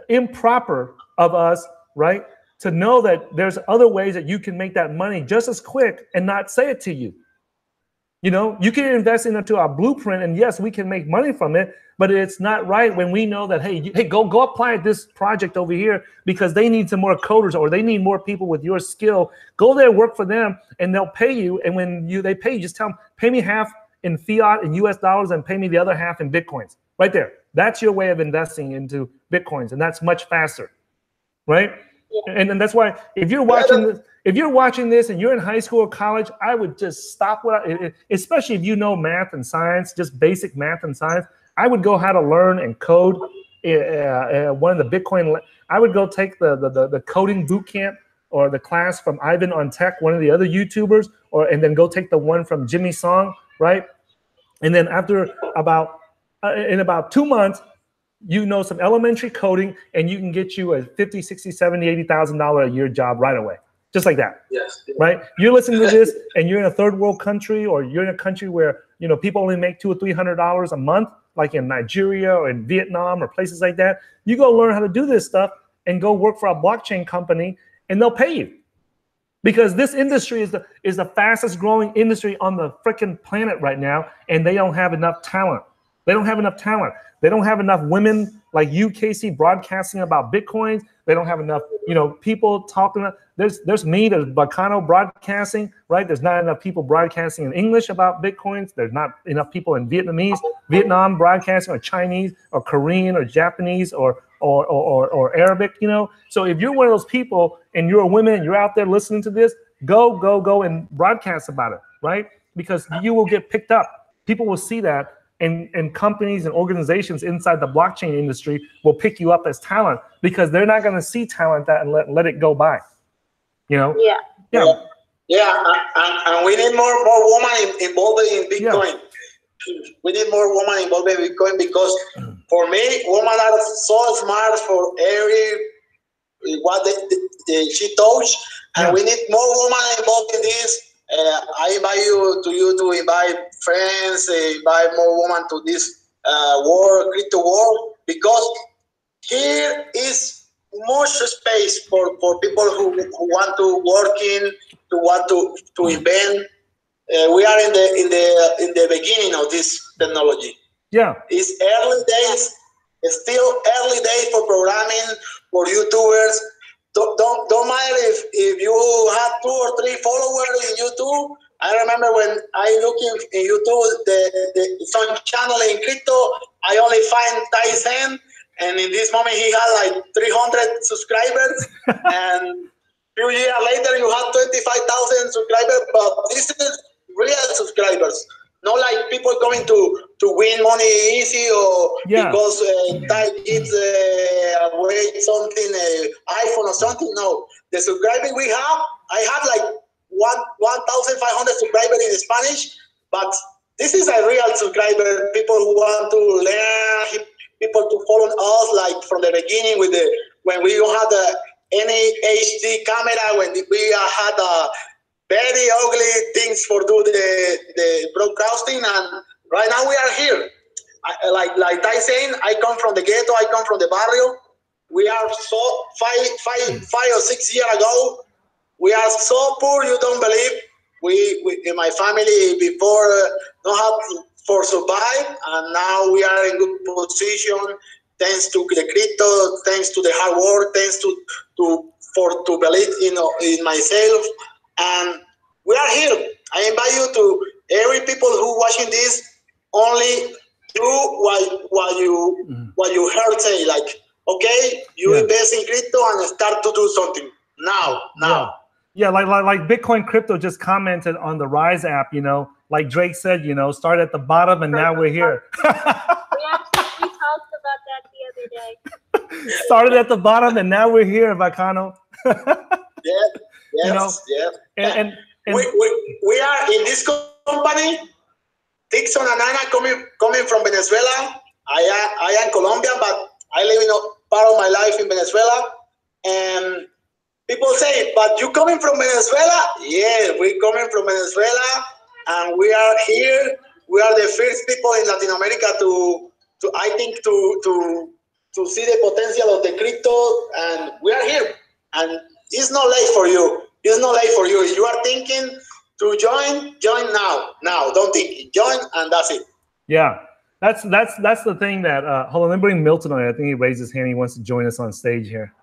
improper of us, right, to know that there's other ways that you can make that money just as quick and not say it to you. You know, you can invest into our blueprint, and yes, we can make money from it, but it's not right when we know that, hey, go apply at this project over here because they need some more coders or they need more people with your skill. Go there, work for them, and they'll pay you. And when they pay you, just tell them, pay me half in fiat in US dollars and pay me the other half in Bitcoins. Right there. That's your way of investing into Bitcoins, and that's much faster, right? Yeah. And that's why if you're watching this and you're in high school or college, I would just stop especially if you know math and science, just basic math and science. I would go how to learn and code one of the Bitcoin. I would go take the coding boot camp or the class from Ivan on Tech, one of the other YouTubers, and then go take the one from Jimmy Song, right? And then after in about 2 months, you know some elementary coding, and you can get you a $50,000, $60,000, $70,000, $80,000 a year job right away, just like that. Yes. Right? You're listening to this, and you're in a third world country, or you're in a country where people only make $200 or $300 a month, like in Nigeria or in Vietnam or places like that. You go learn how to do this stuff and go work for a blockchain company, and they'll pay you. Because this industry is the fastest growing industry on the freaking planet right now, and they don't have enough talent. They don't have enough talent. They don't have enough women like you, Kasey, broadcasting about Bitcoins. They don't have enough, people talking. There's me, there's Baccano broadcasting, right? There's not enough people broadcasting in English about Bitcoins. There's not enough people in Vietnam broadcasting, or Chinese or Korean or Japanese or Arabic, So if you're one of those people and you're a woman and you're out there listening to this, go and broadcast about it, right? Because you will get picked up. People will see that. And companies and organizations inside the blockchain industry will pick you up as talent because they're not going to see talent and let it go by. Yeah. And we need more women involved in Bitcoin. Yeah. We need more women involved in Bitcoin because for me, women are so smart for what she touch, and we need more women involved in this. I invite you to invite friends, invite more women to this crypto world, because here is much space for people who want to work to invent. We are in the beginning of this technology. Yeah, it's early days. It's still early days for programming, for YouTubers. Don't matter if you have 2 or 3 followers in YouTube. I remember when I looking in YouTube, some channel in crypto, I only find Tyson, and in this moment he had like 300 subscribers, and a few years later you have 25,000 subscribers. But this is real subscribers, not like people coming to win money easy or because Ty gives away something, iPhone or something. No, the subscribers we have, I have like 1,500 subscribers in Spanish, but this is a real subscriber. People who want to learn, people to follow us like from the beginning when we don't have any HD camera, when we had very ugly things for do the broadcasting, and right now we are here. Like Tyson, I come from the ghetto, I come from the barrio. We are so 5 or 6 years ago, we are so poor you don't believe. We in my family before don't have for survive, and now we are in good position. thanks to the crypto, thanks to the hard work, thanks to believe in myself. And we are here. I invite you to every people who watching this, only do what you heard say, like, okay, you invest in crypto and start to do something now. Yeah, like Bitcoin Crypto just commented on the Rise app, you know, like Drake said, you know, start at the bottom and now we're here. We talked about that the other day. Started at the bottom and now we're here, Baccano. You know, and we are in this company. Tyson and Ana coming from Venezuela. I am Colombian, but I live in a part of my life in Venezuela. And people say, but you coming from Venezuela? Yeah, we're coming from Venezuela, and we are here. We are the first people in Latin America to see the potential of the crypto, and we are here. And it's not late for you. It's not late for you. If you are thinking to join now. Don't think. Join, and that's it. Yeah, that's the thing that. Hold on, let me bring Milton on. I think he raised his hand. He wants to join us on stage here.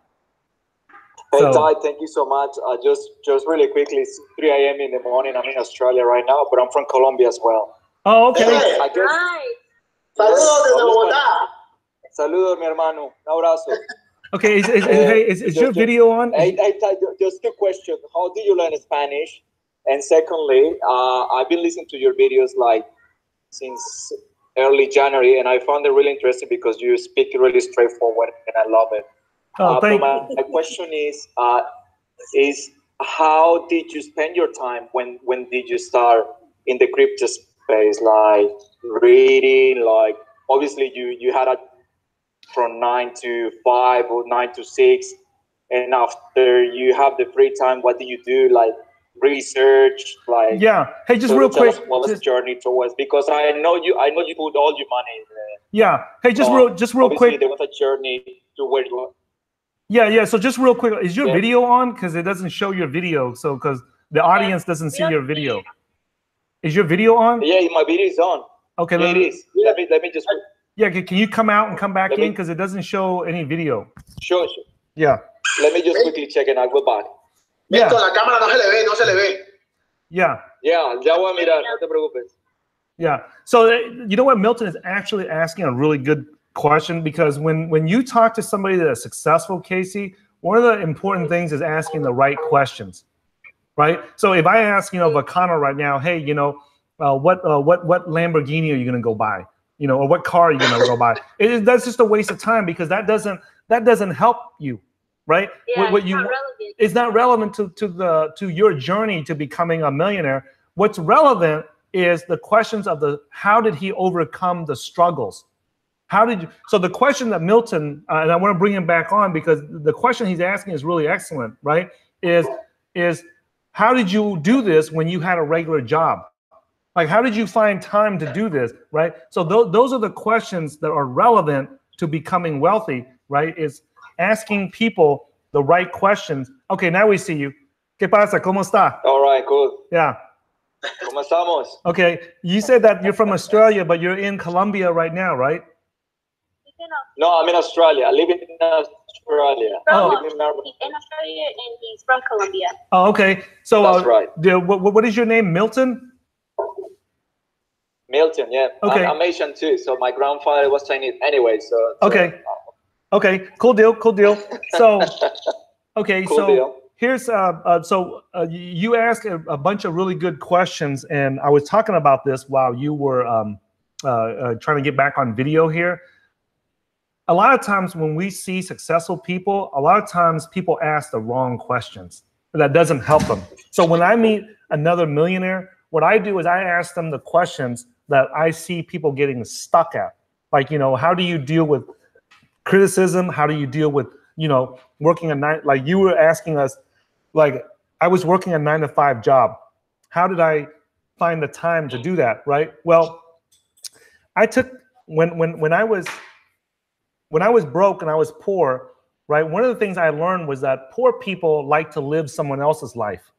Hey, Ty, thank you so much. Just really quickly, it's 3 a.m. in the morning. I'm in Australia right now, but I'm from Colombia as well. Oh, okay. Hey. Saludos desde Bogotá. Saludos, mi hermano. Un abrazo. Okay, is your video on? Hey, Ty, just two questions. How did you learn Spanish? And secondly, I've been listening to your videos like since early January, and I found it really interesting because you speak really straightforward, and I love it. Oh, thank you. My question is how did you spend your time? When did you start in the crypto space? Like reading, like obviously you had from 9 to 5 or 9 to 6, and after you have the free time, what do you do? Like research, like Hey, just real quick, what was the journey towards? Because I know you put all your money in there. Hey, just real quick, there was a journey to where you are. Yeah. So just real quick, is your video on? Because it doesn't show your video. So because the audience doesn't see your video. Is your video on? Yeah, my video is on. Okay, it is. Let me just. Yeah, can you come out and come back in because it doesn't show any video? Sure. Yeah. Let me just quickly check and I'll go back. Yeah. La cámara no se le ve. Yeah. Yeah, ya voy a mirar, no te preocupes. Yeah. So you know what, Milton is actually asking a really good question, because when you talk to somebody that is successful, Kasey, one of the important things is asking the right questions, right? So if I ask, Baccano right now, hey, what Lamborghini are you going to go buy? Or what car are you going to go buy? That's just a waste of time, because that doesn't help you, right? Yeah, it's not relevant to your journey to becoming a millionaire. What's relevant is the questions of how did he overcome the struggles? So the question that Milton, and I want to bring him back on because the question he's asking is really excellent, right? Is how did you do this when you had a regular job? Like, how did you find time to do this, right? So those are the questions that are relevant to becoming wealthy, right? Is asking people the right questions. Okay, now we see you. ¿Qué pasa? ¿Cómo está? All right, cool. Yeah. ¿Cómo estamos? Okay, you said that you're from Australia, but you're in Colombia right now, right? No, I'm in Australia. I live in Australia. In Australia, and he's from Colombia. Oh, okay. So that's right. What is your name, Milton? Milton, yeah. Okay. I'm Asian too, so my grandfather was Chinese anyway. So okay, cool deal. So, okay, cool so deal. Here's you asked a bunch of really good questions, and I was talking about this while you were trying to get back on video here. A lot of times when we see successful people, a lot of times people ask the wrong questions. That doesn't help them. So when I meet another millionaire, what I do is I ask them the questions that I see people getting stuck at. Like, how do you deal with criticism? How do you deal with, working a night? Like you were asking us, like I was working a 9-to-5 job. How did I find the time to do that, right? Well, I took, when I was broke and I was poor, right? One of the things I learned was that poor people like to live someone else's life.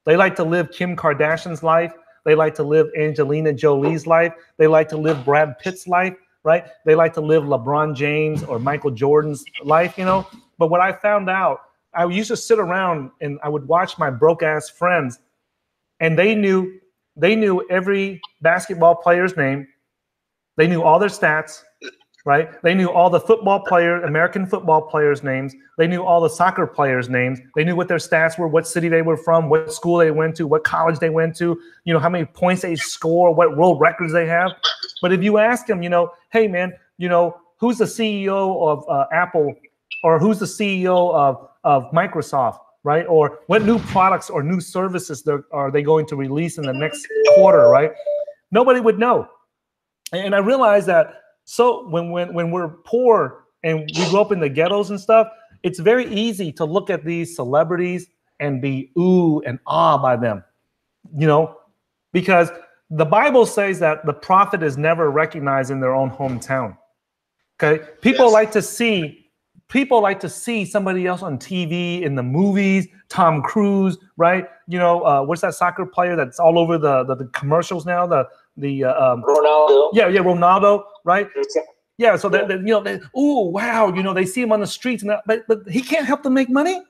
They like to live Kim Kardashian's life. They like to live Angelina Jolie's life. They like to live Brad Pitt's life. right? They like to live LeBron James or Michael Jordan's life, you know. But what I found out, I used to sit around and I would watch my broke ass friends, and they knew every basketball player's name. They knew all their stats, right? They knew all the American football players' names. They knew all the soccer players' names. They knew what their stats were, what city they were from, what school they went to, what college they went to, you know, how many points they score, what world records they have. But if you ask them, you know, hey, man, you know, who's the CEO of Apple, or who's the CEO of Microsoft, right? Or what new products or new services are they going to release in the next quarter, right? Nobody would know. And I realized that, so when we're poor and we grow up in the ghettos and stuff, it's very easy to look at these celebrities and be ooh and ah by them, you know, because the Bible says that the prophet is never recognized in their own hometown. Okay, people like to see somebody else on TV, in the movies, Tom Cruise, right? You know, what's that soccer player that's all over the commercials now? Ronaldo. Yeah, Ronaldo, right? Yeah, so you know, ooh, wow, you know, they see him on the streets, and but he can't help them make money.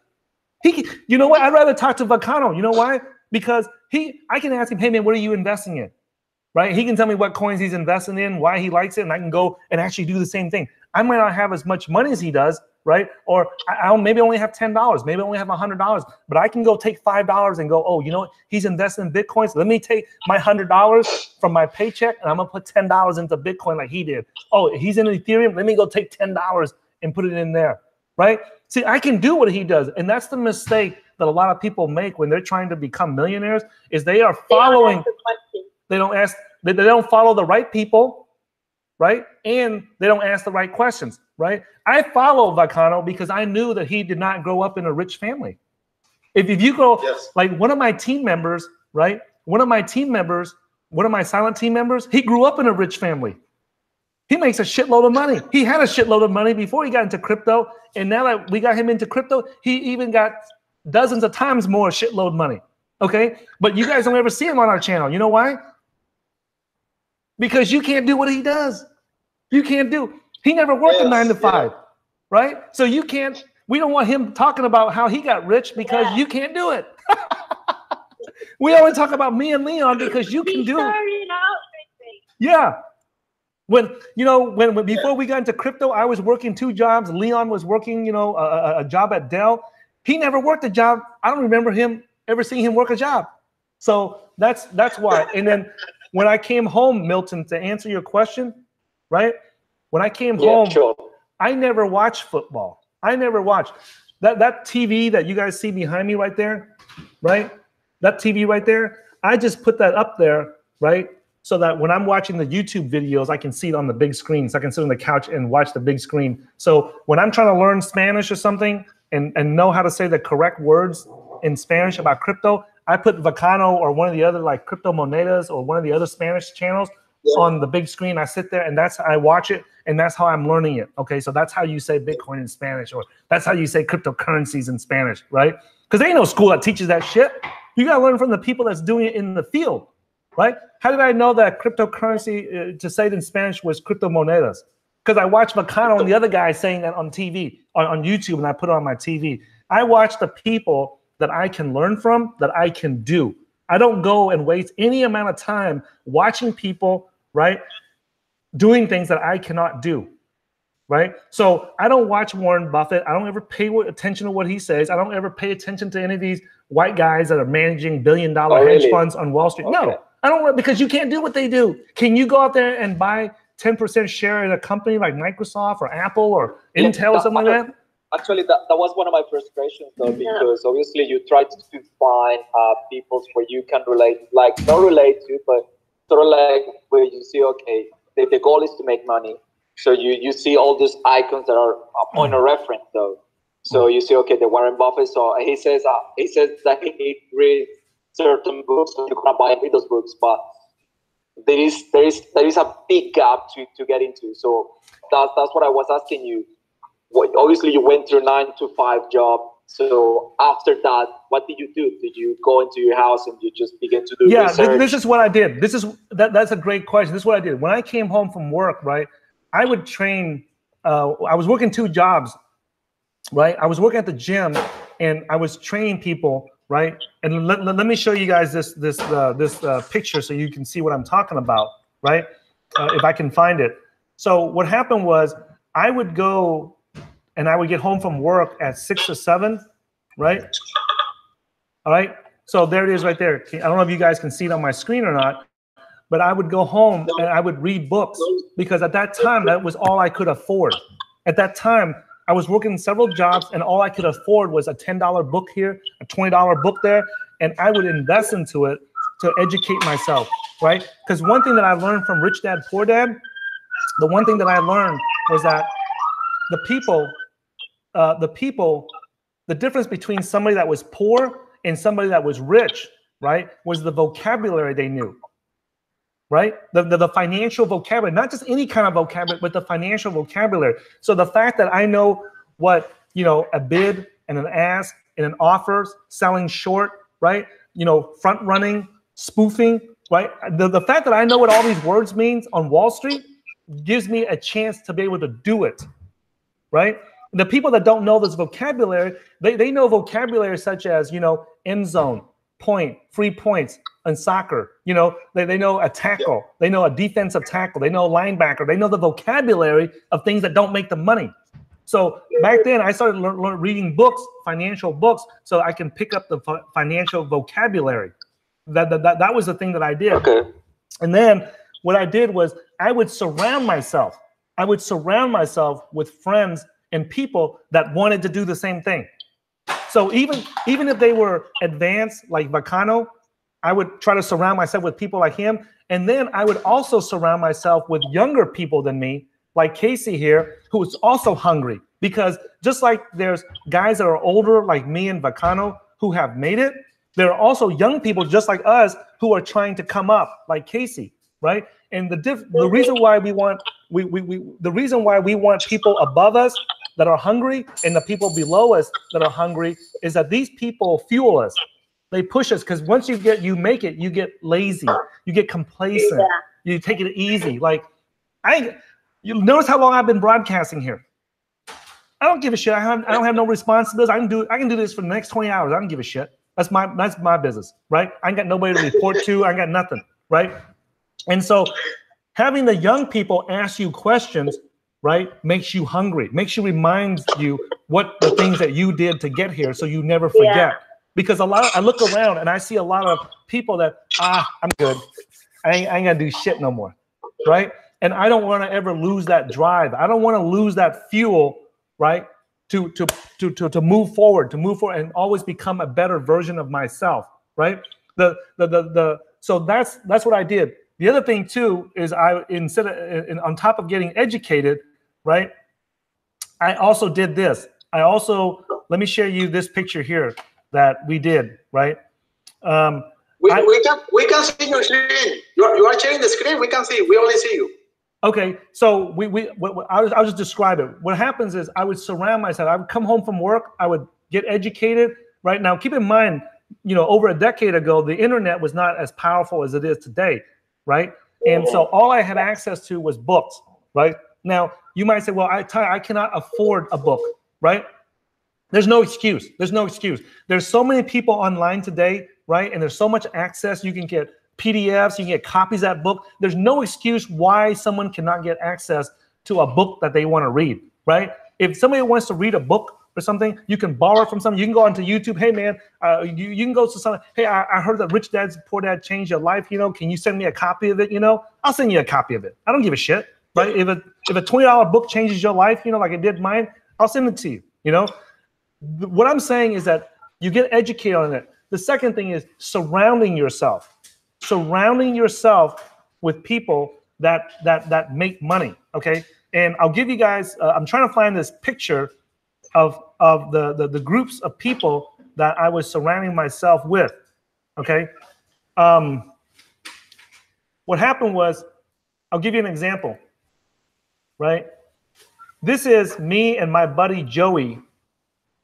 You know what? I'd rather talk to Baccano. You know why? Because I can ask him, hey man, what are you investing in? Right? He can tell me what coins he's investing in, why he likes it, and I can go and actually do the same thing. I might not have as much money as he does, right? Or I'll maybe only have $10, maybe only have $100, but I can go take $5 and go, oh, you know what? He's investing in Bitcoin. So let me take my $100 from my paycheck and I'm gonna put $10 into Bitcoin like he did. Oh, he's in Ethereum. Let me go take $10 and put it in there, right? See, I can do what he does, and that's the mistake that a lot of people make when they're trying to become millionaires. Is they are following. They don't follow the right people, right? And they don't ask the right questions, right? I follow Baccano because I knew that he did not grow up in a rich family. If you go, like one of my team members, right? One of my silent team members, he grew up in a rich family. He makes a shitload of money. He had a shitload of money before he got into crypto. And now that we got him into crypto, he even got dozens of times more shitload money. Okay? But you guys don't ever see him on our channel. You know why? Because you can't do what he does. You can't do. He never worked a 9 to 5, right? So you can't. We don't want him talking about how he got rich because you can't do it. We only talk about me and Leon because you can do it. Yeah. When before we got into crypto, I was working 2 jobs. Leon was working, you know, a job at Dell. He never worked a job. I don't remember him ever seeing him work a job. So that's why. And then when I came home, Milton, to answer your question, right? When I came home, I never watched football. I never watched that TV that you guys see behind me right there, right? That TV right there. I just put that up there, right? So that when I'm watching the YouTube videos, I can see it on the big screen. So I can sit on the couch and watch the big screen. So when I'm trying to learn Spanish or something and know how to say the correct words in Spanish about crypto, I put Baccano or one of the other like Crypto Monedas or one of the other Spanish channels on the big screen. I sit there and I watch it, and that's how I'm learning it. Okay, so that's how you say Bitcoin in Spanish, or that's how you say cryptocurrencies in Spanish, right? Because there ain't no school that teaches that shit. You gotta learn from the people that's doing it in the field, right? How did I know that cryptocurrency to say it in Spanish was crypto monedas? Because I watched Baccano and the other guy saying that on TV, on YouTube, and I put it on my TV. I watch the people that I can learn from, that I can do. I don't go and waste any amount of time watching people, right, doing things that I cannot do, right? So I don't watch Warren Buffett. I don't ever pay attention to what he says. I don't ever pay attention to any of these white guys that are managing billion-dollar hedge funds on Wall Street. Okay. No, I don't, because you can't do what they do. Can you go out there and buy 10% share in a company like Microsoft or Apple or Intel or something like that? Actually, that was one of my frustrations, though, because obviously you try to find people where you can relate, like not relate to, but sort of like where you see, okay, the goal is to make money. So you see all these icons that are a point of reference, though. So you see, okay, the Warren Buffett. So he says that he reads certain books, so you can buy and read those books, but there is a big gap to get into. So that's what I was asking you. Obviously, you went through 9 to 5 job. So after that, what did you do? Did you go into your house and you just begin to do research? This is what I did. That's a great question. This is what I did. When I came home from work, right, I would train. I was working 2 jobs, right? I was working at the gym, and I was training people, right? And let me show you guys this picture so you can see what I'm talking about, right? If I can find it. So what happened was I would go and I would get home from work at 6 or 7, right? All right. So there it is right there. I don't know if you guys can see it on my screen or not, but I would go home and I would read books because at that time, that was all I could afford. At that time, I was working several jobs and all I could afford was a $10 book here, a $20 book there, and I would invest into it to educate myself, right? Because one thing that I learned from Rich Dad, Poor Dad, the one thing that I learned was that the difference between somebody that was poor and somebody that was rich, right, was the vocabulary they knew, right? The financial vocabulary, not just any kind of vocabulary, but the financial vocabulary. So the fact that I know what, a bid and an ask and an offers, selling short, right? Front running, spoofing, right? The fact that I know what all these words means on Wall Street gives me a chance to be able to do it, right? The people that don't know this vocabulary, they know vocabulary such as, end zone, point, free points, in soccer. They know a tackle. They know a defensive tackle. They know a linebacker. They know the vocabulary of things that don't make them money. So back then, I started reading books, financial books, so I can pick up the financial vocabulary. That was the thing that I did. Okay. And then what I did was I would surround myself with friends and people that wanted to do the same thing. So even if they were advanced like Baccano, I would try to surround myself with people like him. And then I would also surround myself with younger people than me, like Kasey here, who is also hungry. Because just like there's guys that are older like me and Baccano who have made it, there are also young people just like us who are trying to come up like Kasey, right? And the reason why we want people above us that are hungry and the people below us that are hungry is that these people fuel us. They push us because once you make it, you get lazy, you get complacent, you take it easy. Like you notice how long I've been broadcasting here. I don't give a shit. I don't have no responsibilities. I can do this for the next 20 hours. I don't give a shit. That's my business, right? I ain't got nobody to report to. I ain't got nothing, right? And so having the young people ask you questions, right, makes you hungry, reminds you what the things that you did to get here so you never forget. Yeah. Because I look around and I see a lot of people that, I'm good. I ain't gonna do shit no more, right? And I don't want to ever lose that drive. I don't want to lose that fuel, right? To move forward, and always become a better version of myself, right? So that's what I did. The other thing too is on top of getting educated, right? I also did this. Let me share you this picture here that we did, right? We can see your screen. You are sharing the screen. We can see. We only see you. Okay, so I'll just describe it. What happens is I would surround myself. I would come home from work. I would get educated. Right now, keep in mind, over a decade ago, the internet was not as powerful as it is today, right? And so all I had access to was books, right? Now you might say, well, I cannot afford a book, right? There's no excuse. There's so many people online today, right? And there's so much access. You can get PDFs, you can get copies of that book. There's no excuse why someone cannot get access to a book that they want to read, right? If somebody wants to read a book or something, you can borrow from someone. You can go onto YouTube. Hey, man, you can go to someone. Hey, I heard that Rich Dad, Poor Dad changed your life. Can you send me a copy of it? I'll send you a copy of it. I don't give a shit, right? If a $20 book changes your life, like it did mine, I'll send it to you, What I'm saying is that you get educated on it. The second thing is surrounding yourself with people that make money, okay? And I'll give you guys, I'm trying to find this picture of the groups of people that I was surrounding myself with, okay? What happened was, I'll give you an example, right? This is me and my buddy Joey,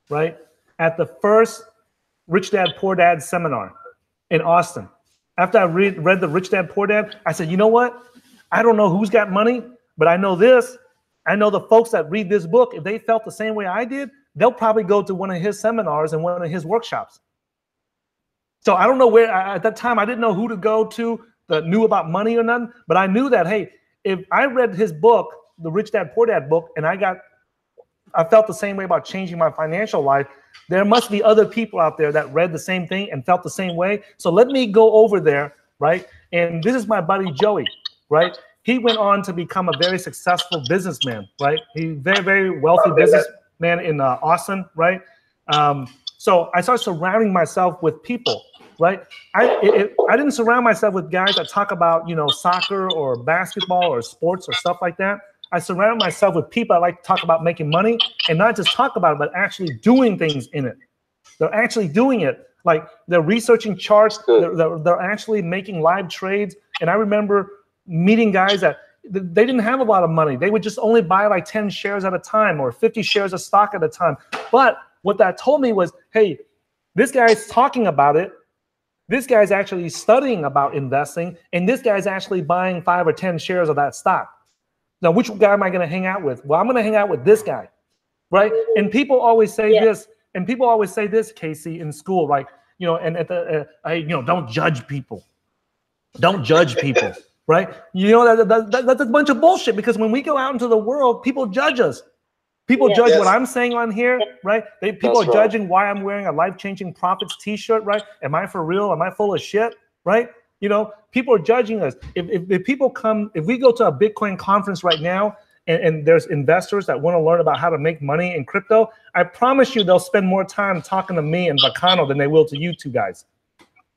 right? At the first Rich Dad, Poor Dad seminar in Austin. After I read the Rich Dad, Poor Dad, I said, you know what? I don't know who's got money, But I know this. I know the folks that read this book, if they felt the same way I did, they'll probably go to one of his seminars and one of his workshops. So I don't know where, at that time, I didn't know who to go to that knew about money or nothing, but I knew that, hey, if I read his book, the Rich Dad Poor Dad book, and I felt the same way about changing my financial life, there must be other people out there that read the same thing and felt the same way. So let me go over there, right? And this is my buddy Joey, right? He went on to become a very successful businessman, right? He's very, very wealthy businessman in Austin, right? So I started surrounding myself with people, right? I didn't surround myself with guys that talk about, soccer or basketball or sports or stuff like that. I surround myself with people that like to talk about making money, and not just talk about it, but actually doing things in it. They're actually doing it. Like they're researching charts. They're actually making live trades. And I remember meeting guys that they didn't have a lot of money. They would just only buy like 10 shares at a time or 50 shares of stock at a time. But what that told me was, hey, this guy's talking about it. This guy's actually studying about investing. And this guy's actually buying 5 or 10 shares of that stock. Now, which guy am I going to hang out with? Well, I'm going to hang out with this guy, right? And people always say this, and people always say this, Kasey, in school, right? And at the, don't judge people. Don't judge people, right? That's a bunch of bullshit, because when we go out into the world, people judge us. People judge what I'm saying on here, right? People are judging why I'm wearing a life-changing profits t-shirt, right? Am I for real? Am I full of shit, right? People are judging us. If people come, if we go to a Bitcoin conference right now and there's investors that want to learn about how to make money in crypto, I promise you they'll spend more time talking to me and Baccano than they will to you two guys.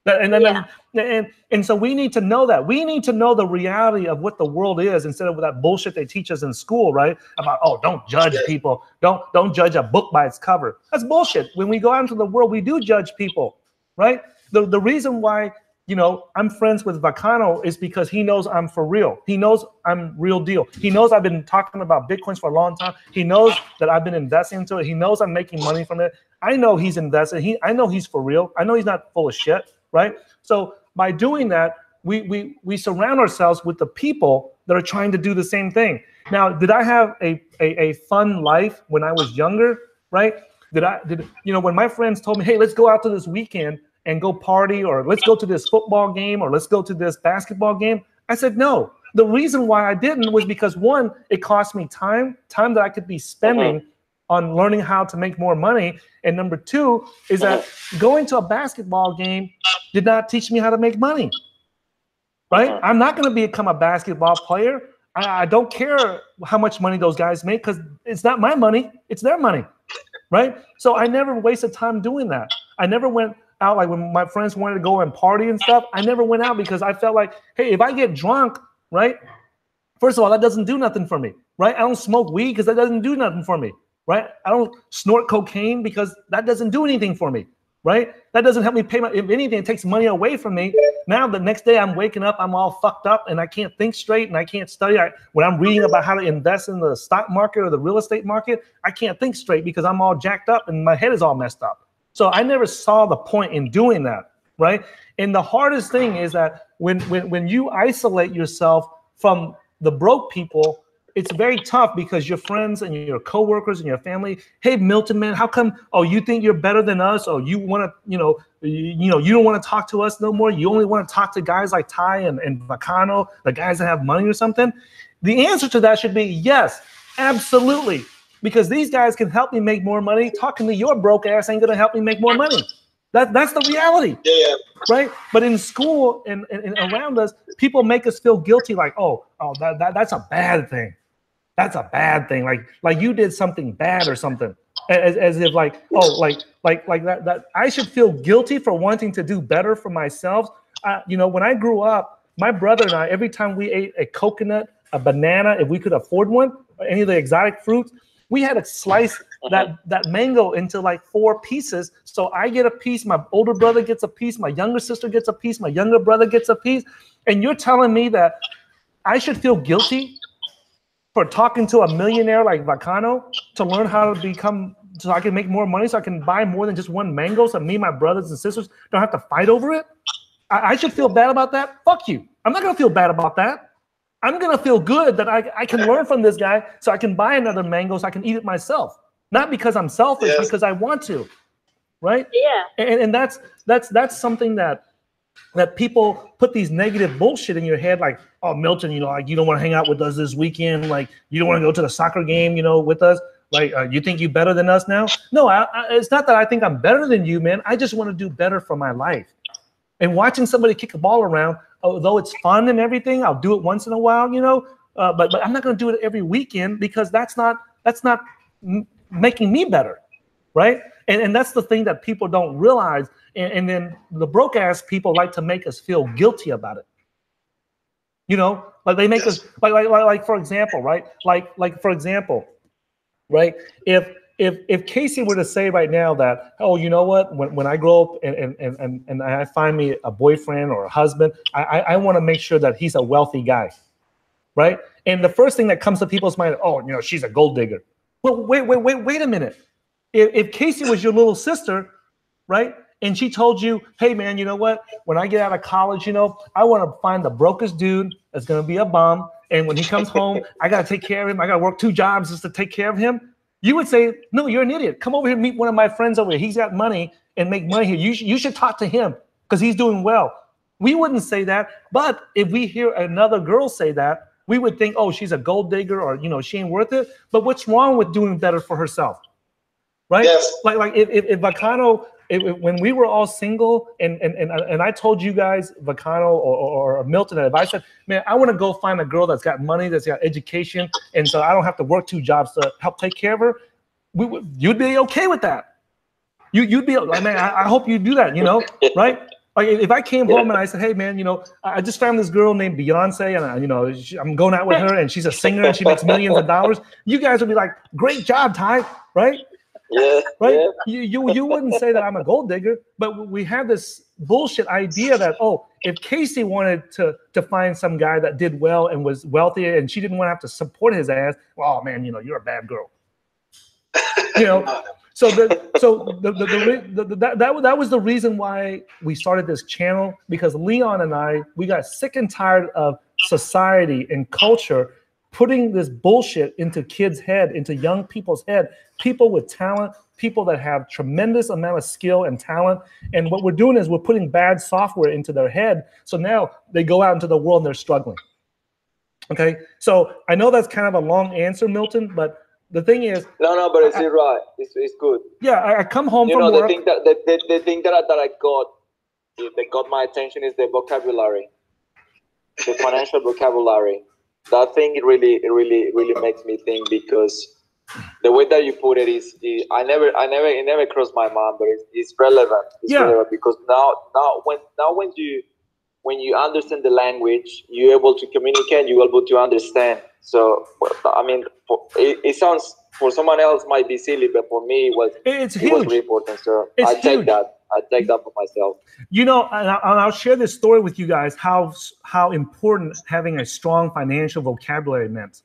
And so we need to know that. We need to know the reality of what the world is instead of that bullshit they teach us in school, right? About, oh, don't judge people. Don't judge a book by its cover. That's bullshit. When we go out into the world, we do judge people, right? The reason why I'm friends with Baccano is because he knows I'm for real. He knows I'm real deal. He knows I've been talking about Bitcoins for a long time. He knows that I've been investing into it. He knows I'm making money from it. I know he's invested. I know he's for real. I know he's not full of shit, right? So by doing that, we surround ourselves with the people that are trying to do the same thing. Now, did I have a fun life when I was younger, right? When my friends told me, hey, let's go out to this weekend and go party, or let's go to this football game, or let's go to this basketball game, I said no. The reason why I didn't was because, one, it cost me time that I could be spending on learning how to make more money. And number two is that going to a basketball game did not teach me how to make money, right? I'm not going to become a basketball player. I don't care how much money those guys make, because it's not my money, it's their money, right? So I never wasted time doing that. I never went out, like when my friends wanted to go and party and stuff, I never went out because I felt like, hey, if I get drunk, right? First of all, that doesn't do nothing for me, right? I don't smoke weed because that doesn't do nothing for me, right? I don't snort cocaine because that doesn't do anything for me, right? That doesn't help me pay my, if anything, it takes money away from me. Now the next day I'm waking up, I'm all fucked up and I can't think straight and I can't study. When I'm reading about how to invest in the stock market or the real estate market, I can't think straight because I'm all jacked up and my head is all messed up. So I never saw the point in doing that, right? And the hardest thing is that when you isolate yourself from the broke people, it's very tough because your friends and your coworkers and your family, hey, Milton, man, how come, oh, you think you're better than us? Or you want to, you don't want to talk to us no more? You only want to talk to guys like Ty and Baccano, the guys that have money or something? The answer to that should be yes, absolutely. Because these guys can help me make more money. Talking to your broke ass ain't gonna help me make more money. That's the reality, right? But in school and around us, people make us feel guilty, like, that's a bad thing. That's a bad thing. Like you did something bad or something, as if like that I should feel guilty for wanting to do better for myself. When I grew up, my brother and I, every time we ate a coconut, a banana, if we could afford one, or any of the exotic fruits, we had to slice that mango into like 4 pieces. So I get a piece, my older brother gets a piece, my younger sister gets a piece, my younger brother gets a piece. And you're telling me that I should feel guilty for talking to a millionaire like Baccano to learn how to become, so I can make more money, so I can buy more than just one mango, so me and my brothers and sisters don't have to fight over it? I should feel bad about that? Fuck you. I'm not going to feel bad about that. I'm going to feel good that I can learn from this guy so I can buy another mango so I can eat it myself. Not because I'm selfish, because I want to, right? Yeah. And that's something that people put these negative bullshit in your head, like, oh, Milton, you know, like you don't want to hang out with us this weekend, like you don't want to go to the soccer game, you know, with us. Like, you think you're better than us now? No, it's not that I think I'm better than you, man. I just want to do better for my life. And watching somebody kick a ball around, although it's fun and everything, I'll do it once in a while, you know, but I'm not going to do it every weekend because that's not making me better, right? And that's the thing that people don't realize. And then the broke ass people like to make us feel guilty about it. You know, like they make us like for example, right? Like for example, right? If Kasey were to say right now that, oh, you know what, when I grow up and I find me a boyfriend or a husband, I want to make sure that he's a wealthy guy, right? And the first thing that comes to people's mind, oh, you know, she's a gold digger. Well, wait a minute. If Kasey was your little sister, right, and she told you, hey, man, you know what, when I get out of college, you know, I want to find the brokest dude that's going to be a bum, and when he comes home, I got to take care of him. I got to work 2 jobs just to take care of him. You would say, no, you're an idiot. Come over here and meet one of my friends over here. He's got money and make money here. You should talk to him because he's doing well. We wouldn't say that. But if we hear another girl say that, we would think, oh, she's a gold digger or, you know, she ain't worth it. But what's wrong with doing better for herself? Right? Yes. Like if Baccano, when we were all single and I told you guys, Baccano or Milton, if I said, man, I want to go find a girl that's got money, that's got education, and so I don't have to work 2 jobs to help take care of her, you'd be okay with that. You'd be like, man, I hope you do that, you know, right? Like if I came home and I said, hey, man, you know, I just found this girl named Beyonce and, you know, I'm going out with her and she's a singer and she makes millions of dollars. You guys would be like, great job, Ty, right? Yeah. Right? Yeah. You wouldn't say that I'm a gold digger, but we have this bullshit idea that, oh, if Kasey wanted to find some guy that did well and was wealthy and she didn't want to have to support his ass, well, oh, man, you know, you're a bad girl. You know, so that was the reason why we started this channel, because Leon and I, we got sick and tired of society and culture putting this bullshit into kids' head, into young people's head, people with talent, people that have tremendous amount of skill and talent. And what we're doing is we're putting bad software into their head. So now they go out into the world and they're struggling. Okay. So I know that's kind of a long answer, Milton, but the thing is, no, but it's right. It's good. Yeah, I come home from work. The thing that I got my attention is the vocabulary, the financial vocabulary. That thing it really makes me think, because the way that you put it is it never crossed my mind, but it's relevant. It's relevant because now when you understand the language, you're able to communicate, you're able to understand. So, I mean, it sounds, for someone else might be silly, but for me, it was really important. So I take that for myself. You know, and I'll share this story with you guys, how important having a strong financial vocabulary meant,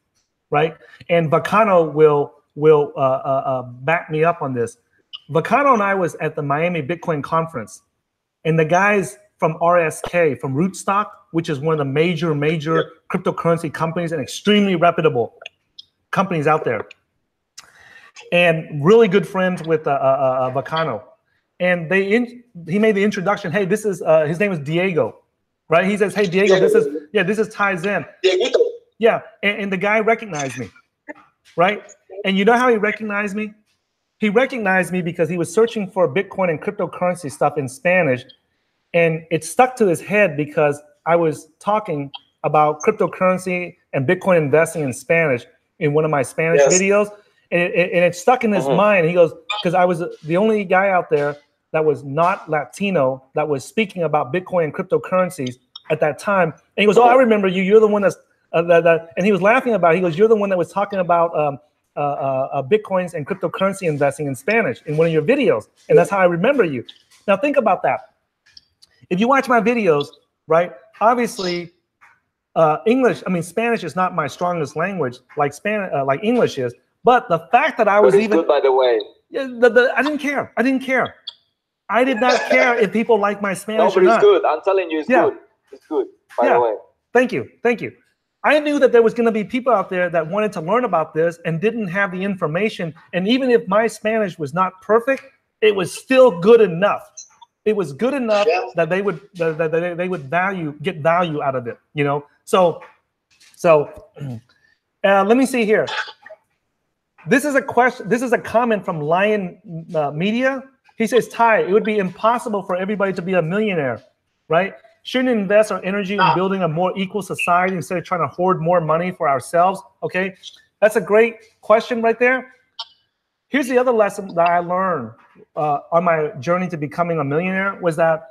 right? And Baccano will back me up on this. Baccano and I was at the Miami Bitcoin conference, and the guys from RSK, from Rootstock, which is one of the major cryptocurrency companies and extremely reputable companies out there, and really good friends with Baccano. And he made the introduction. Hey, this is his name is Diego, right? He says, hey, Diego, this is Tyson. Yeah, and the guy recognized me, right? And you know how he recognized me? He recognized me because he was searching for Bitcoin and cryptocurrency stuff in Spanish. And it stuck to his head because I was talking about cryptocurrency and Bitcoin investing in Spanish in one of my Spanish videos. And it stuck in his mind. He goes, because I was the only guy out there that was not Latino that was speaking about Bitcoin and cryptocurrencies at that time. And he goes, oh, I remember you. You're the one that's, and he was laughing about it. He goes, you're the one that was talking about Bitcoins and cryptocurrency investing in Spanish in one of your videos. And that's how I remember you. Now think about that. If you watch my videos, right, obviously Spanish is not my strongest language like English is. But the fact that I was even good, by the way. Yeah, I didn't care. I did not care if people like my Spanish or not. No, but it's good. I'm telling you, it's good. It's good, by the way. Thank you. I knew that there was going to be people out there that wanted to learn about this and didn't have the information. And even if my Spanish was not perfect, it was still good enough. It was good enough that they would get value out of it. You know. So let me see here. This is a question. This is a comment from Lion Media. He says, Ty, it would be impossible for everybody to be a millionaire, right? Shouldn't invest our energy in building a more equal society instead of trying to hoard more money for ourselves? Okay, that's a great question right there. Here's the other lesson that I learned on my journey to becoming a millionaire was that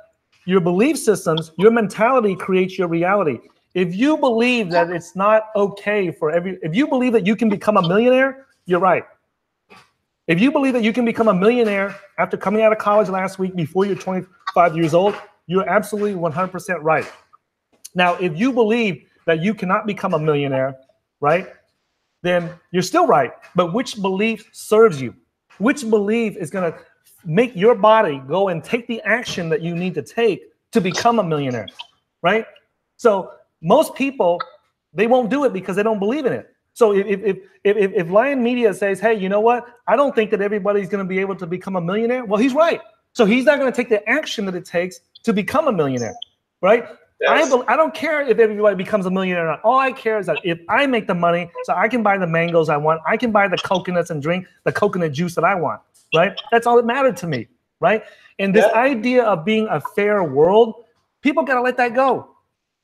your belief systems, your mentality creates your reality. If you believe that it's not okay if you believe that you can become a millionaire, you're right. If you believe that you can become a millionaire after coming out of college last week before you're 25 years old, you're absolutely 100% right. Now, if you believe that you cannot become a millionaire, right, then you're still right. But which belief serves you? Which belief is going to make your body go and take the action that you need to take to become a millionaire, right? So most people, they won't do it because they don't believe in it. So if Lion Media says, hey, you know what? I don't think that everybody's going to be able to become a millionaire. Well, he's right. So he's not going to take the action that it takes to become a millionaire, right? Yes. I don't care if everybody becomes a millionaire or not. All I care is that if I make the money so I can buy the mangoes I want, I can buy the coconuts and drink the coconut juice that I want, right? That's all that mattered to me, right? And this idea of being a fair world, people got to let that go.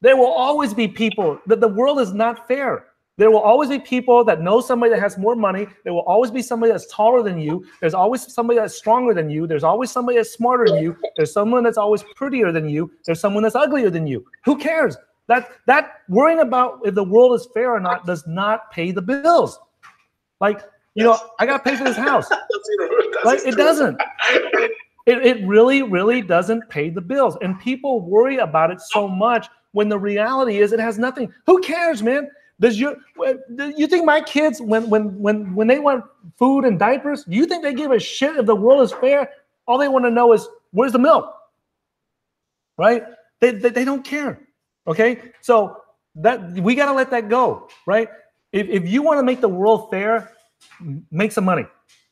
There will always be people that the world is not fair. There will always be people that know somebody that has more money. There will always be somebody that's taller than you. There's always somebody that's stronger than you. There's always somebody that's smarter than you. There's someone that's always prettier than you. There's someone that's uglier than you. Who cares? That worrying about if the world is fair or not does not pay the bills. Like, you know, I got to pay for this house. Like, it doesn't. It really, really doesn't pay the bills. And people worry about it so much when the reality is it has nothing. Who cares, man? Do you think my kids, when they want food and diapers, do you think they give a shit if the world is fair? All they want to know is, where's the milk? Right? They don't care. Okay? So that we got to let that go, right? If you want to make the world fair, make some money.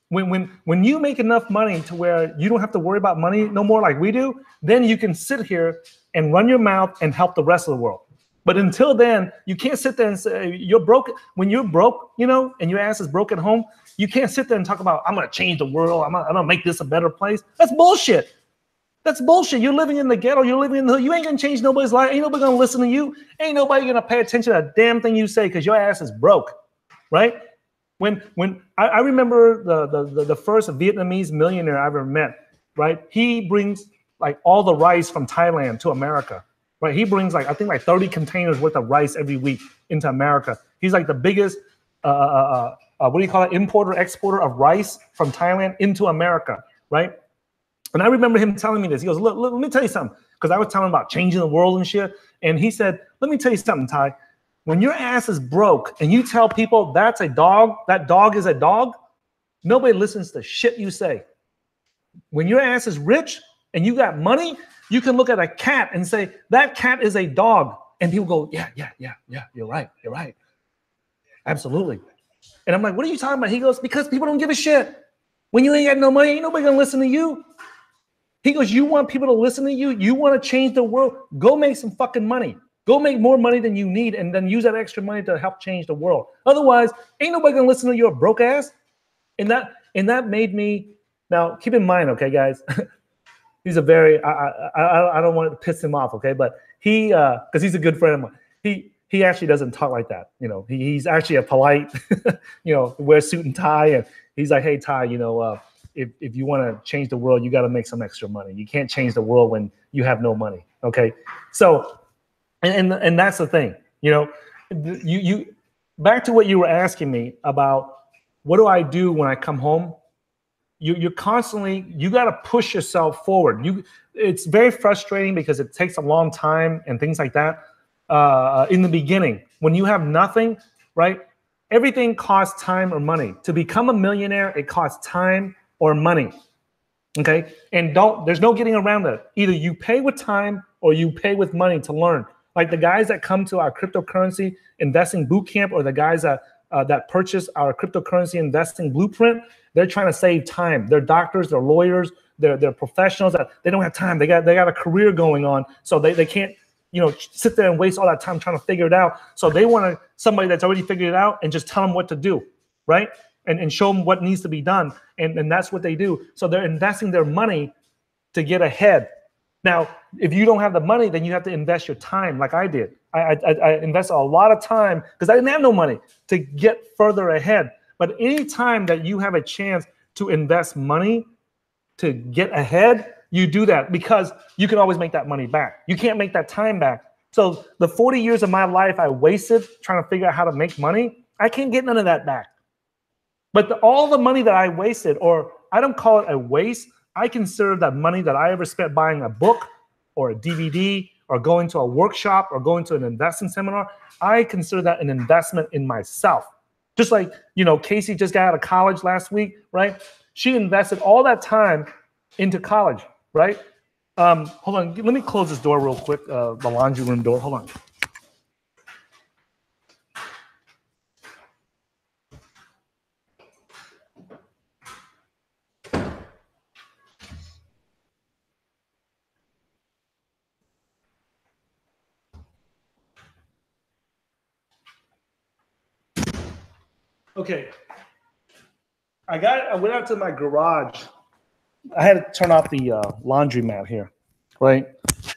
When you make enough money to where you don't have to worry about money no more like we do, then you can sit here and run your mouth and help the rest of the world. But until then, you can't sit there and say you're broke. When you're broke, you know, and your ass is broke at home, you can't sit there and talk about, I'm going to change the world. I'm going to make this a better place. That's bullshit. That's bullshit. You're living in the ghetto. You're living in the hood. You ain't going to change nobody's life. Ain't nobody going to listen to you. Ain't nobody going to pay attention to a damn thing you say because your ass is broke, right? When I remember the first Vietnamese millionaire I ever met, right? He brings like all the rice from Thailand to America. Right, he brings I think 30 containers worth of rice every week into America. He's like the biggest, what do you call it, importer, exporter of rice from Thailand into America, right? And I remember him telling me this. He goes, look, let me tell you something, because I was telling him about changing the world and shit. And he said, let me tell you something, Ty. When your ass is broke and you tell people that's a dog, that dog is a dog, nobody listens to shit you say. When your ass is rich and you got money, you can look at a cat and say, that cat is a dog. And people go, yeah, you're right. Absolutely. And I'm like, what are you talking about? He goes, because people don't give a shit. When you ain't got no money, ain't nobody gonna listen to you. He goes, you want people to listen to you? You want to change the world? Go make some fucking money. Go make more money than you need and then use that extra money to help change the world. Otherwise, ain't nobody gonna listen to your broke ass. And that made me, now keep in mind, okay, guys, he's a very, I don't want to piss him off, okay? But he, because he's a good friend of mine, he actually doesn't talk like that. You know, he's actually a polite, you know, wears suit and tie. And he's like, hey, Ty, you know, if you want to change the world, you got to make some extra money. You can't change the world when you have no money, okay? So, and that's the thing, you know, you back to what you were asking me about what do I do when I come home? You're constantly, you got to push yourself forward. It's very frustrating because it takes a long time and things like that. In the beginning, when you have nothing, right? Everything costs time or money. To become a millionaire, it costs time or money. Okay. And there's no getting around that. Either you pay with time or you pay with money to learn. Like the guys that come to our cryptocurrency investing bootcamp, or the guys that purchase our cryptocurrency investing blueprint, they're trying to save time. They're doctors, they're lawyers, they're professionals that they don't have time. They got a career going on, so they can't, you know, sit there and waste all that time trying to figure it out. So they want somebody that's already figured it out and just tell them what to do, right? And show them what needs to be done. And that's what they do. So they're investing their money to get ahead. Now, if you don't have the money, then you have to invest your time like I did. I invested a lot of time because I didn't have no money to get further ahead. But any time that you have a chance to invest money to get ahead, you do that, because you can always make that money back. You can't make that time back. So the 40 years of my life I wasted trying to figure out how to make money, I can't get none of that back. But all the money that I wasted, or I don't call it a waste, I consider that money that I ever spent buying a book or a DVD or going to a workshop or going to an investing seminar, I consider that an investment in myself. Just like, you know, Kasey just got out of college last week, right? She invested all that time into college, right? Hold on, let me close this door real quick, the laundry room door. Hold on. Okay, I went out to my garage. I had to turn off the laundry mat here, right?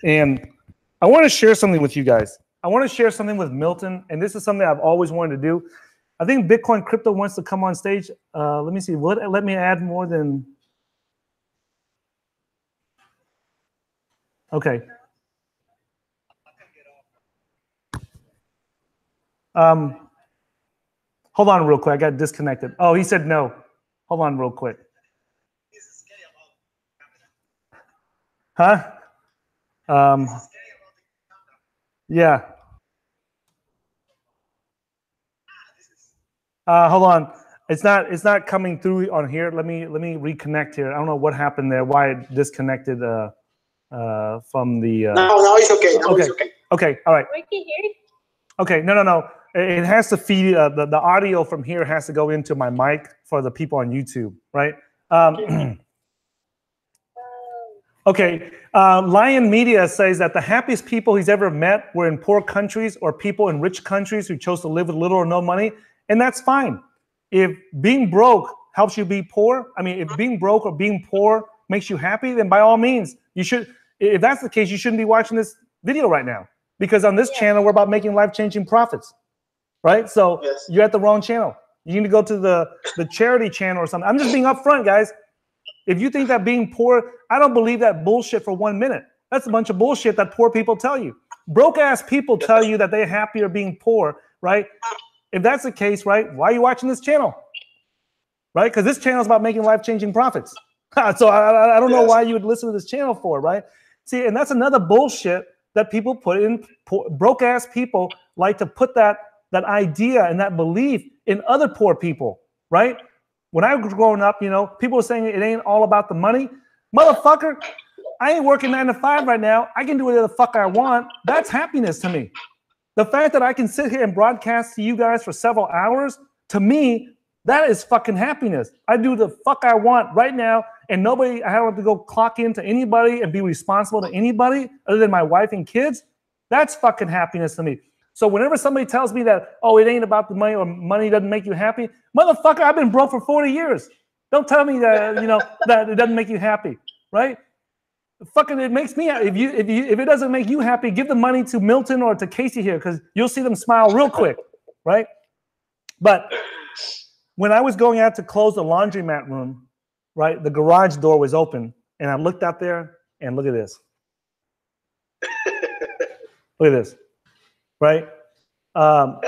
And I want to share something with you guys. I want to share something with Milton, and this is something I've always wanted to do. I think Bitcoin Crypto wants to come on stage. Let me see. Let me add more than. Okay. Hold on real quick. I got disconnected. Oh, he said no. Hold on real quick. Huh? Yeah. Hold on. It's not coming through on here. Let me reconnect here. I don't know what happened there. Why it disconnected from the. No, it's okay. No, okay. It's okay. Okay. All right. We can hear you. Okay. No. It has to feed the audio from here has to go into my mic for the people on YouTube, right? Okay. Lion Media says that the happiest people he's ever met were in poor countries or people in rich countries who chose to live with little or no money, and that's fine. If being broke helps you be poor, I mean, if being broke or being poor makes you happy, then by all means, you should. If that's the case, you shouldn't be watching this video right now, because on this channel we're about making life-changing profits. Right? So yes. You're at the wrong channel. You need to go to the charity channel or something. I'm just being upfront, guys. If you think that being poor, I don't believe that bullshit for 1 minute. That's a bunch of bullshit that poor people tell you. Broke ass people tell you that they're happier being poor, right? If that's the case, right, why are you watching this channel? Right? Because this channel is about making life-changing profits. So I don't know why you would listen to this channel for, right? See, and that's another bullshit that people put in. Broke ass people like to put that idea and that belief in other poor people, right? When I was growing up, you know, people were saying it ain't all about the money. Motherfucker, I ain't working 9 to 5 right now. I can do whatever the fuck I want. That's happiness to me. The fact that I can sit here and broadcast to you guys for several hours, to me, that is fucking happiness. I do the fuck I want right now, and I don't have to go clock into anybody and be responsible to anybody other than my wife and kids. That's fucking happiness to me. So whenever somebody tells me that, oh, it ain't about the money or money doesn't make you happy, motherfucker, I've been broke for 40 years. Don't tell me that, you know, that it doesn't make you happy, right? Fucking, it makes me happy. If it doesn't make you happy, give the money to Milton or to Kasey here, because you'll see them smile real quick, right? But when I was going out to close the laundromat room, right, the garage door was open, and I looked out there, and look at this. Look at this. Right? Look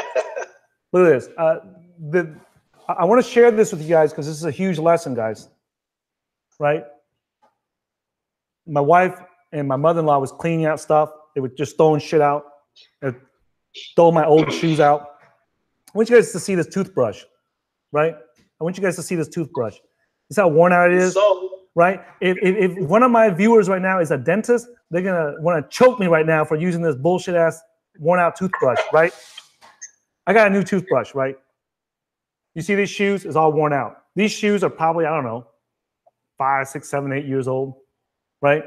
at this. I want to share this with you guys because this is a huge lesson, guys. Right? My wife and my mother-in-law was cleaning out stuff. They were just throwing shit out. They stole my old shoes out. I want you guys to see this toothbrush. Right? I want you guys to see this toothbrush. See how worn out it is? Right? If one of my viewers right now is a dentist, they're going to want to choke me right now for using this bullshit-ass worn out toothbrush, right? I got a new toothbrush, right? You see these shoes? It's all worn out. These shoes are probably, I don't know, 5, 6, 7, 8 years old, right?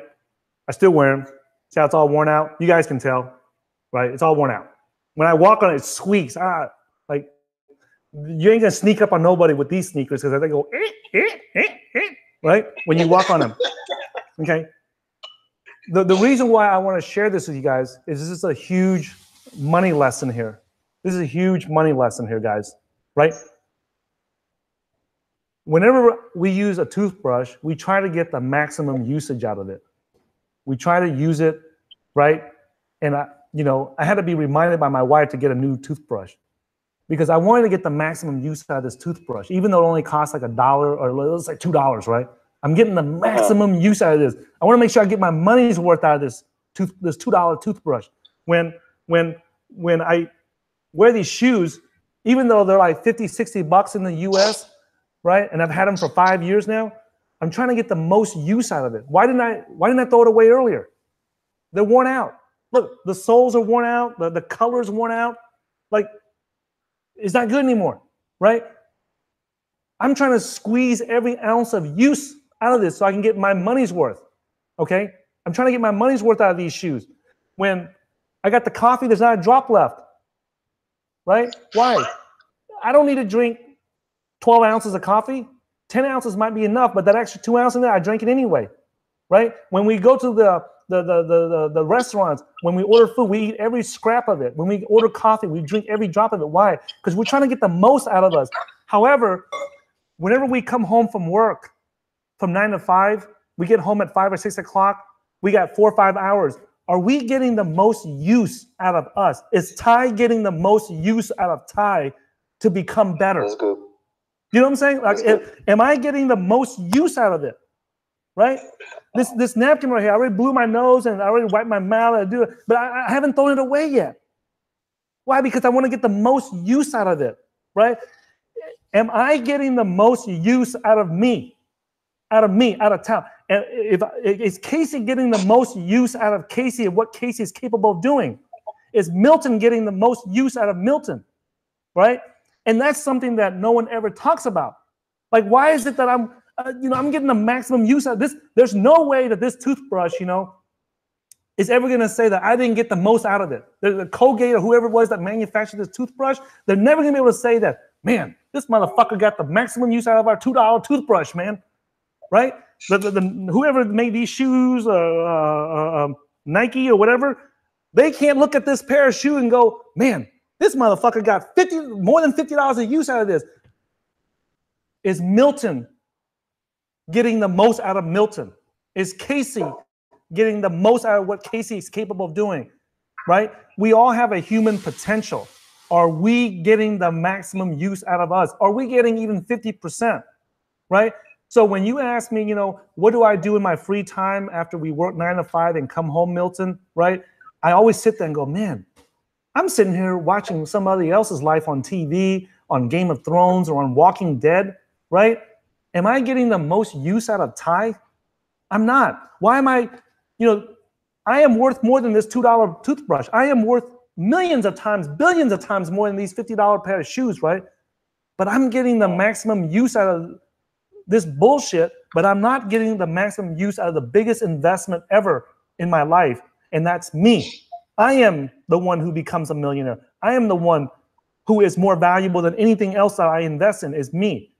I still wear them. See how it's all worn out? You guys can tell, right? It's all worn out. When I walk on it, it squeaks. Like, you ain't gonna sneak up on nobody with these sneakers because they go, right? When you walk on them, okay? The reason why I want to share this with you guys is this is a huge money lesson here. This is a huge money lesson here, guys, right? Whenever we use a toothbrush, we try to get the maximum usage out of it. We try to use it, right? And I had to be reminded by my wife to get a new toothbrush because I wanted to get the maximum use out of this toothbrush, even though it only costs like $1 or let's say $2, right? I'm getting the maximum use out of this. I want to make sure I get my money's worth out of this $2 toothbrush. When I wear these shoes, even though they're like $50, $60 in the US, right? And I've had them for 5 years now, I'm trying to get the most use out of it. Why didn't I throw it away earlier? They're worn out. Look, the soles are worn out, the color's worn out. Like, it's not good anymore, right? I'm trying to squeeze every ounce of use out of this so I can get my money's worth, okay? I'm trying to get my money's worth out of these shoes. When I got the coffee, there's not a drop left, right? Why? I don't need to drink 12 ounces of coffee. 10 ounces might be enough, but that extra 2 ounces in there, I drink it anyway, right? When we go to the restaurants, when we order food, we eat every scrap of it. When we order coffee, we drink every drop of it. Why? Because we're trying to get the most out of us. However, whenever we come home from work, from 9 to 5, we get home at 5 or 6 o'clock, we got 4 or 5 hours. Are we getting the most use out of us? Is Ty getting the most use out of Ty to become better? That's good. You know what I'm saying? Like, am I getting the most use out of it? Right? This napkin right here, I already blew my nose and I already wiped my mouth. I do it, but I haven't thrown it away yet. Why? Because I want to get the most use out of it. Right? Am I getting the most use out of me? Out of town? And is Kasey getting the most use out of Kasey and what Kasey is capable of doing? Is Milton getting the most use out of Milton? Right? And that's something that no one ever talks about. Like, why is it that I'm getting the maximum use out of this? There's no way that this toothbrush, is ever going to say that I didn't get the most out of it. The Colgate or whoever it was that manufactured this toothbrush, they're never going to be able to say that, man, this motherfucker got the maximum use out of our $2 toothbrush, man. Right? Whoever made these shoes, Nike or whatever, they can't look at this pair of shoes and go, man, this motherfucker got more than $50 of use out of this. Is Milton getting the most out of Milton? Is Kasey getting the most out of what Kasey is capable of doing? Right? We all have a human potential. Are we getting the maximum use out of us? Are we getting even 50%? Right? So when you ask me, what do I do in my free time after we work 9 to 5 and come home, Milton, right? I always sit there and go, man, I'm sitting here watching somebody else's life on TV, on Game of Thrones or on Walking Dead, right? Am I getting the most use out of Ty? I'm not. Why am I, I am worth more than this $2 toothbrush. I am worth millions of times, billions of times more than these $50 pair of shoes, right? But I'm getting the maximum use out of this bullshit, but I'm not getting the maximum use out of the biggest investment ever in my life, and that's me. I am the one who becomes a millionaire. I am the one who is more valuable than anything else that I invest in is me.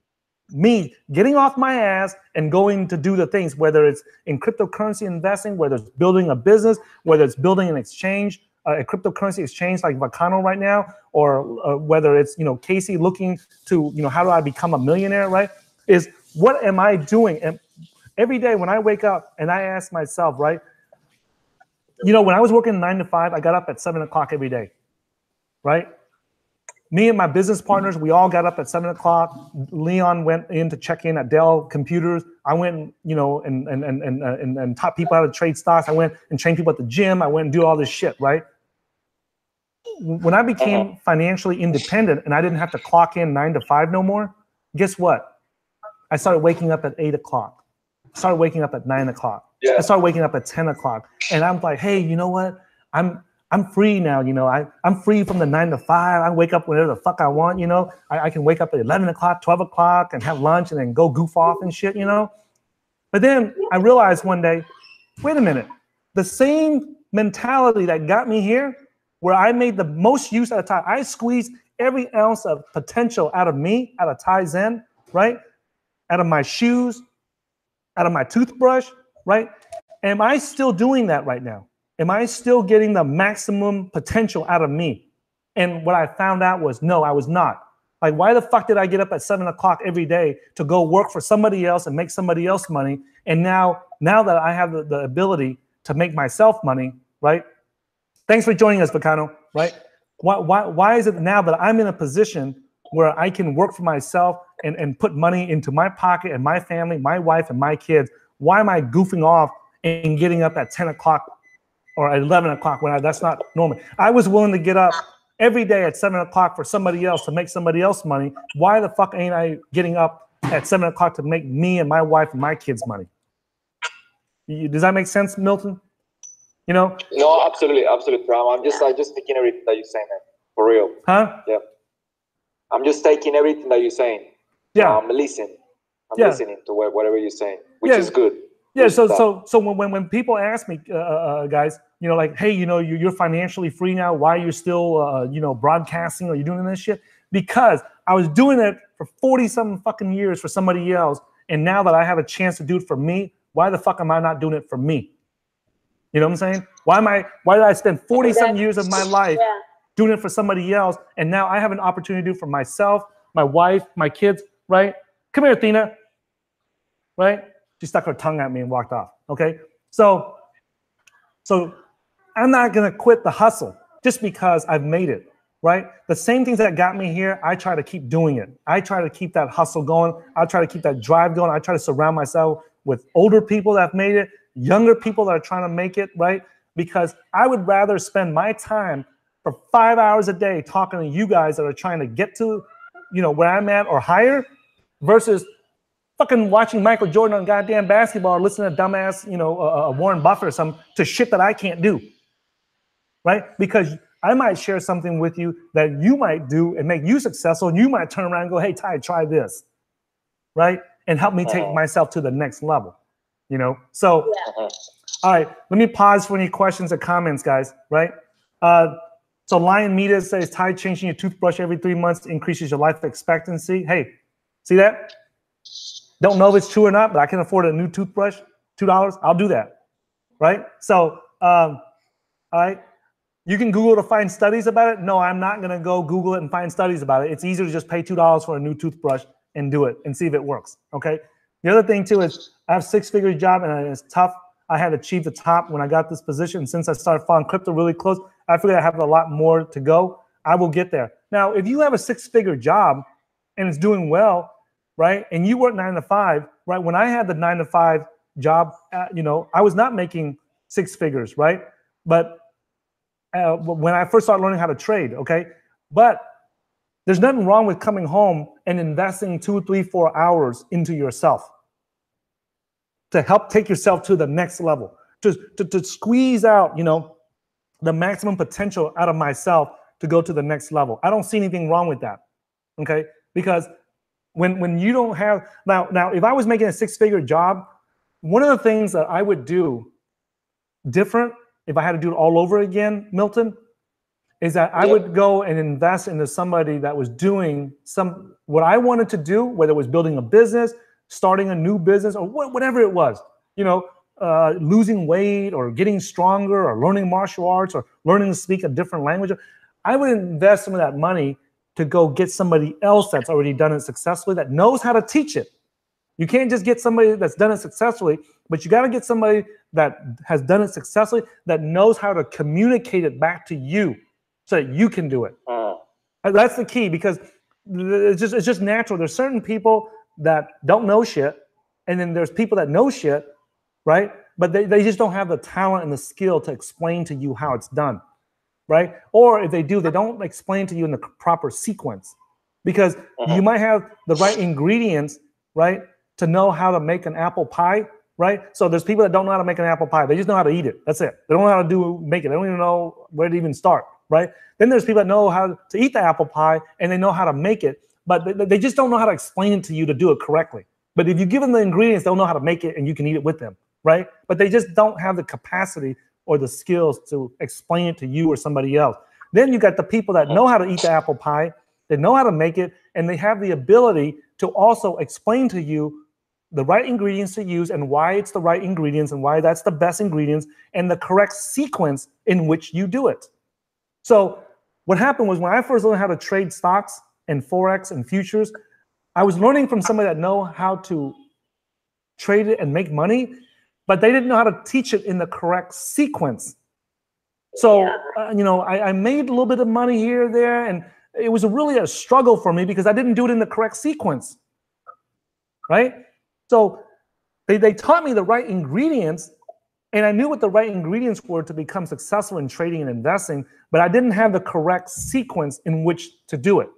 Me getting off my ass and going to do the things, whether it's in cryptocurrency investing, whether it's building a business, whether it's building an exchange, a cryptocurrency exchange like Baccano right now, or whether it's, Kasey looking to, how do I become a millionaire, right? Is what am I doing? And every day when I wake up and I ask myself, right, when I was working 9 to 5, I got up at 7 o'clock every day, right? Me and my business partners, we all got up at 7 o'clock. Leon went in to check in at Dell Computers. I went, and taught people how to trade stocks. I went and trained people at the gym. I went and do all this shit, right? When I became financially independent and I didn't have to clock in 9 to 5 no more, guess what? I started waking up at 8 o'clock. I started waking up at 9 o'clock. Yeah. I started waking up at 10 o'clock. And I'm like, hey, you know what? I'm I'm free now, you know. I'm free from the 9 to 5. I wake up whenever the fuck I want, you know. I can wake up at 11 o'clock, 12 o'clock and have lunch and then go goof off and shit, you know. But then I realized one day, wait a minute, the same mentality that got me here, where I made the most use out of time, I squeezed every ounce of potential out of me, out of Tyson, right? Out of my shoes, out of my toothbrush, right? Am I still doing that right now? Am I still getting the maximum potential out of me? And what I found out was, no, I was not. Like, why the fuck did I get up at 7 o'clock every day to go work for somebody else and make somebody else money? And now that I have the ability to make myself money, right? Thanks for joining us, Baccano, right? Why is it now that I'm in a position where I can work for myself and put money into my pocket and my family, my wife and my kids? Why am I goofing off and getting up at 10 o'clock or at 11 o'clock when that's not normal? I was willing to get up every day at 7 o'clock for somebody else to make somebody else money. Why the fuck ain't I getting up at 7 o'clock to make me and my wife and my kids money? Does that make sense, Milton? You know? No, absolutely, bro. I'm just taking everything that you're saying, man. For real. Huh? Yeah. I'm just taking everything that you're saying. Yeah. I'm listening. I'm listening to whatever you're saying, which is good. Yeah. So when people ask me, guys, you know, like, hey, you know, you're financially free now. Why are you still, you know, broadcasting? Are you doing this shit? Because I was doing it for 40-something fucking years for somebody else, and now that I have a chance to do it for me, why the fuck am I not doing it for me? You know what I'm saying? Why did I spend 40-some years of my life doing it for somebody else, and now I have an opportunity to do it for myself, my wife, my kids, right? Come here, Athena. Right? She stuck her tongue at me and walked off. Okay? So I'm not gonna quit the hustle just because I've made it, right? The same things that got me here, I try to keep doing it. I try to keep that hustle going. I try to keep that drive going. I try to surround myself with older people that have made it, younger people that are trying to make it, right? Because I would rather spend my time for 5 hours a day talking to you guys that are trying to get to, you know, where I'm at or higher, versus fucking watching Michael Jordan on goddamn basketball or listening to dumbass, you know, Warren Buffett or something to shit that I can't do, right? Because I might share something with you that you might do and make you successful, and you might turn around and go, hey, Ty, try this, right? And help me take myself to the next level, you know? So, all right, let me pause for any questions or comments, guys, right? So Lion Media says, Ty, changing your toothbrush every 3 months increases your life expectancy. Hey, see that? Don't know if it's true or not, but I can afford a new toothbrush, $2. I'll do that, right? So, all right, you can Google to find studies about it. No, I'm not going to go Google it and find studies about it. It's easier to just pay $2 for a new toothbrush and do it and see if it works, okay? The other thing, too, is I have a six-figure job, and it's tough. I had achieved the top when I got this position. Since I started following crypto really close, I figured I have a lot more to go. I will get there. Now, if you have a six-figure job and it's doing well, right, and you work 9 to 5, right, when I had the 9 to 5 job, you know, I was not making six figures, right? But when I first started learning how to trade, okay? But there's nothing wrong with coming home and investing 2, 3, 4 hours into yourself to help take yourself to the next level, to squeeze out, you know, the maximum potential out of myself to go to the next level. I don't see anything wrong with that, okay? Because when you don't have, now if I was making a six-figure job, one of the things that I would do different if I had to do it all over again, Milton, is that I would go and invest into somebody that was doing what I wanted to do, whether it was building a business, starting a new business, or whatever it was, you know, losing weight or getting stronger or learning martial arts or learning to speak a different language. I would invest some of that money to go get somebody else that's already done it successfully, that knows how to teach it. You can't just get somebody that's done it successfully, but you got to get somebody that has done it successfully, that knows how to communicate it back to you so that you can do it. That's the key, because it's just natural. There's certain people that don't know shit, and then there's people that know shit, right? But they just don't have the talent and the skill to explain to you how it's done, right? Or if they do, they don't explain to you in the proper sequence, because you might have the right ingredients, right, to know how to make an apple pie, right? So there's people that don't know how to make an apple pie. They just know how to eat it. That's it. They don't know how to make it. They don't even know where to even start, right? Then there's people that know how to eat the apple pie and they know how to make it, but they just don't know how to explain it to you to do it correctly. But if you give them the ingredients, they'll know how to make it and you can eat it with them, right? But they just don't have the capacity or the skills to explain it to you or somebody else. Then you got the people that know how to eat the apple pie, they know how to make it, and they have the ability to also explain to you the right ingredients to use and why it's the right ingredients and why that's the best ingredients and the correct sequence in which you do it. So what happened was when I first learned how to trade stocks and Forex and futures, I was learning from somebody that know how to trade it and make money, but they didn't know how to teach it in the correct sequence. So, I made a little bit of money here or there, and it was really a struggle for me because I didn't do it in the correct sequence, right? So they taught me the right ingredients, and I knew what the right ingredients were to become successful in trading and investing, but I didn't have the correct sequence in which to do it.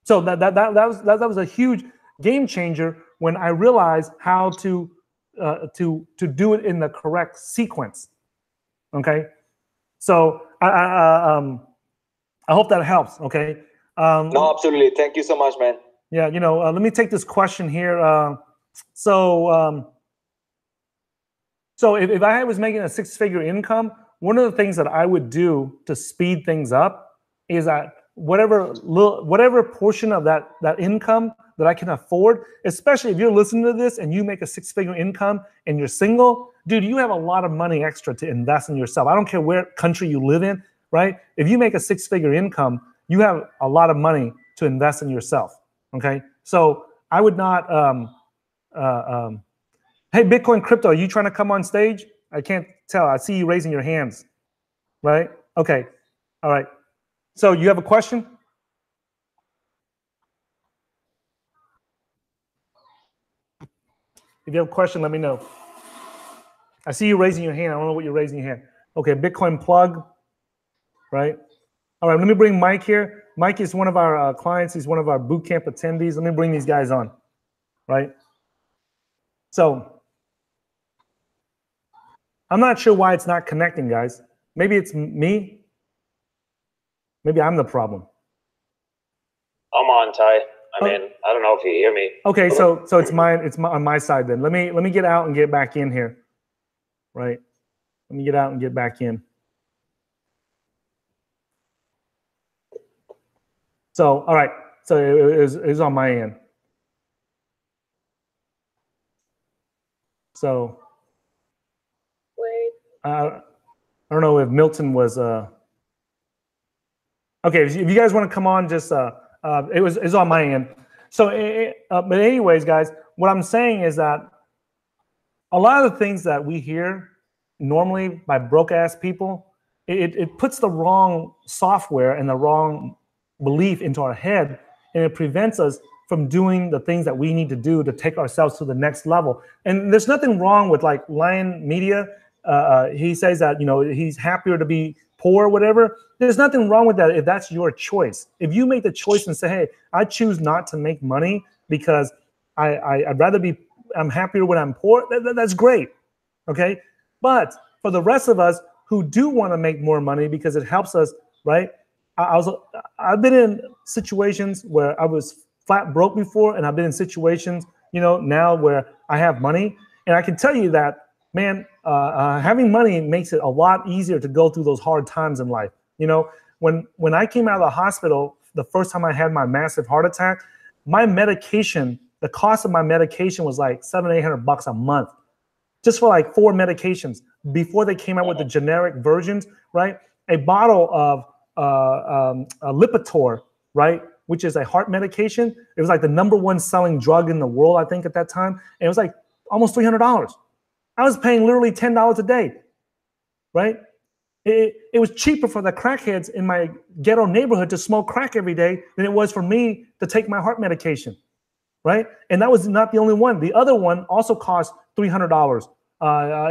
So that was a huge game changer when I realized how to do it in the correct sequence. Okay, so I hope that helps. Okay. No, absolutely. Thank you so much, man. Yeah, let me take this question here. So if I was making a six-figure income, one of the things that I would do to speed things up is that whatever portion of that income that I can afford, especially if you're listening to this and you make a six-figure income and you're single, dude, you have a lot of money extra to invest in yourself. I don't care where country you live in, right? If you make a six-figure income, you have a lot of money to invest in yourself, okay? So I would not, hey, Bitcoin Crypto, are you trying to come on stage? I can't tell. I see you raising your hands, right? Okay, all right. So you have a question? If you have a question, let me know. I see you raising your hand. I don't know what you're raising your hand. Okay, Bitcoin plug, right? All right, let me bring Mike here. Mike is one of our clients. He's one of our bootcamp attendees. Let me bring these guys on, right? So I'm not sure why it's not connecting, guys. Maybe it's me. Maybe I'm the problem. I'm on, Ty. I mean, I don't know if you hear me. Okay, so it's mine. It's on my side then. Let me get out and get back in here, right? Let me get out and get back in. So all right, so it was on my end. So I don't know if Milton was. Okay, if you guys want to come on, just it's on my end. So, but anyways, guys, what I'm saying is that a lot of the things that we hear normally by broke ass people, it puts the wrong software and the wrong belief into our head, and it prevents us from doing the things that we need to do to take ourselves to the next level. And there's nothing wrong with like Lion Media. He says that he's happier to be poor or whatever. There's nothing wrong with that if that's your choice. If you make the choice and say, hey, I choose not to make money because I'd rather I'm happier when I'm poor, that's great, okay? But for the rest of us who do want to make more money because it helps us, right? I've been in situations where I was flat broke before, and I've been in situations, now where I have money. And I can tell you that, man, having money makes it a lot easier to go through those hard times in life. When I came out of the hospital, the first time I had my massive heart attack, my medication, the cost of my medication was like $700-800 a month, just for like 4 medications before they came out with the generic versions, right? A bottle of Lipitor, right, which is a heart medication. It was like the #1 selling drug in the world, I think, at that time. And it was like almost $300. I was paying literally $10 a day, right? It was cheaper for the crackheads in my ghetto neighborhood to smoke crack every day than it was for me to take my heart medication, right? And that was not the only one. The other one also cost $300.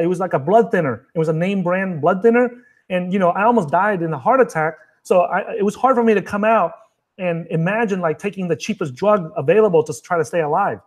It was like a blood thinner. It was a name brand blood thinner. And, I almost died in a heart attack. So it was hard for me to come out and imagine like taking the cheapest drug available to try to stay alive.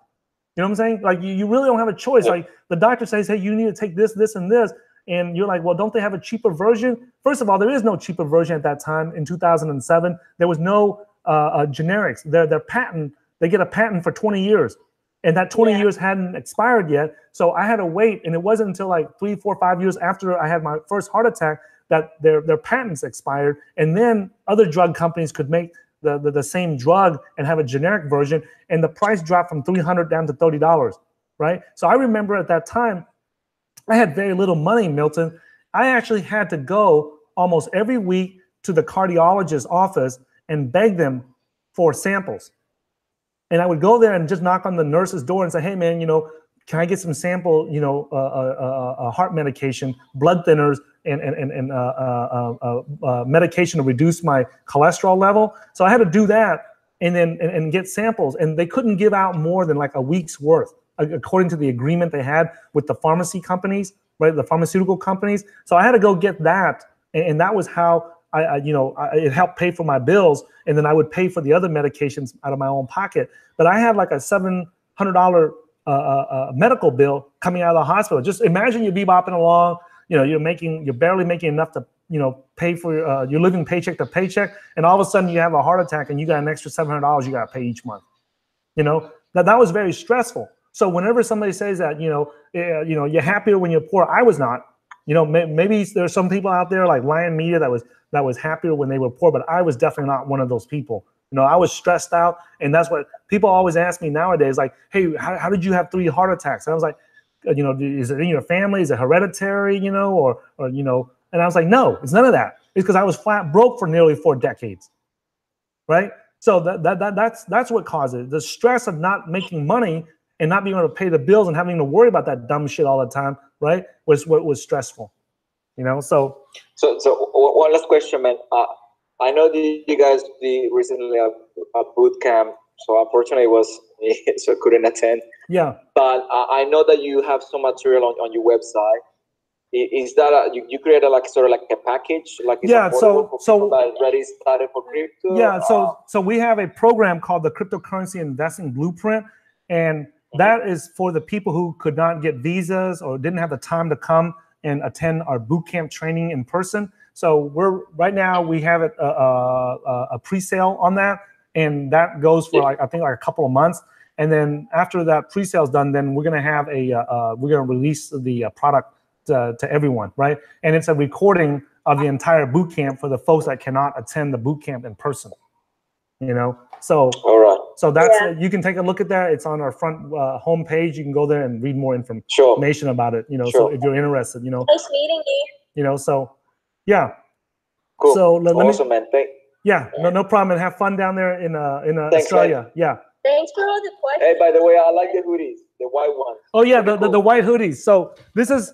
You know what I'm saying? Like you really don't have a choice. Like the doctor says, hey, you need to take this, this, and this. And you're like, well, don't they have a cheaper version? First of all, there is no cheaper version at that time. In 2007, there was no generics. Their patent, they get a patent for 20 years. And that 20 years hadn't expired yet. So I had to wait. And it wasn't until like 3, 4, 5 years after I had my first heart attack that their patents expired. And then other drug companies could make the same drug and have a generic version. And the price dropped from $300 down to $30, right? So I remember at that time, I had very little money, Milton. I actually had to go almost every week to the cardiologist's office and beg them for samples. And I would go there and just knock on the nurse's door and say, hey, man, can I get some sample, heart medication, blood thinners, and medication to reduce my cholesterol level? So I had to do that and then get samples. And they couldn't give out more than like a week's worth, according to the agreement they had with the pharmacy companies, right? The pharmaceutical companies. So I had to go get that. And that was how it helped pay for my bills. And then I would pay for the other medications out of my own pocket. But I had like a $700 medical bill coming out of the hospital. Just imagine you're bebopping along, you're barely making enough to, pay for you're living paycheck to paycheck. And all of a sudden you have a heart attack and you got an extra $700 you got to pay each month. That was very stressful. So whenever somebody says that, you're happier when you're poor, I was not. Maybe there's some people out there like Lion Media that was happier when they were poor, but I was definitely not one of those people. I was stressed out, and that's what people always ask me nowadays. Like, hey, how did you have 3 heart attacks? And I was like, is it in your family? Is it hereditary? And I was like, no, it's none of that. It's because I was flat broke for nearly 4 decades, right? So that's what caused it. The stress of not making money and not being able to pay the bills and having to worry about that dumb shit all the time, right, was what was stressful, So one last question, man. I know that you guys did recently a boot camp, so unfortunately so I couldn't attend. Yeah. But I know that you have some material on your website. Is that you created like sort of like a package? Like so that already started for crypto? Yeah. So we have a program called the Cryptocurrency Investing Blueprint, and that is for the people who could not get visas or didn't have the time to come and attend our bootcamp training in person. So right now we have it a pre-sale on that, and that goes for I think a couple of months. And then after that pre-sale is done, then we're gonna have we're gonna release the product to everyone, right? And it's a recording of the entire bootcamp for the folks that cannot attend the bootcamp in person. So all right. So that's you can take a look at that. It's on our front homepage. You can go there and read more information about it. So if you're interested, Nice meeting you. So yeah. Cool. So let awesome, me, man. No problem. And have fun down there in Thanks, Australia. Man. Yeah. Thanks for all the questions. Hey, by the way, I like the hoodies, the white ones. Oh yeah, the white hoodies. So this is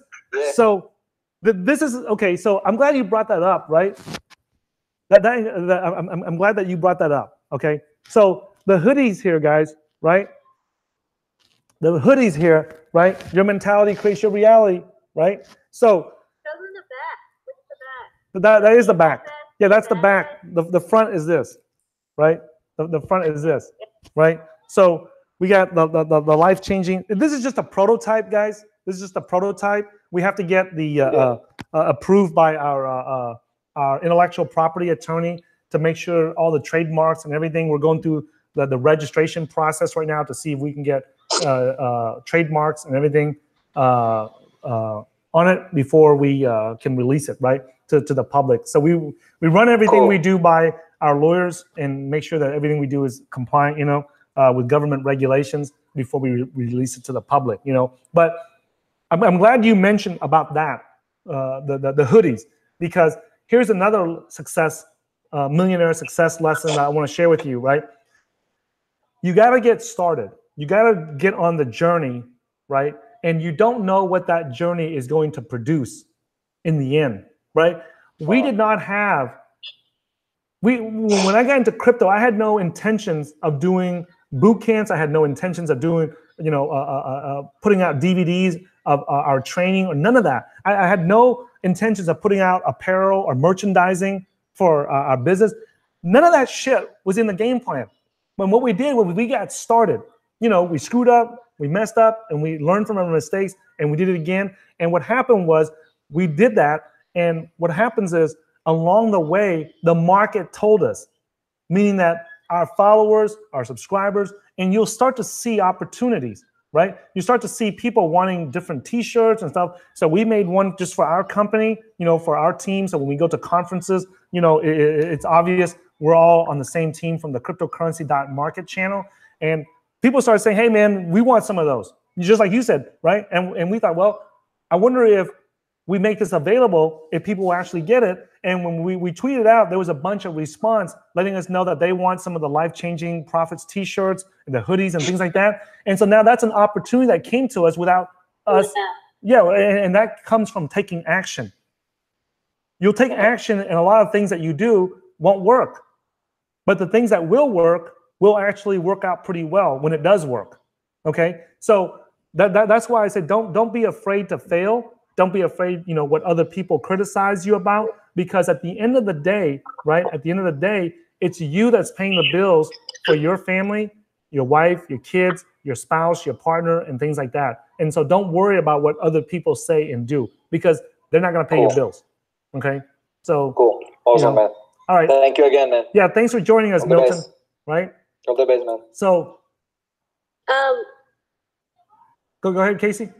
this is okay. So I'm glad you brought that up, right? I'm glad that you brought that up. Okay. So the hoodies here, guys, right? The hoodies here, right? Your mentality creates your reality, right? So show them the back. What's the back? That is the back. Yeah, that's the back. The front is this, right? The front is this, right? So we got the life-changing. This is just a prototype, guys. This is just a prototype. We have to get the approved by our intellectual property attorney to make sure all the trademarks and everything. We're going through the registration process right now to see if we can get trademarks and everything on it before we can release it, right, to the public. So we run everything we do by our lawyers and make sure that everything we do is compliant, with government regulations before we release it to the public, But I'm glad you mentioned about that, the hoodies, because here's another millionaire success lesson that I want to share with you, right? You got to get started. You got to get on the journey, right? And you don't know what that journey is going to produce in the end, right? We did not have, when I got into crypto, I had no intentions of doing boot camps. I had no intentions of doing, putting out DVDs of our training or none of that. I had no intentions of putting out apparel or merchandising for our business. None of that shit was in the game plan. But what we did was we got started. We screwed up, We messed up and we learned from our mistakes and we did it again. And what happened was we did that. And what happens is along the way, the market told us, meaning that our followers, our subscribers, and you'll start to see opportunities, right? You start to see people wanting different t-shirts and stuff. So we made one just for our company, for our team. So when we go to conferences, it's obvious we're all on the same team from the cryptocurrency.market channel. And people started saying, hey, man, we want some of those. Just like you said, right? And we thought, well, I wonder if we make this available, if people will actually get it. And when we tweeted out, there was a bunch of response letting us know that they want some of the life-changing profits t-shirts and the hoodies and things like that. And so now that's an opportunity that came to us without us. Yeah, and that comes from taking action. You'll take action, and a lot of things that you do won't work. But the things that will work will actually work out pretty well when it does work. Okay? So that's why I said don't be afraid to fail. Don't be afraid, what other people criticize you about, because at the end of the day, right? At the end of the day, it's you that's paying the bills for your family, your wife, your kids, your spouse, your partner, and things like that. And so don't worry about what other people say and do, because they're not going to pay your bills. Okay? So cool. Awesome, man. All right. Thank you again, man. Yeah, thanks for joining us, Milton. Right? All the best, man. So go ahead, Kasey.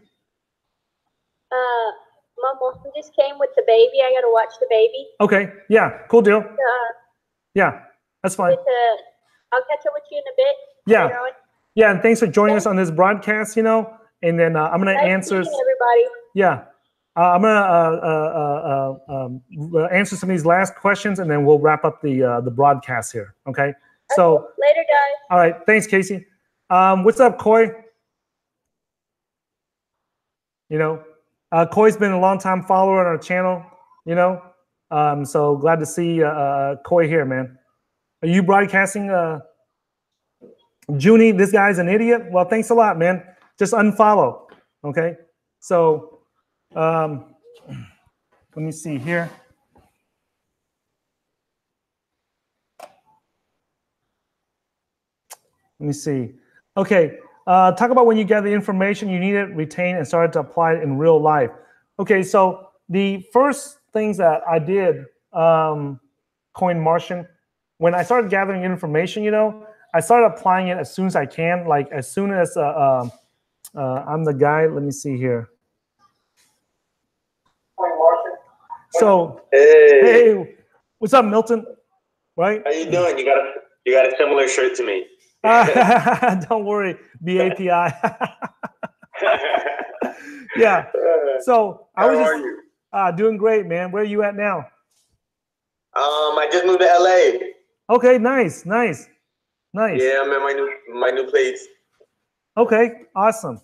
My mom just came with the baby. I gotta watch the baby. Okay. Yeah. Cool deal. Yeah, that's fine. I'll catch up with you in a bit. Yeah. Yeah, and thanks for joining us on this broadcast. And then I'm gonna answer. Everybody. Yeah. I'm gonna answer some of these last questions, and then we'll wrap up the broadcast here. Okay. So later, guys. All right. Thanks, Kasey. What's up, Coy? Coy's been a long-time follower on our channel, so glad to see Coy here, man. Are you broadcasting? Junie, this guy's an idiot? Well, thanks a lot, man. Just unfollow, okay? So let me see here. Let me see. Okay. Talk about when you gather the information you needed, retain, and started to apply it in real life. Okay, so the first things that I did, Coin Martian, when I started gathering information, I started applying it as soon as I can. Like as soon as I'm the guy. Let me see here. Coin Martian. So hey, what's up, Milton? Right? How you doing? You got a similar shirt to me. Don't worry, BAPI. Yeah. So I was just doing great, man. Where are you at now? I just moved to LA. Okay, nice. Yeah, I'm at my new place. Okay, awesome.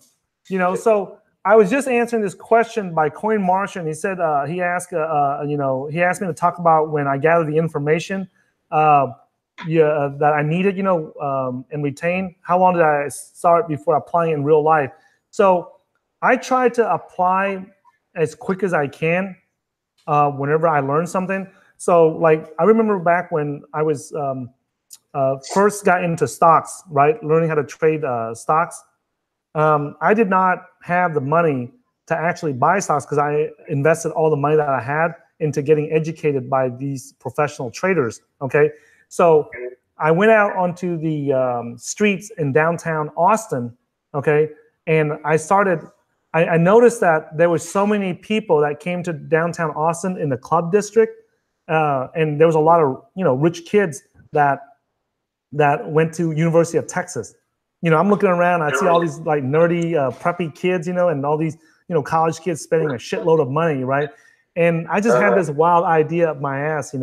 So I was just answering this question by Coin Martian. He said he asked me to talk about when I gathered the information. That I needed, and retain. How long did I start before applying in real life? So I try to apply as quick as I can whenever I learn something. So like I remember back when I was first got into stocks, right? Learning how to trade stocks. I did not have the money to actually buy stocks because I invested all the money that I had into getting educated by these professional traders, okay? So I went out onto the streets in downtown Austin, okay? And I noticed that there was so many people that came to downtown Austin in the club district. And there was a lot of, rich kids that went to University of Texas. I'm looking around, I see all these like nerdy, preppy kids, and all these, college kids spending a shitload of money, right? And I just had this wild idea up my ass,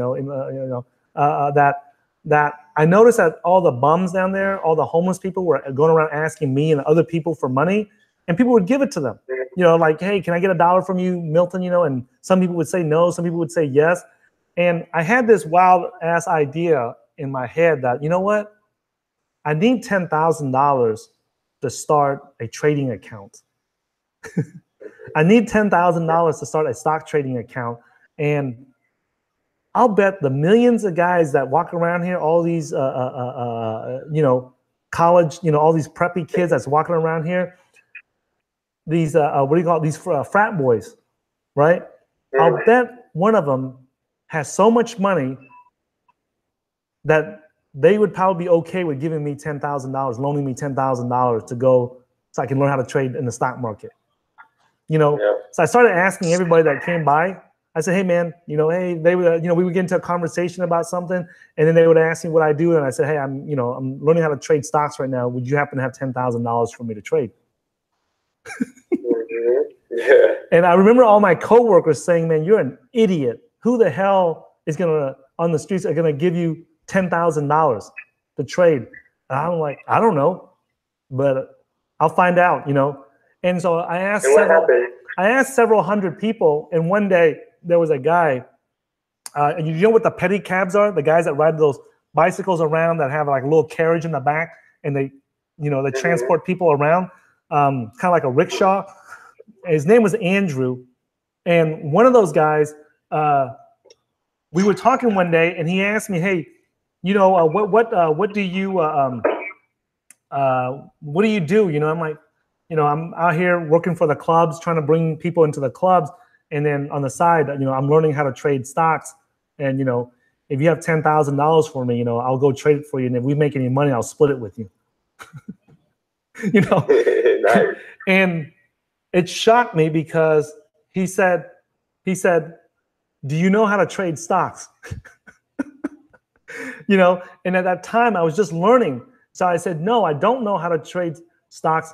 that I noticed that all the bums down there, all the homeless people were going around asking me and other people for money, and people would give it to them. Like, hey, can I get $1 from you, Milton? And some people would say no, some people would say yes. And I had this wild ass idea in my head that, you know what? I need $10,000 to start a trading account. I need $10,000 to start a stock trading account. And I'll bet the millions of guys that walk around here, all these, college, all these preppy kids that's walking around here, these what do you call it? These frat boys, right? I'll bet one of them has so much money that they would probably be okay with giving me $10,000, loaning me $10,000 to go so I can learn how to trade in the stock market. You know, so I started asking everybody that came by. I said, hey man, you know, hey, they would, you know, we would get into a conversation about something, and then they would ask me what I do, and I said, hey, I'm learning how to trade stocks right now. Would you happen to have $10,000 for me to trade? And I remember all my coworkers saying, man, you're an idiot. Who the hell is gonna on the streets are gonna give you $10,000 to trade? And I'm like, I don't know, but I'll find out, you know. And so I asked several hundred people, and one day there was a guy, and you know what the pedicabs are? The guys that ride those bicycles around that have like a little carriage in the back, and they, you know, they transport people around, kind of like a rickshaw. His name was Andrew, and one of those guys, we were talking one day, and he asked me, hey, you know, what do you do? You know, I'm like, you know, I'm out here working for the clubs, trying to bring people into the clubs. And then on the side, you know, I'm learning how to trade stocks. And, you know, if you have $10,000 for me, you know, I'll go trade it for you. And if we make any money, I'll split it with you. You know, nice. And it shocked me because he said, do you know how to trade stocks? You know, and at that time I was just learning. So I said, no, I don't know how to trade stocks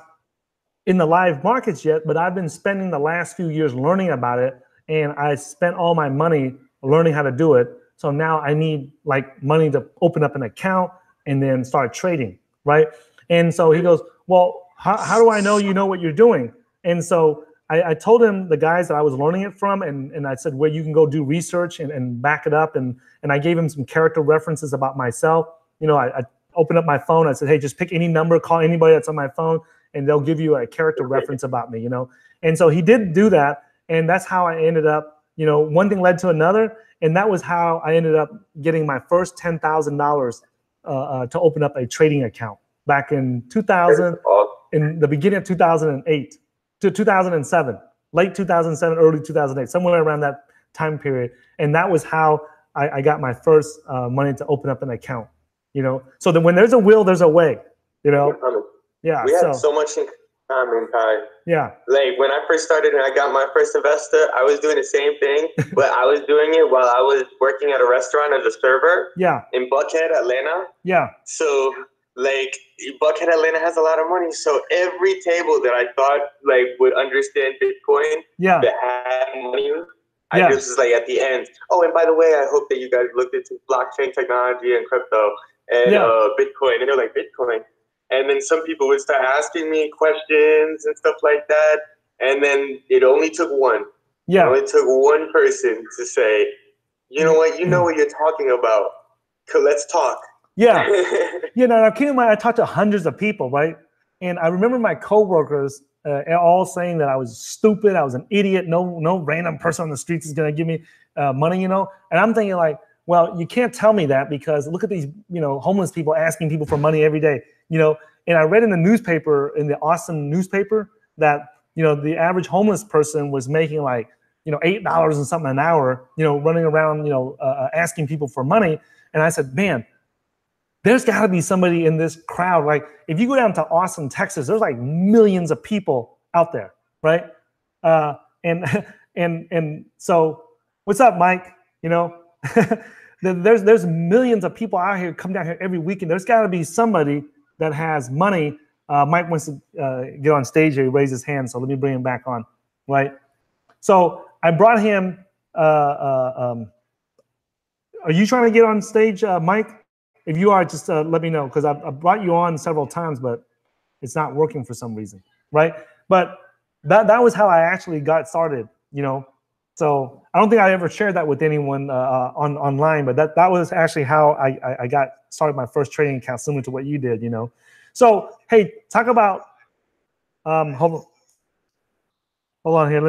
in the live markets yet, but I've been spending the last few years learning about it, and I spent all my money learning how to do it. So now I need like money to open up an account and then start trading, right? And so he goes, well, how do I know you know what you're doing? And so I told him the guys that I was learning it from, and I said, well, you can go do research and back it up. And I gave him some character references about myself. You know, I opened up my phone. I said, hey, just pick any number, call anybody that's on my phone, and they'll give you a character reference about me, you know? And so he did do that. And that's how I ended up, you know, one thing led to another. And that was how I ended up getting my first $10,000 to open up a trading account back in 2000, in the beginning of 2008 to 2007, late 2007, early 2008, somewhere around that time period. And that was how I got my first money to open up an account, you know? So that when there's a will, there's a way, you know? Yeah, we had so much in common, Ty. Yeah. Like when I first started and I got my first investor, I was doing the same thing, but I was doing it while I was working at a restaurant as a server. Yeah. In Buckhead, Atlanta. Yeah. So like Buckhead, Atlanta has a lot of money. So every table that I thought like would understand Bitcoin, yeah, that had money, I just was like at the end. Oh, and by the way, I hope that you guys looked into blockchain technology and crypto and Bitcoin. And they're like, Bitcoin. And then some people would start asking me questions and stuff like that. And then it only took one. Yeah. It only took one person to say, you know what? You know what you're talking about. Let's talk. Yeah. You know, keep in mind, I talked to hundreds of people, right? And I remember my coworkers all saying that I was stupid. I was an idiot. No random person on the streets is going to give me money, you know? And I'm thinking like, well, you can't tell me that because look at these, you know, homeless people asking people for money every day. You know, and I read in the newspaper, in the Austin newspaper, that, you know, the average homeless person was making like, you know, $8 and something an hour, you know, running around, you know, asking people for money. And I said, man, there's got to be somebody in this crowd. Like if you go down to Austin, Texas, there's like millions of people out there, right? And so, what's up, Mike? You know, there's millions of people out here come down here every weekend. There's got to be somebody that has money. Mike wants to get on stage here. He raised his hand, so let me bring him back on, right? So I brought him. Are you trying to get on stage, Mike? If you are, just let me know, because I brought you on several times, but it's not working for some reason, right? But that was how I actually got started, you know? So I don't think I ever shared that with anyone online, but that was actually how I got started my first trading account, similar to what you did, you know. So hey, talk about hold on here.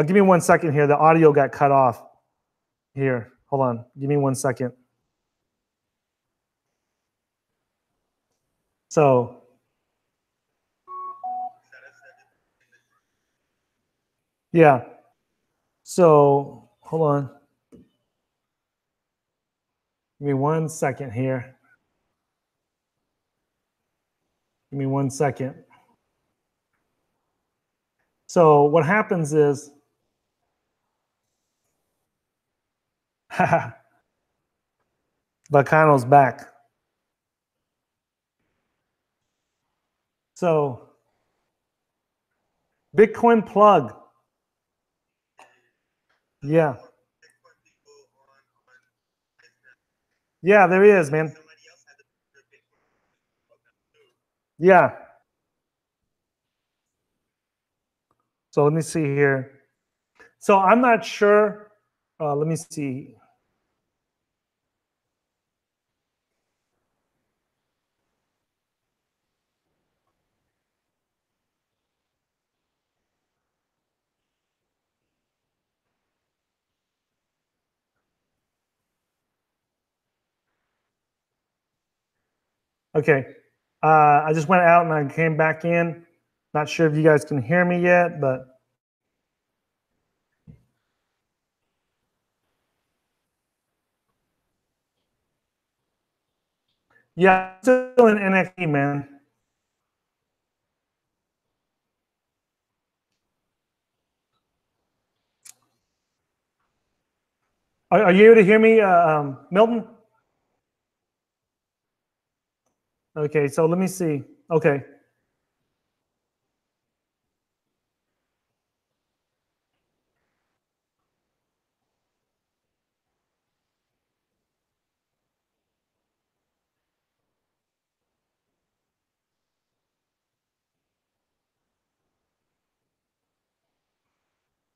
Give me 1 second here. The audio got cut off here. Hold on. Give me 1 second. So Yeah. So hold on. Give me 1 second here. Give me 1 second. So what happens is, Baccano's back. So Bitcoin plug. Yeah. Yeah, there is, man. Yeah. So let me see here. So I'm not sure. Let me see. Okay. I just went out and I came back in. Not sure if you guys can hear me yet, but yeah, still in NXT, man. Are you able to hear me, Milton? Okay, so let me see. Okay.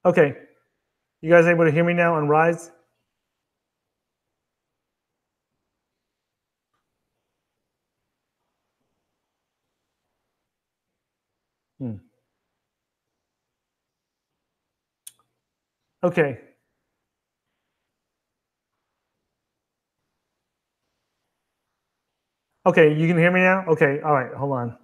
Okay. You guys able to hear me now on Rise? Okay. Okay, you can hear me now? Okay, all right, hold on.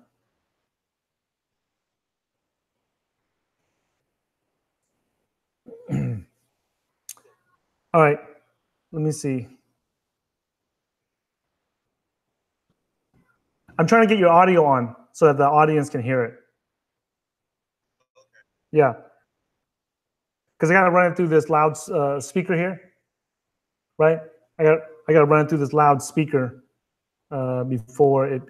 All right, let me see. I'm trying to get your audio on so that the audience can hear it. Yeah. Because I got to run it through this loud speaker here, right? I got to run it through this loud speaker before it.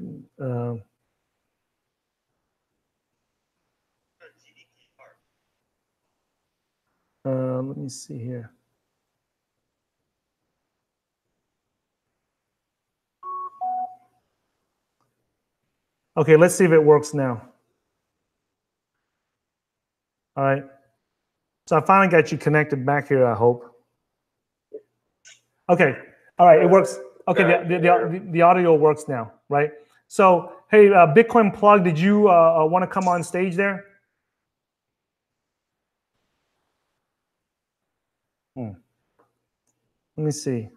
Let me see here. Okay, let's see if it works now. All right. So I finally got you connected back here, I hope. Okay. All right, it works. Okay, the audio works now, right? So, hey, Bitcoin Plug, did you want to come on stage there? Let me see.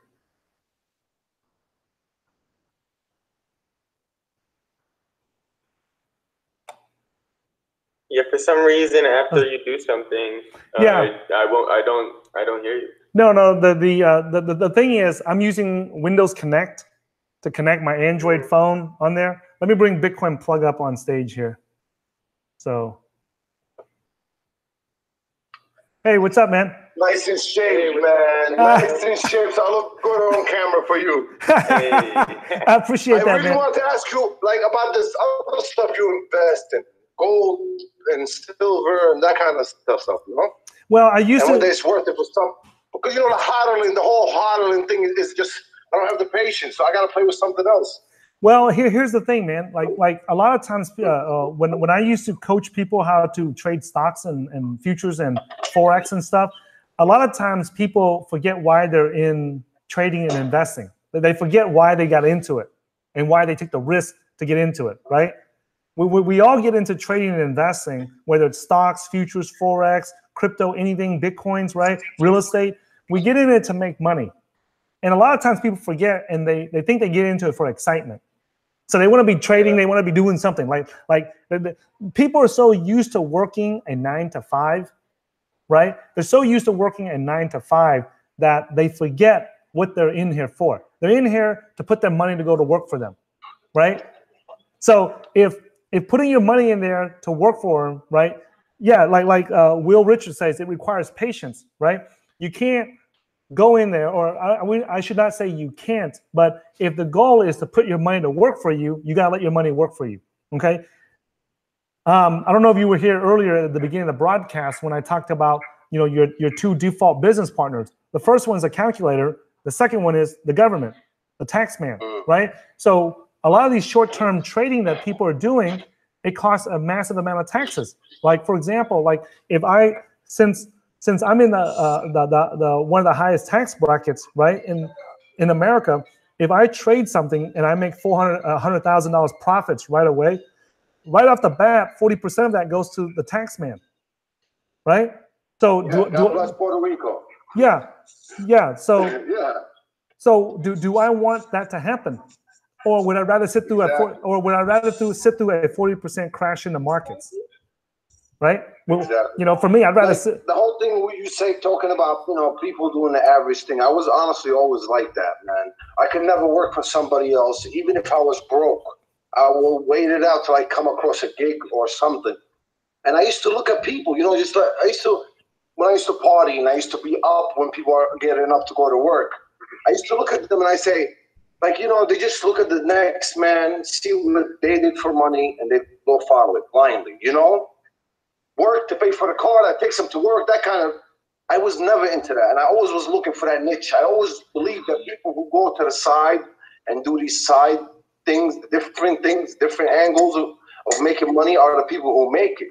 Yeah, for some reason, after you do something, yeah, I don't hear you. No, the thing is, I'm using Windows Connect to connect my Android phone on there. Let me bring Bitcoin Plug up on stage here. So, hey, what's up, man? Nice and shaved, man. Nice and shaved. So I look good on camera for you. Hey. I appreciate that, man. I really want to ask you, like, about this other stuff you invest in, gold and silver and that kind of stuff, you know? Well, I used to. And whether it's worth it for some, because you know the whole hodling thing is just, I don't have the patience, so I got to play with something else. Well, here's the thing, man. Like a lot of times, when I used to coach people how to trade stocks and futures and forex and stuff, a lot of times people forget why they're in trading and investing. They forget why they got into it and why they took the risk to get into it, right? We all get into trading and investing, whether it's stocks, futures, forex, crypto, anything, bitcoins, right? Real estate. We get in it to make money. And a lot of times people forget and they think they get into it for excitement. So they want to be trading, they want to be doing something. Like people are so used to working a 9 to 5 right? They're so used to working a 9 to 5 that they forget what they're in here for. They're in here to put their money to go to work for them, right? So if putting your money in there to work for them, right? Yeah, like Will Richards says, it requires patience, right? You can't go in there, or I should not say you can't, but if the goal is to put your money to work for you, you gotta let your money work for you, okay? I don't know if you were here earlier at the beginning of the broadcast when I talked about, you know, your 2 default business partners. The first one is a calculator. The second one is the government, the tax man, right? So a lot of these short-term trading that people are doing, it costs a massive amount of taxes. Like, for example, like if since I'm in the one of the highest tax brackets, right, in America, if I trade something and I make $100,000 profits right away, right off the bat, 40% of that goes to the tax man, right? So God bless Puerto Rico. Yeah. So So do I want that to happen, or would I rather sit through sit through a 40% crash in the markets? Right? Well, you know, for me, I'd rather sit. The whole thing you say, talking about, you know, people doing the average thing, I was honestly always like that, man. I could never work for somebody else, even if I was broke. I will wait it out till I come across a gig or something. And I used to look at people, you know, just like when I used to party and I used to be up when people are getting up to go to work, I used to look at them and I say, like, you know, they just look at the next man, see what they did for money, and they go follow it blindly, you know? Work to pay for the car that takes them to work, that kind of, I was never into that. And I always was looking for that niche. I always believed that people who go to the side and do these side things, different angles of making money are the people who make it.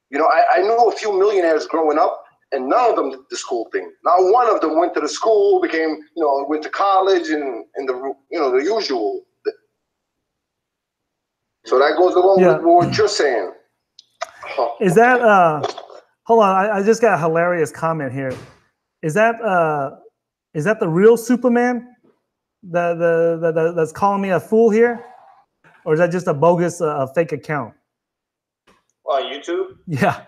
You know, I knew a few millionaires growing up, and none of them did the school thing. Not one of them went to the school, became, you know, went to college and the, you know, the usual. So that goes along with what you're saying. Is that hold on, I just got a hilarious comment here. Is that the real Superman that's calling me a fool here? Or is that just a bogus fake account? On YouTube? Yeah.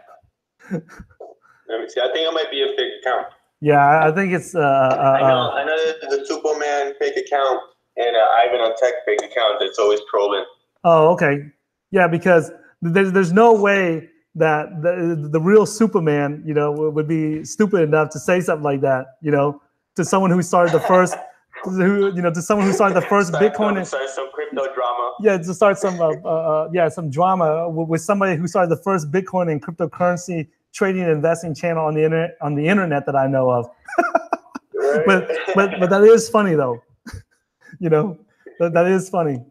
Let me see. I think it might be a fake account. Yeah, I think it's I know there's a Superman fake account and Ivan on Tech fake account that's always trolling. Oh, okay. Yeah, because there's no way that the real Superman, you know, would be stupid enough to say something like that, you know, to someone who started the first, to someone who started the first Bitcoin. Start some crypto drama. Yeah, to start some some drama with somebody who started the first Bitcoin and cryptocurrency trading and investing channel on the internet that I know of. but that is funny though. You know, that is funny.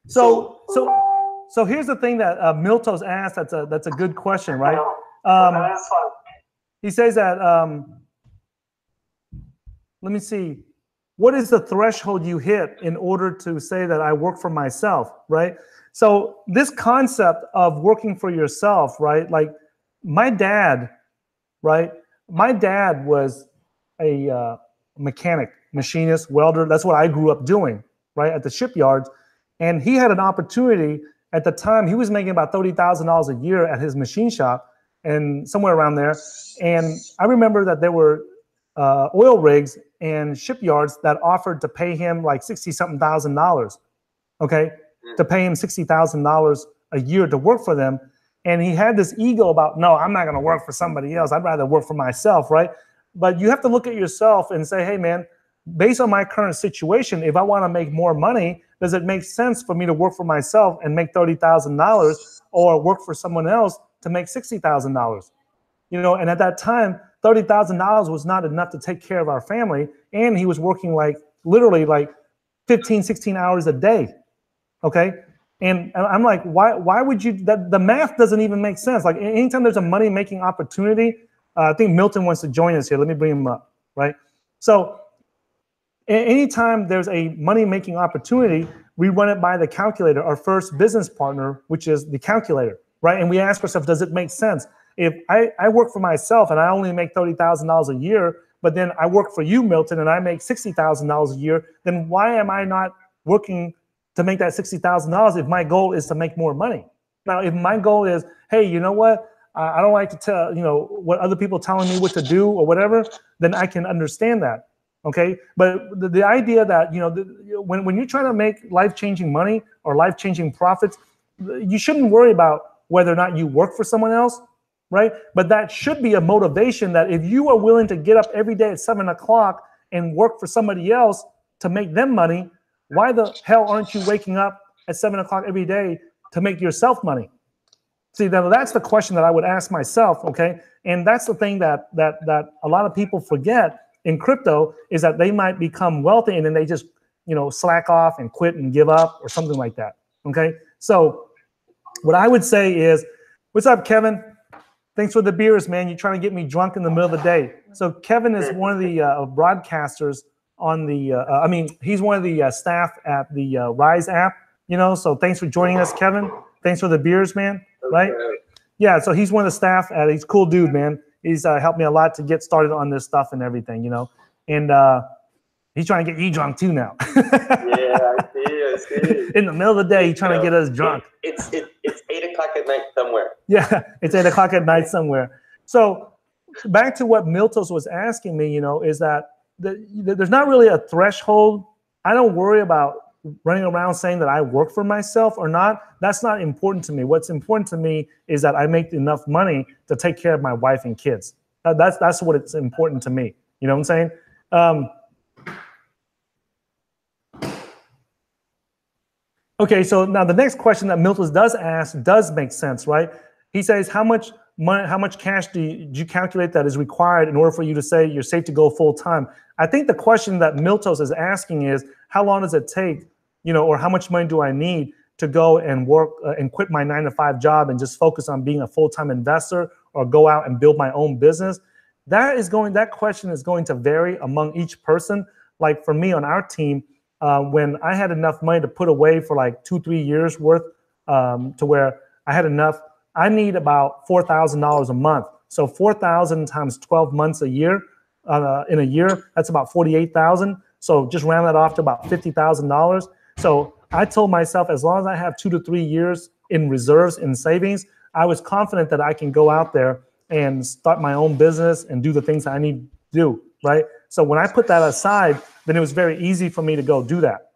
So here's the thing that Milto's asked. That's a good question, right? He says that. Let me see. What is the threshold you hit in order to say that I work for myself, right? So this concept of working for yourself, right? Like my dad, right? My dad was a mechanic, machinist, welder. That's what I grew up doing, right? At the shipyards. And he had an opportunity at the time. He was making about $30,000 a year at his machine shop and somewhere around there. And I remember that there were oil rigs and shipyards that offered to pay him like $60-something thousand, okay? To pay him $60,000 a year to work for them. And he had this ego about, no, I'm not going to work for somebody else. I'd rather work for myself, right? But you have to look at yourself and say, hey, man, based on my current situation, if I want to make more money, does it make sense for me to work for myself and make $30,000 or work for someone else to make $60,000? You know, and at that time, $30,000 was not enough to take care of our family. And he was working like literally like 15, 16 hours a day. Okay. And I'm like, why would you, the math doesn't even make sense. Like anytime there's a money making opportunity, I think Milton wants to join us here. Let me bring him up. Right. So anytime there's a money making opportunity, we run it by the calculator, our first business partner, which is the calculator. Right. And we ask ourselves, does it make sense? If I work for myself and I only make $30,000 a year, but then I work for you, Milton, and I make $60,000 a year, then why am I not working to make that $60,000 if my goal is to make more money? Now, if my goal is, hey, you know what? I don't like to tell, what other people telling me what to do or whatever, then I can understand that. Okay. But the idea that, when you're trying to make life-changing money or life-changing profits, you shouldn't worry about whether or not you work for someone else, right? But that should be a motivation that if you are willing to get up every day at 7 o'clock and work for somebody else to make them money, why the hell aren't you waking up at 7 o'clock every day to make yourself money? See, now that's the question that I would ask myself, okay? And that's the thing that a lot of people forget in crypto is that they might become wealthy and then they just, slack off and quit and give up or something like that, okay? So what I would say is, what's up, Kevin? Thanks for the beers, man. You're trying to get me drunk in the middle of the day. So Kevin is one of the broadcasters on the, he's one of the staff at the Rise app, so thanks for joining us, Kevin. Thanks for the beers, man, right? Yeah, so he's one of the staff he's a cool dude, man. He's helped me a lot to get started on this stuff and everything, and he's trying to get you drunk too now. Yeah, I see. In the middle of the day, he's trying to get us drunk. It's 8 o'clock at night somewhere. Yeah, it's 8 o'clock at night somewhere. So back to what Miltos was asking me, is that there's not really a threshold. I don't worry about running around saying that I work for myself or not. That's not important to me. What's important to me is that I make enough money to take care of my wife and kids. That's what it's important to me. You know what I'm saying? Okay, so now the next question that Milton does ask does make sense, right? He says, how much money, how much cash do you calculate that is required in order for you to say you're safe to go full time? I think the question that Miltos is asking is, how long does it take, or how much money do I need to go and work and quit my 9-to-5 job and just focus on being a full-time investor or go out and build my own business? That question is going to vary among each person. Like for me on our team, when I had enough money to put away for like 2-3 years worth, to where I had enough, I need about $4,000 a month. So 4,000 times 12 months a year, in a year, that's about 48,000. So just round that off to about $50,000. So I told myself, as long as I have 2 to 3 years in reserves in savings, I was confident that I can go out there and start my own business and do the things that I need to do, right? So when I put that aside, then it was very easy for me to go do that.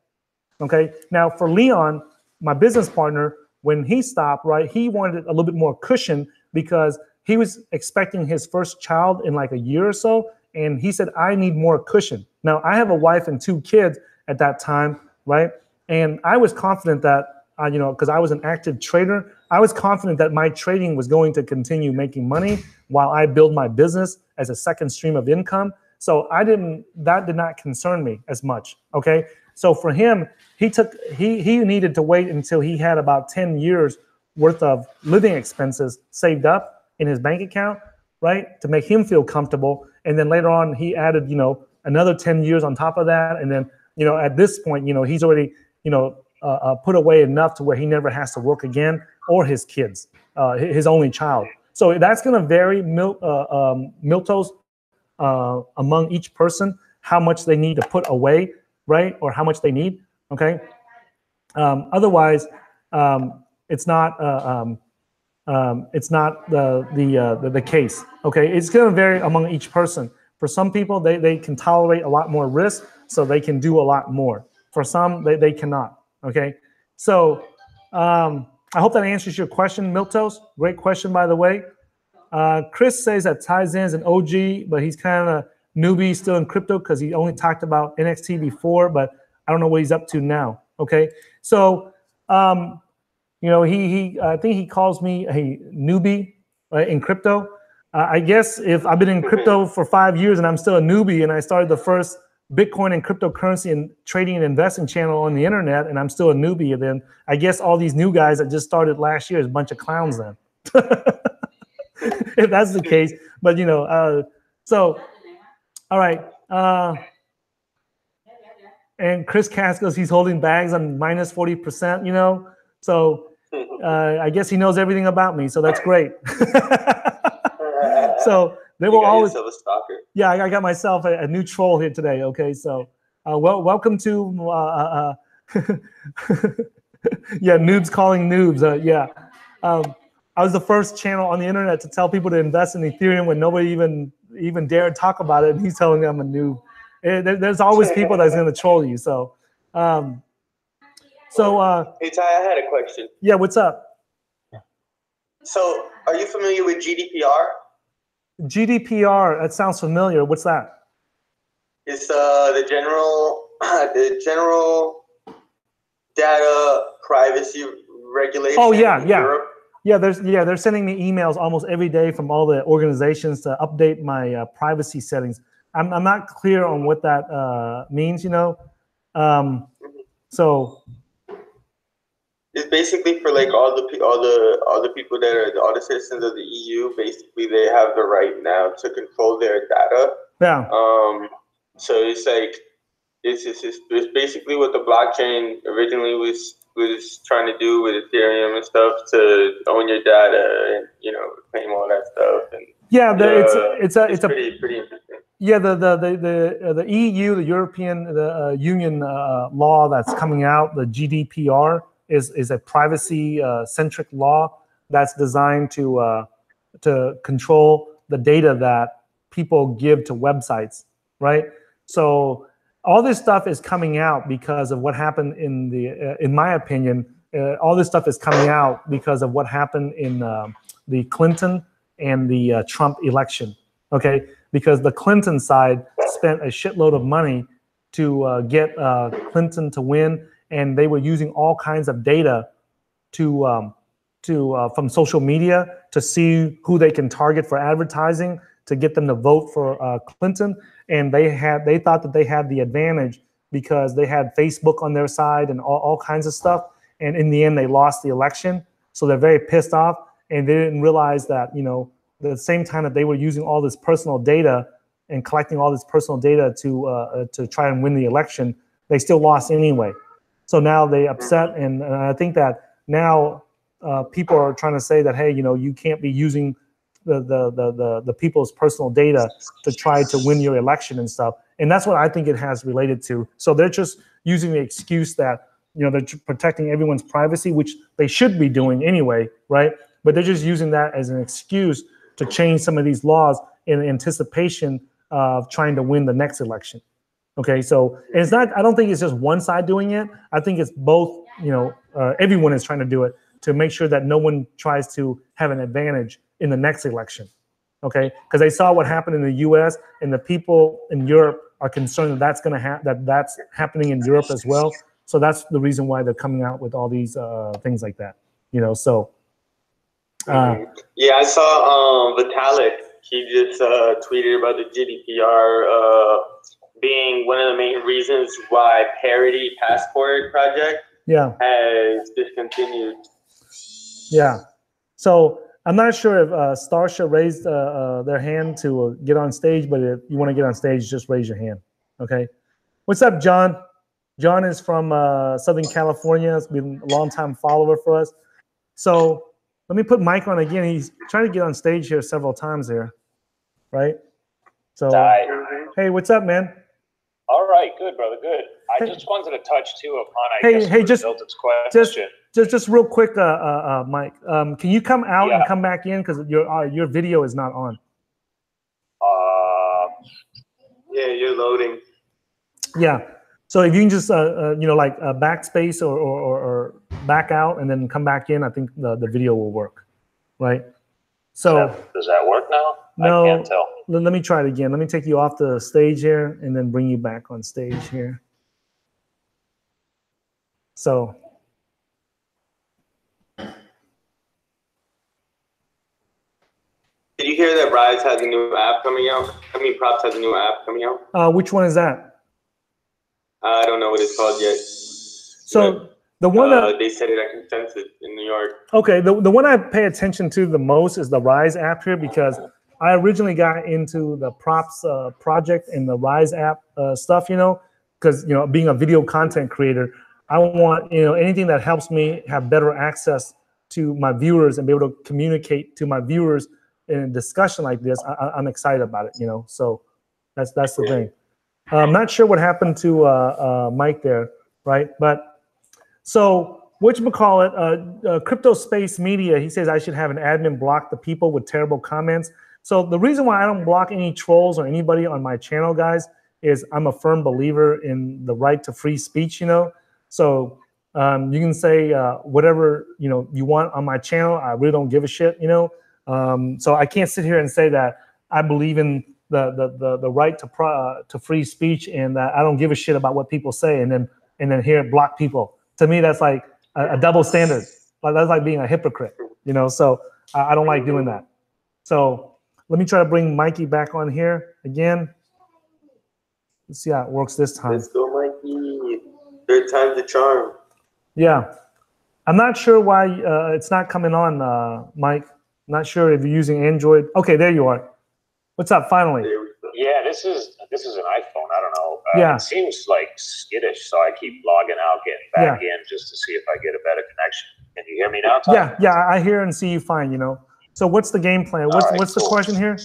Okay. Now for Leon, my business partner, when he stopped, right, he wanted a little bit more cushion because he was expecting his first child in like a year or so. And he said, I need more cushion. Now I have a wife and 2 kids at that time, right? And I was confident that, because I was an active trader, I was confident that my trading was going to continue making money while I build my business as a second stream of income. So that did not concern me as much, okay? So for him, he needed to wait until he had about 10 years worth of living expenses saved up in his bank account, right? To make him feel comfortable. And then later on, he added, another 10 years on top of that. And then, at this point, he's already, put away enough to where he never has to work again, or his kids, his only child. So that's going to vary, Miltos, among each person, how much they need to put away, right? Or how much they need, okay? Otherwise, it's not the case, okay? It's going to vary among each person. For some people, they can tolerate a lot more risk, so they can do a lot more. For some, they cannot, okay? So I hope that answers your question, Miltos. Great question, by the way. Chris says that Tyson is an OG, but he's kind of newbie still in crypto because he only talked about NXT before, but I don't know what he's up to now, okay? So, I think he calls me a newbie in crypto. I guess if I've been in crypto for 5 years and I'm still a newbie and I started the first Bitcoin and cryptocurrency and trading and investing channel on the internet and I'm still a newbie, then I guess all these new guys that just started last year is a bunch of clowns then. If that's the case. But, so, all right. And Chris Cass goes, he's holding bags on minus 40%, So I guess he knows everything about me, so that's great. So they will always. A stalker. Yeah, I got myself a new troll here today. Okay, so welcome to yeah, noobs calling noobs. Yeah, I was the first channel on the internet to tell people to invest in Ethereum when nobody even dared talk about it. And he's telling me I'm a noob. There's always people that's going to troll you. So, hey Ty, I had a question. Yeah, what's up? So, are you familiar with GDPR? GDPR, that sounds familiar. What's that? It's the general data privacy regulation. Oh yeah, in yeah. Europe. Yeah, they're sending me emails almost every day from all the organizations to update my privacy settings. I'm not clear on what that means, you know. So it's basically for like all the people that are all the citizens of the EU. Basically, they have the right now to control their data. Yeah. So it's like it's basically what the blockchain originally was trying to do with Ethereum and stuff, to own your data and, you know, claim all that stuff. And yeah, it's pretty interesting. Yeah, the EU, the European Union law that's coming out, the GDPR, is a privacy centric law that's designed to control the data that people give to websites, right? So all this stuff is coming out because of what happened in my opinion, all this stuff is coming out because of what happened in the Clinton and the Trump election, okay? Because the Clinton side spent a shitload of money to get Clinton to win, and they were using all kinds of data from social media to see who they can target for advertising to get them to vote for Clinton. And they thought that they had the advantage because they had Facebook on their side and all kinds of stuff. And in the end, they lost the election. So they're very pissed off, and they didn't realize that, you know, at the same time that they were using all this personal data and collecting all this personal data to try and win the election, they still lost anyway. So now they upset, and I think that now people are trying to say that, hey, you know, you can't be using the people's personal data to try to win your election and stuff. And that's what I think it has related to. So they're just using the excuse that, you know, they're protecting everyone's privacy, which they should be doing anyway, right? But they're just using that as an excuse to change some of these laws in anticipation of trying to win the next election. Okay, so and it's not, I don't think it's just one side doing it. I think it's both, you know, everyone is trying to do it to make sure that no one tries to have an advantage in the next election. Okay, because they saw what happened in the US, and the people in Europe are concerned that that's going to that's happening in Europe as well. So that's the reason why they're coming out with all these things like that, you know, so. Yeah, I saw Vitalik. He just tweeted about the GDPR being one of the main reasons why Parity Passport project has discontinued. Yeah, so I'm not sure if Starsha raised their hand to get on stage, but if you want to get on stage, just raise your hand. Okay. What's up, John? John is from Southern California. He's been a long-time follower for us. So let me put Mike on again. He's trying to get on stage here several times here, right? So, hey, what's up, man? All right, good, brother, good. I just wanted to touch too upon, Milton's question. Just real quick, Mike. Can you come out and come back in, because your video is not on? Yeah, you're loading. Yeah. So if you can just you know, like backspace or back out and then come back in, I think the video will work, right? So does that work now? No, I can't tell. Let me try it again. Let me take you off the stage here and then bring you back on stage here. So. Did you hear that Rise has a new app coming out? I mean, Props has a new app coming out. Which one is that? I don't know what it's called yet. So the one that they said it at Consensus in New York. Okay, the one I pay attention to the most is the Rise app here, because I originally got into the Props project and the Rise app stuff, you know, because, you know, being a video content creator, I want, you know, anything that helps me have better access to my viewers and be able to communicate to my viewers in a discussion like this. I'm excited about it, you know, so that's the thing. I'm not sure what happened to Mike there, right? But so whatchamacallit, Crypto Space Media, he says I should have an admin block the people with terrible comments. So the reason why I don't block any trolls or anybody on my channel, guys, is I'm a firm believer in the right to free speech, you know. So you can say whatever, you know, you want on my channel. I really don't give a shit, you know. So I can't sit here and say that I believe in the right to free speech and that I don't give a shit about what people say and then here block people. To me, that's like a double standard. Like that's like being a hypocrite, you know. So I don't like doing that. So let me try to bring Mikey back on here again. Let's see how it works this time. Let's go, Mikey. Third time's the charm. Yeah, I'm not sure why it's not coming on, Mike. Not sure if you're using Android. Okay, there you are. What's up? Finally. Yeah, this is an iPhone. I don't know. Yeah. It seems like skittish, so I keep logging out, getting back in just to see if I get a better connection. Can you hear me now, Tyson? Yeah, I hear and see you fine. You know. So what's the game plan? What's the question here?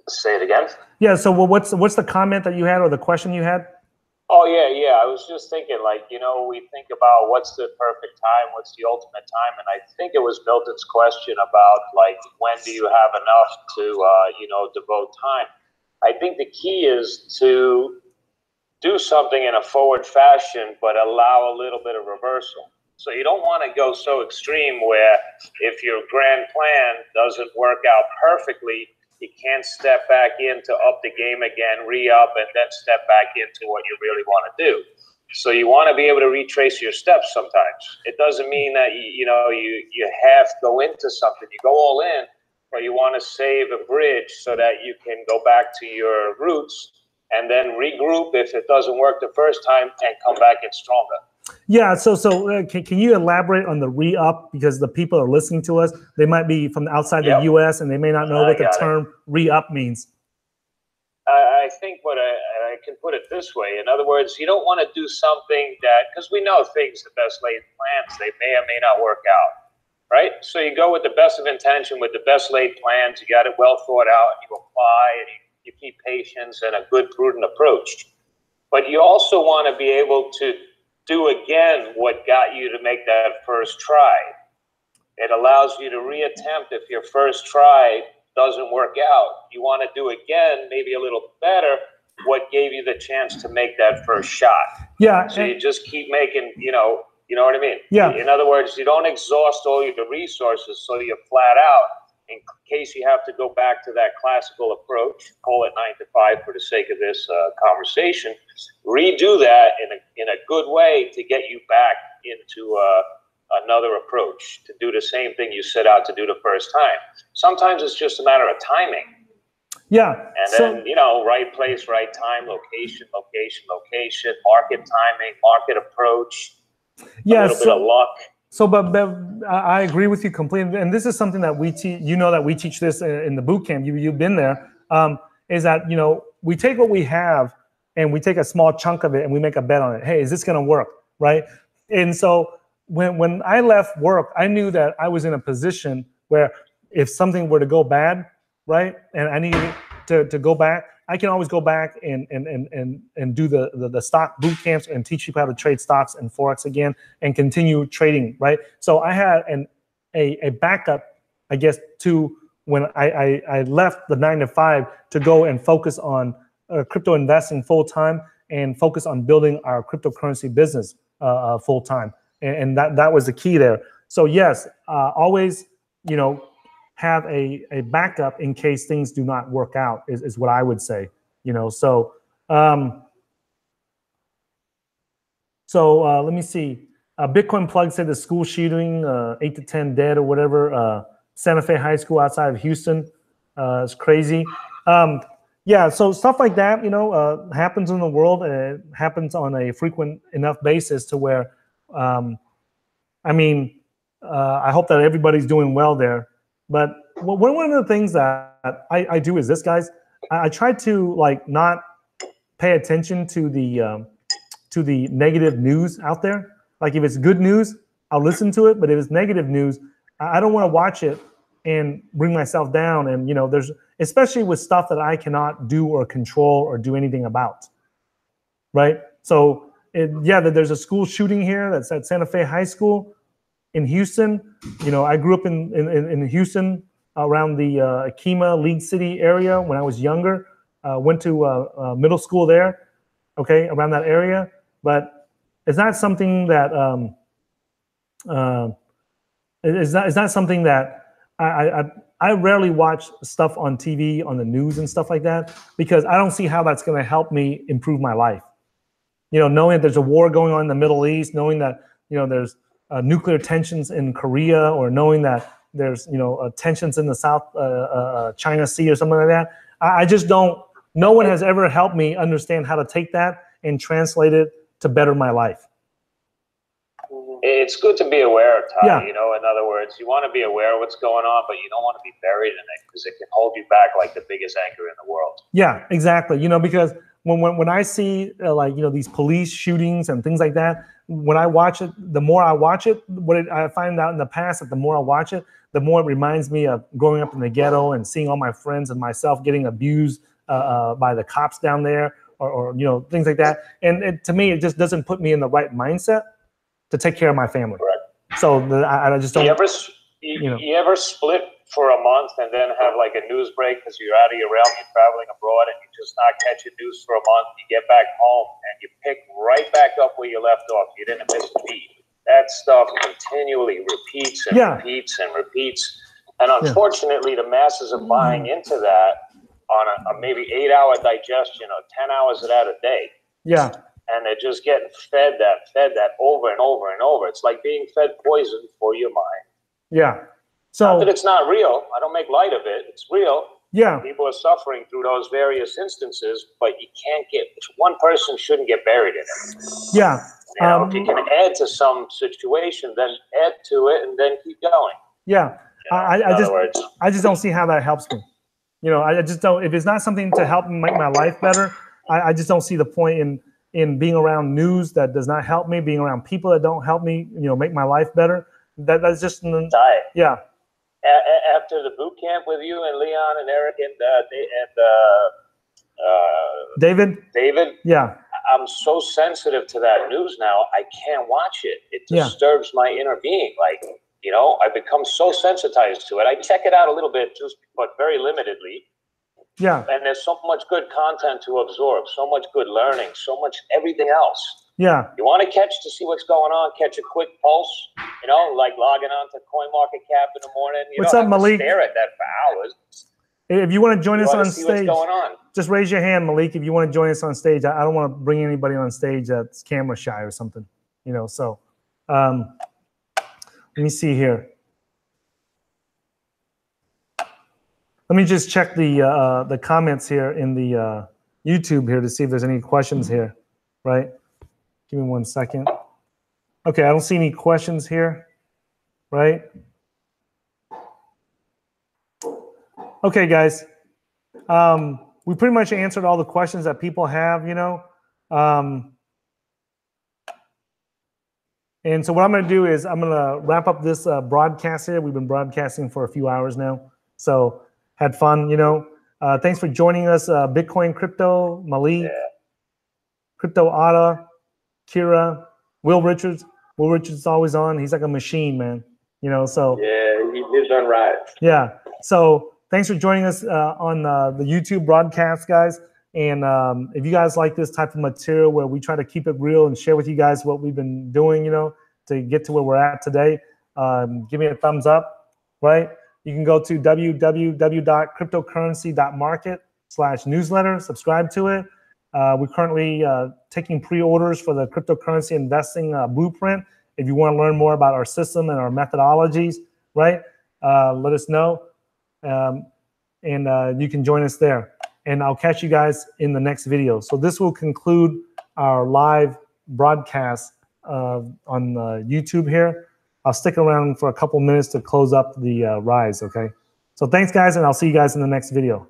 Say it again. Yeah. So what's the comment that you had or the question you had? Oh, yeah. I was just thinking, like, you know, we think about what's the perfect time, what's the ultimate time, and I think it was Milton's question about, like, when do you have enough to, you know, devote time? I think the key is to do something in a forward fashion, but allow a little bit of reversal. So you don't want to go so extreme where if your grand plan doesn't work out perfectly, you can't step back in to up the game again, re-up, and then step back into what you really want to do. So you want to be able to retrace your steps sometimes. It doesn't mean that, you have to go into something. You go all in, but you want to save a bridge so that you can go back to your roots and then regroup if it doesn't work the first time and come back in stronger. Yeah, so can you elaborate on the re-up, because the people are listening to us, they might be from outside the U.S. and they may not know what the term re-up means. I think I can put it this way. In other words, you don't want to do something that, because we know things, the best laid plans, they may or may not work out, right? So you go with the best of intention, with the best laid plans, you got it well thought out, and you apply, and you keep patience and a good, prudent approach. But you also want to be able to do again what got you to make that first try. It allows you to reattempt if your first try doesn't work out. You want to do again, maybe a little better, what gave you the chance to make that first shot. Yeah. So you just keep making, you know what I mean? Yeah. In other words, you don't exhaust all your resources so you're flat out. In case you have to go back to that classical approach, call it 9 to 5 for the sake of this conversation, redo that in a good way to get you back into another approach, to do the same thing you set out to do the first time. Sometimes it's just a matter of timing. Yeah. And then, right place, right time, location, market timing, market approach, a little bit of luck. So, but I agree with you completely, and this is something that we teach. That we teach this in the boot camp. You've been there. Is that we take what we have and we take a small chunk of it and we make a bet on it. Hey, is this going to work, right? And so when I left work, I knew that I was in a position where if something were to go bad, right, and I needed to go back, I can always go back and do the stock boot camps and teach people how to trade stocks and Forex again and continue trading, right? So I had a backup, I guess, to when I left the 9 to 5 to go and focus on crypto investing full time and focus on building our cryptocurrency business full time, and that was the key there. So yes, always have a backup in case things do not work out is what I would say, so let me see. Bitcoin Plug said the school shooting, 8 to 10 dead or whatever, Santa Fe High School outside of Houston, is crazy. Yeah, so stuff like that, happens in the world, and it happens on a frequent enough basis to where, I hope that everybody's doing well there. But one of the things that I do is this, guys. I try to not pay attention to the negative news out there. Like if it's good news, I'll listen to it. But if it's negative news, I don't want to watch it and bring myself down. And there's especially with stuff that I cannot do or control or do anything about. Right. So there's a school shooting here. That's at Santa Fe High School in Houston. You know, I grew up in Houston around the Akima, League City area when I was younger. Went to middle school there, okay, around that area. But it's not something that it's not something that I rarely watch stuff on TV, on the news and stuff like that, because I don't see how that's going to help me improve my life. You know, knowing that there's a war going on in the Middle East, knowing that, you know, there's nuclear tensions in Korea, or knowing that there's, you know, tensions in the South China Sea or something like that. I just don't, no one has ever helped me understand how to take that and translate it to better my life. It's good to be aware, Ty. Yeah. You know, in other words, you want to be aware of what's going on, but you don't want to be buried in it, because it can hold you back like the biggest anchor in the world. Yeah, exactly. You know, because when I see like, you know, these police shootings and things like that, when I watch it, the more I watch it, I find out in the past that the more I watch it, the more it reminds me of growing up in the ghetto and seeing all my friends and myself getting abused by the cops down there, or you know, things like that. And to me, it just doesn't put me in the right mindset to take care of my family. Right. So I just don't. You ever split for a month and then have like a news break because you're out of your realm, you're traveling abroad, and you're just not catching news for a month? You get back home and you pick right back up where you left off. You didn't miss a beat. That stuff continually repeats and repeats and repeats. And unfortunately, the masses are buying into that on a maybe 8-hour digestion, or 10 hours of that a day. Yeah. And they're just getting fed that over and over and over. It's like being fed poison for your mind. Yeah. So not that it's not real. I don't make light of it. It's real. Yeah. People are suffering through those various instances, but you can't get, one person shouldn't get buried in it. Yeah. You know, if you can add to some situation, then add to it and then keep going. Yeah. You know, I just don't see how that helps me. You know, I just don't, if it's not something to help make my life better, I just don't see the point in being around news that does not help me, being around people that don't help me, you know, make my life better. That's just, yeah. After the boot camp with you and Leon and Eric and David, yeah, I'm so sensitive to that news now. I can't watch it. It disturbs my inner being. Like, you know, I become so sensitized to it. I check it out a little bit, but very limitedly. Yeah. And there's so much good content to absorb, so much good learning, so much everything else. Yeah. You want to see what's going on, catch a quick pulse, you know, like logging on to CoinMarketCap in the morning. You What's up, Malik? Stare at that for hours. If you want to join us on stage, what's going on? Just raise your hand, Malik, if you want to join us on stage. I don't want to bring anybody on stage that's camera shy or something, you know, so let me see here. Let me just check the comments here in the YouTube here to see if there's any questions here, right? Give me 1 second. Okay, I don't see any questions here, right? Okay, guys. We pretty much answered all the questions that people have, you know. And so what I'm going to do is I'm going to wrap up this broadcast here. We've been broadcasting for a few hours now. So had fun, you know. Thanks for joining us, Bitcoin Crypto, Malik, Crypto Otta, Kira, Will Richards. Will Richards is always on. He's like a machine, man. You know, so. Yeah, he's done right. Yeah. So thanks for joining us on the YouTube broadcast, guys. And if you guys like this type of material where we try to keep it real and share with you guys what we've been doing, you know, to get to where we're at today, give me a thumbs up, right? You can go to www.cryptocurrency.market/newsletter, subscribe to it. We're currently taking pre-orders for the cryptocurrency investing blueprint. If you want to learn more about our system and our methodologies, right, let us know. And you can join us there. And I'll catch you guys in the next video. So this will conclude our live broadcast on YouTube here. I'll stick around for a couple minutes to close up the rise, okay? So thanks, guys, and I'll see you guys in the next video.